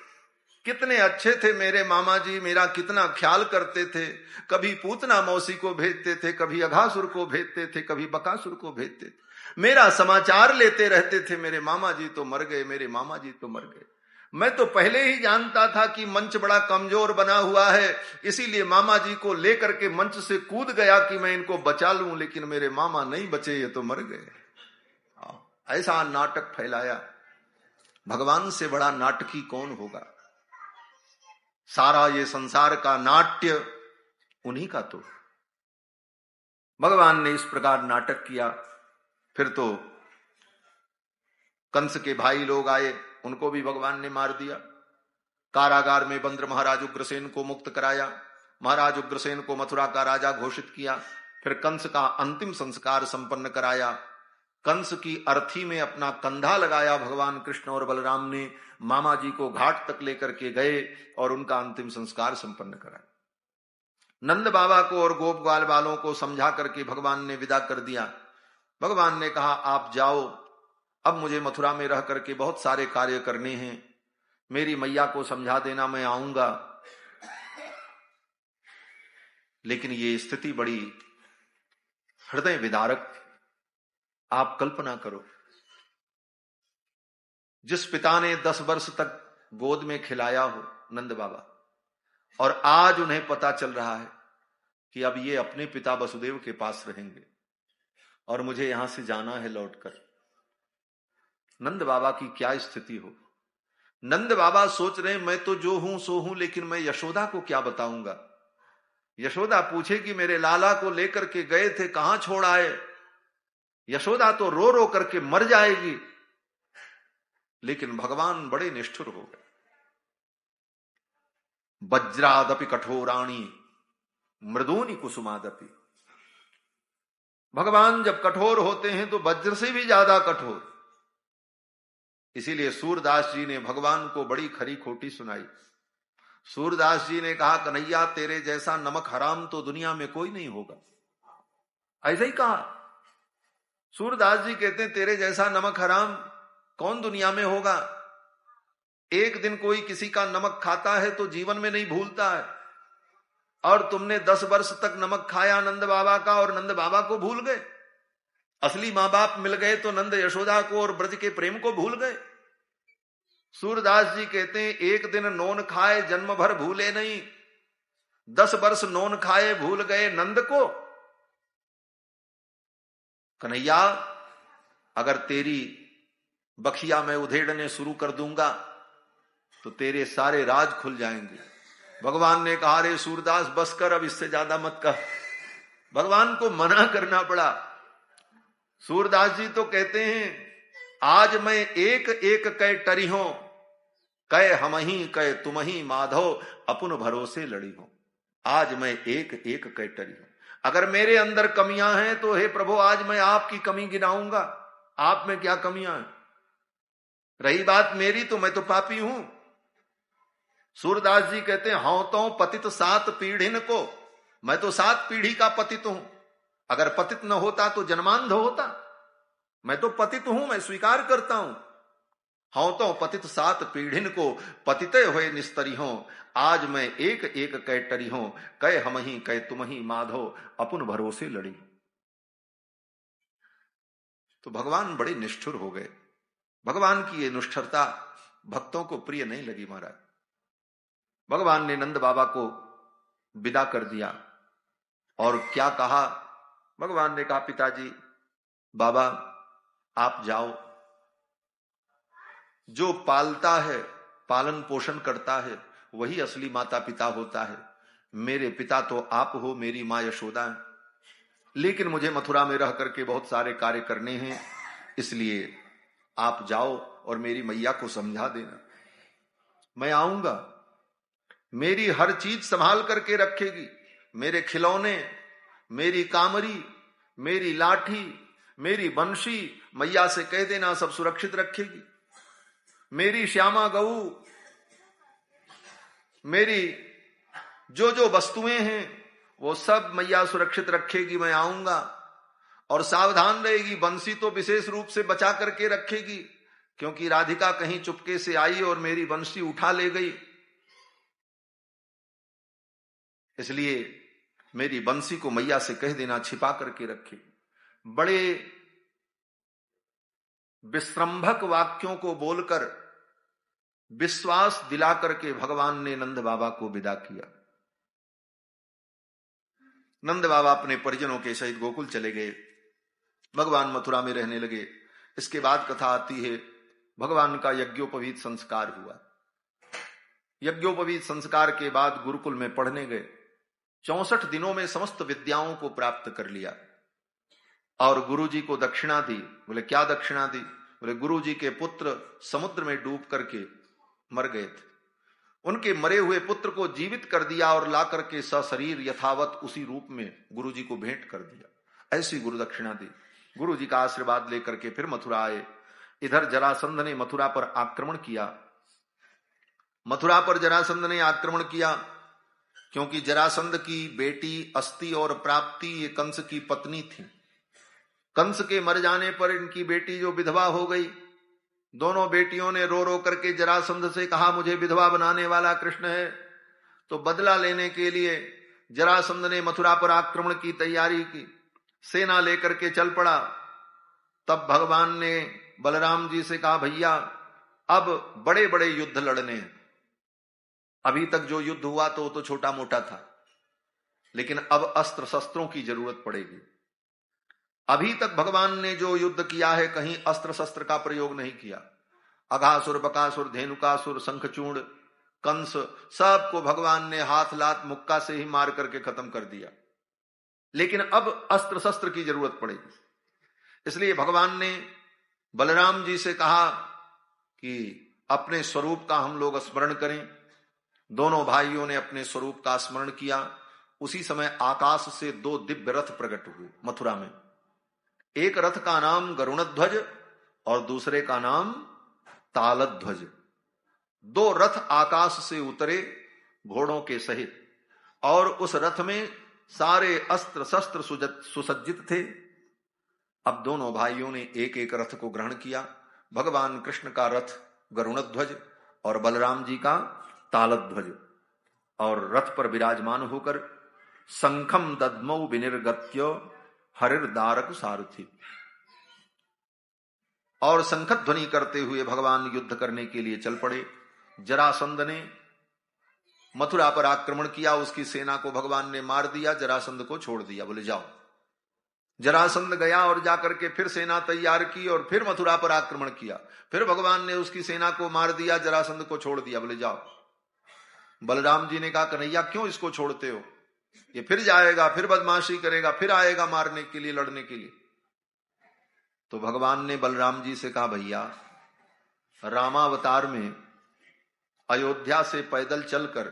कितने अच्छे थे मेरे मामा जी, मेरा कितना ख्याल करते थे। कभी पूतना मौसी को भेजते थे, कभी अघासुर को भेजते थे, कभी बकासुर को भेजते थे। मेरा समाचार लेते रहते थे। मेरे मामा जी तो मर गए, मेरे मामा जी तो मर गए। मैं तो पहले ही जानता था कि मंच बड़ा कमजोर बना हुआ है, इसीलिए मामा जी को लेकर के मंच से कूद गया कि मैं इनको बचा लूं, लेकिन मेरे मामा नहीं बचे, ये तो मर गए। ऐसा नाटक फैलाया। भगवान से बड़ा नाटकी कौन होगा? सारा ये संसार का नाट्य उन्हीं का तो। भगवान ने इस प्रकार नाटक किया। फिर तो कंस के भाई लोग आए, उनको भी भगवान ने मार दिया। कारागार में बंद महाराज उग्रसेन को मुक्त कराया, महाराज उग्रसेन को मथुरा का राजा घोषित किया। फिर कंस का अंतिम संस्कार संपन्न कराया। कंस की अर्थी में अपना कंधा लगाया भगवान कृष्ण और बलराम ने, मामा जी को घाट तक लेकर के गए और उनका अंतिम संस्कार संपन्न कराया। नंद बाबा को और गोप ग्वाल वालों को समझा करके भगवान ने विदा कर दिया। भगवान ने कहा आप जाओ, अब मुझे मथुरा में रह करके बहुत सारे कार्य करने हैं, मेरी मैया को समझा देना, मैं आऊंगा। लेकिन ये स्थिति बड़ी हृदय विदारक। आप कल्पना करो, जिस पिता ने 10 वर्ष तक गोद में खिलाया हो नंद बाबा, और आज उन्हें पता चल रहा है कि अब ये अपने पिता वसुदेव के पास रहेंगे और मुझे यहां से जाना है लौटकर। नंद बाबा की क्या स्थिति हो। नंद बाबा सोच रहे मैं तो जो हूं सो हूं, लेकिन मैं यशोदा को क्या बताऊंगा। यशोदा पूछेगी मेरे लाला को लेकर के गए थे, कहां छोड़ आए। यशोदा तो रो रो करके मर जाएगी। लेकिन भगवान बड़े निष्ठुर हो गए। वज्रादपि कठोराणी मृदूनि कुसुमादपि। भगवान जब कठोर होते हैं तो वज्र से भी ज्यादा कठोर। इसीलिए सूरदास जी ने भगवान को बड़ी खरी खोटी सुनाई। सूरदास जी ने कहा कन्हैया तेरे जैसा नमक हराम तो दुनिया में कोई नहीं होगा। ऐसा ही कहा। सूरदास जी कहते हैं तेरे जैसा नमक हराम कौन दुनिया में होगा। एक दिन कोई किसी का नमक खाता है तो जीवन में नहीं भूलता है, और तुमने 10 वर्ष तक नमक खाया नंद बाबा का और नंद बाबा को भूल गए। असली मां बाप मिल गए तो नंद यशोदा को और ब्रज के प्रेम को भूल गए। सूरदास जी कहते हैं एक दिन नोन खाए जन्म भर भूले नहीं, 10 वर्ष नोन खाए भूल गए नंद को। कन्हैया अगर तेरी बखिया मैं उधेड़ने शुरू कर दूंगा तो तेरे सारे राज खुल जाएंगे। भगवान ने कहा रे सूरदास बस कर, अब इससे ज्यादा मत कह। भगवान को मना करना पड़ा। सूरदास जी तो कहते हैं आज मैं एक एक कै टरी हो, कै हम ही कै तुम ही माधव अपुन भरोसे लड़ी हो। आज मैं एक एक कै टरी हूं। अगर मेरे अंदर कमियां हैं तो हे प्रभु आज मैं आपकी कमी गिनाऊंगा। आप में क्या कमियां हैं। रही बात मेरी तो मैं तो पापी हूं। सूरदास जी कहते हैं हाँ तो पतित 7 पीढ़िन को, मैं तो 7 पीढ़ी का पतित हूं। अगर पतित न होता तो जन्मांध होता। मैं तो पतित हूं, मैं स्वीकार करता हूं। हाँ तो पतित 7 पीढ़िन को, पतिते हुए निस्तरी हो। आज मैं एक एक कै टरी हूं, कै हम ही कै तुम ही माधो अपुन भरोसे लड़ी। तो भगवान बड़े निष्ठुर हो गए। भगवान की ये निष्ठुरता भक्तों को प्रिय नहीं लगी महाराज। भगवान ने नंद बाबा को विदा कर दिया और क्या कहा। भगवान ने कहा पिताजी बाबा आप जाओ। जो पालता है, पालन पोषण करता है, वही असली माता पिता होता है। मेरे पिता तो आप हो, मेरी मां यशोदा है। लेकिन मुझे मथुरा में रह करके बहुत सारे कार्य करने हैं, इसलिए आप जाओ और मेरी मैया को समझा देना। मैं आऊंगा, मेरी हर चीज संभाल करके रखेगी। मेरे खिलौने, मेरी कामरी, मेरी लाठी, मेरी बंशी, मैया से कह देना सब सुरक्षित रखेगी। मेरी श्यामा गऊ, मेरी जो जो वस्तुएं हैं वो सब मैया सुरक्षित रखेगी। मैं आऊंगा और सावधान रहेगी। बंसी तो विशेष रूप से बचा करके रखेगी, क्योंकि राधिका कहीं चुपके से आई और मेरी बंसी उठा ले गई। इसलिए मेरी बंसी को मैया से कह देना छिपा करके रखे। बड़े विश्रंभक वाक्यों को बोलकर विश्वास दिला करके भगवान ने नंद बाबा को विदा किया। नंद बाबा अपने परिजनों के सहित गोकुल चले गए। भगवान मथुरा में रहने लगे। इसके बाद कथा आती है भगवान का यज्ञोपवीत संस्कार हुआ। यज्ञोपवीत संस्कार के बाद गुरुकुल में पढ़ने गए। 64 दिनों में समस्त विद्याओं को प्राप्त कर लिया और गुरुजी को दक्षिणा दी। बोले क्या दक्षिणा दी। बोले गुरु जी के पुत्र समुद्र में डूब करके मर गए थे, उनके मरे हुए पुत्र को जीवित कर दिया और ला करके सशरीर यथावत उसी रूप में गुरु जी को भेंट कर दिया। ऐसी गुरु दक्षिणा दी। गुरु जी का आशीर्वाद लेकर के फिर मथुरा आए। इधर जरासंध ने मथुरा पर आक्रमण किया। मथुरा पर जरासंध ने आक्रमण किया क्योंकि जरासंध की बेटी अस्ति और प्राप्ति ये कंस की पत्नी थी। कंस के मर जाने पर इनकी बेटी जो विधवा हो गई, दोनों बेटियों ने रो रो करके जरासंध से कहा मुझे विधवा बनाने वाला कृष्ण है। तो बदला लेने के लिए जरासंध ने मथुरा पर आक्रमण की तैयारी की, सेना लेकर के चल पड़ा। तब भगवान ने बलराम जी से कहा भैया अब बड़े बड़े युद्ध लड़ने हैं। अभी तक जो युद्ध हुआ तो वो तो छोटा मोटा था, लेकिन अब अस्त्र शस्त्रों की जरूरत पड़ेगी। अभी तक भगवान ने जो युद्ध किया है कहीं अस्त्र शस्त्र का प्रयोग नहीं किया। अघासुर, बकासुर, धेनुकासुर, शंखचूड़, कंस सबको भगवान ने हाथ लात मुक्का से ही मार करके खत्म कर दिया। लेकिन अब अस्त्र शस्त्र की जरूरत पड़ेगी। इसलिए भगवान ने बलराम जी से कहा कि अपने स्वरूप का हम लोग स्मरण करें। दोनों भाइयों ने अपने स्वरूप का स्मरण किया। उसी समय आकाश से दो दिव्य रथ प्रकट हुए मथुरा में। एक रथ का नाम गरुणध्वज और दूसरे का नाम तालध्वज। दो रथ आकाश से उतरे घोड़ों के सहित, और उस रथ में सारे अस्त्र शस्त्र सुसज्जित थे। अब दोनों भाइयों ने एक एक रथ को ग्रहण किया। भगवान कृष्ण का रथ गरुणध्वज और बलराम जी का तालध्वज, और रथ पर विराजमान होकर शंखम दद्मौ विनिर्गत्य हरिर्दारक सारथी, और शंख ध्वनि करते हुए भगवान युद्ध करने के लिए चल पड़े। जरासंध ने मथुरा पर आक्रमण किया, उसकी सेना को भगवान ने मार दिया, जरासंध को छोड़ दिया, बोले जाओ। जरासंध गया और जाकर के फिर सेना तैयार की और फिर मथुरा पर आक्रमण किया। फिर भगवान ने उसकी सेना को मार दिया, जरासंध को छोड़ दिया, बोले जाओ। बलराम जी ने कहा कन्हैया क्यों इसको छोड़ते हो, ये फिर जाएगा, फिर बदमाशी करेगा, फिर आएगा मारने के लिए, लड़ने के लिए। तो भगवान ने बलराम जी से कहा भैया रामावतार में अयोध्या से पैदल चलकर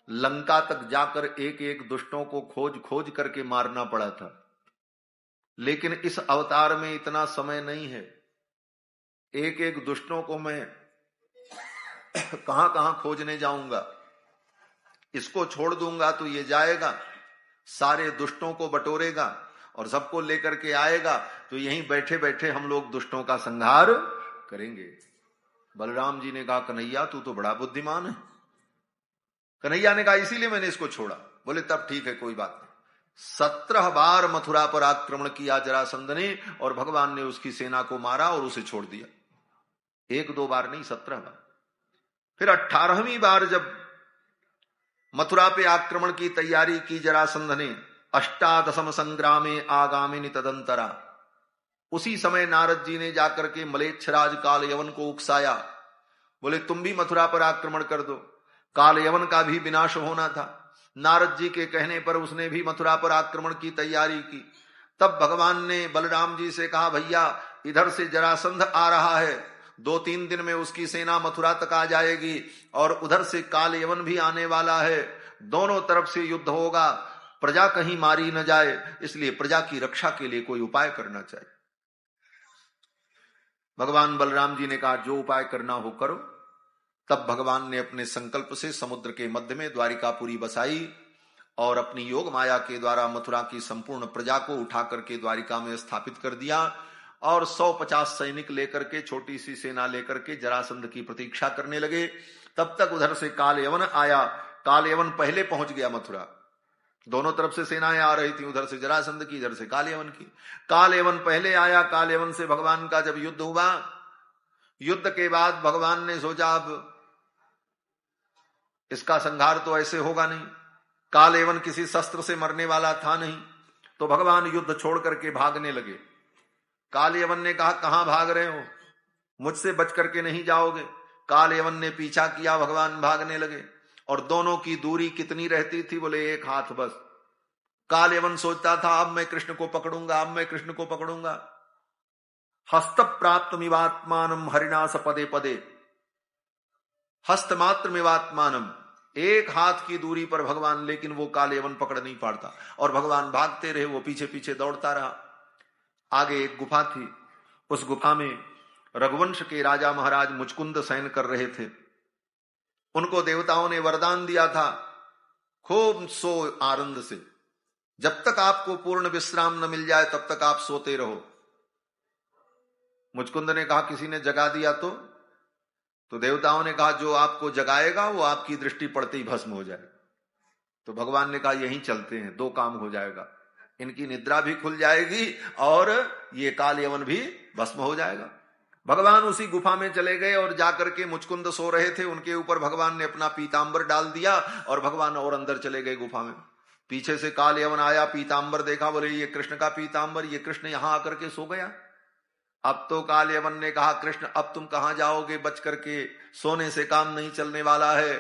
लंका तक जाकर एक एक दुष्टों को खोज खोज करके मारना पड़ा था, लेकिन इस अवतार में इतना समय नहीं है। एक एक दुष्टों को मैं कहां कहां खोजने जाऊंगा। इसको छोड़ दूंगा तो ये जाएगा, सारे दुष्टों को बटोरेगा और सबको लेकर के आएगा, तो यहीं बैठे बैठे हम लोग दुष्टों का संहार करेंगे। बलराम जी ने कहा कन्हैया तू तो बड़ा बुद्धिमान है। कन्हैया ने कहा इसीलिए मैंने इसको छोड़ा। बोले तब ठीक है, कोई बात नहीं। 17 बार मथुरा पर आक्रमण किया जरासंध ने, और भगवान ने उसकी सेना को मारा और उसे छोड़ दिया। 1-2 बार नहीं, 17 बार। फिर 18वीं बार जब मथुरा पे आक्रमण की तैयारी की जरासंध ने, 18 संग्रामे आगामिनी तदंतरा, उसी समय नारद जी ने जाकर के मलेच्छराज काल यवन को उकसाया। बोले तुम भी मथुरा पर आक्रमण कर दो। काल यवन का भी विनाश होना था। नारद जी के कहने पर उसने भी मथुरा पर आक्रमण की तैयारी की। तब भगवान ने बलराम जी से कहा भैया इधर से जरासंध आ रहा है, 2-3 दिन में उसकी सेना मथुरा तक आ जाएगी, और उधर से काल यवन भी आने वाला है। दोनों तरफ से युद्ध होगा, प्रजा कहीं मारी न जाए, इसलिए प्रजा की रक्षा के लिए कोई उपाय करना चाहिए। भगवान बलराम जी ने कहा जो उपाय करना हो करो। तब भगवान ने अपने संकल्प से समुद्र के मध्य में द्वारिकापुरी बसाई और अपनी योग माया के द्वारा मथुरा की संपूर्ण प्रजा को उठा करके द्वारिका में स्थापित कर दिया, और 150 सैनिक लेकर के, छोटी सी सेना लेकर के जरासंध की प्रतीक्षा करने लगे। तब तक उधर से काल यवन आया। काल यवन पहले पहुंच गया मथुरा। दोनों तरफ से सेनाएं आ रही थी, उधर से जरासंध की, इधर से काल यवन की। काल यवन पहले आया। काल यवन से भगवान का जब युद्ध हुआ, युद्ध के बाद भगवान ने सोचा अब इसका संहार तो ऐसे होगा नहीं। काल यवन किसी शस्त्र से मरने वाला था नहीं, तो भगवान युद्ध छोड़ करके भागने लगे। काल यवन ने कहा कहां भाग रहे हो, मुझसे बच करके नहीं जाओगे। काल यवन ने पीछा किया, भगवान भागने लगे, और दोनों की दूरी कितनी रहती थी, बोले 1 हाथ बस। काल यवन सोचता था अब मैं कृष्ण को पकड़ूंगा, अब मैं कृष्ण को पकड़ूंगा। हस्त प्राप्त मिवात्मानम हरिणास पदे पदे। हस्त मात्र मिवात्मानम, एक हाथ की दूरी पर भगवान, लेकिन वो काल यवन पकड़ नहीं पाता। और भगवान भागते रहे, वो पीछे पीछे दौड़ता रहा। आगे एक गुफा थी, उस गुफा में रघुवंश के राजा महाराज मुचकुंद शयन कर रहे थे। उनको देवताओं ने वरदान दिया था, खूब सो आनंद से, जब तक आपको पूर्ण विश्राम न मिल जाए तब तक आप सोते रहो। मुचकुंद ने कहा किसी ने जगा दिया तो देवताओं ने कहा जो आपको जगाएगा वो आपकी दृष्टि पड़ते ही भस्म हो जाएगा। तो भगवान ने कहा यहीं चलते हैं, दो काम हो जाएगा, इनकी निद्रा भी खुल जाएगी और ये काल यवन भी भस्म हो जाएगा। भगवान उसी गुफा में चले गए और जाकर के मुचकुंद सो रहे थे, उनके ऊपर भगवान ने अपना पीतांबर डाल दिया और भगवान और अंदर चले गए गुफा में। पीछे से काल यवन आया, पीतांबर देखा, बोले ये कृष्ण का पीतांबर, ये कृष्ण यहां आकर के सो गया। अब तो काल यवन ने कहा कृष्ण अब तुम कहां जाओगे बच करके, सोने से काम नहीं चलने वाला है।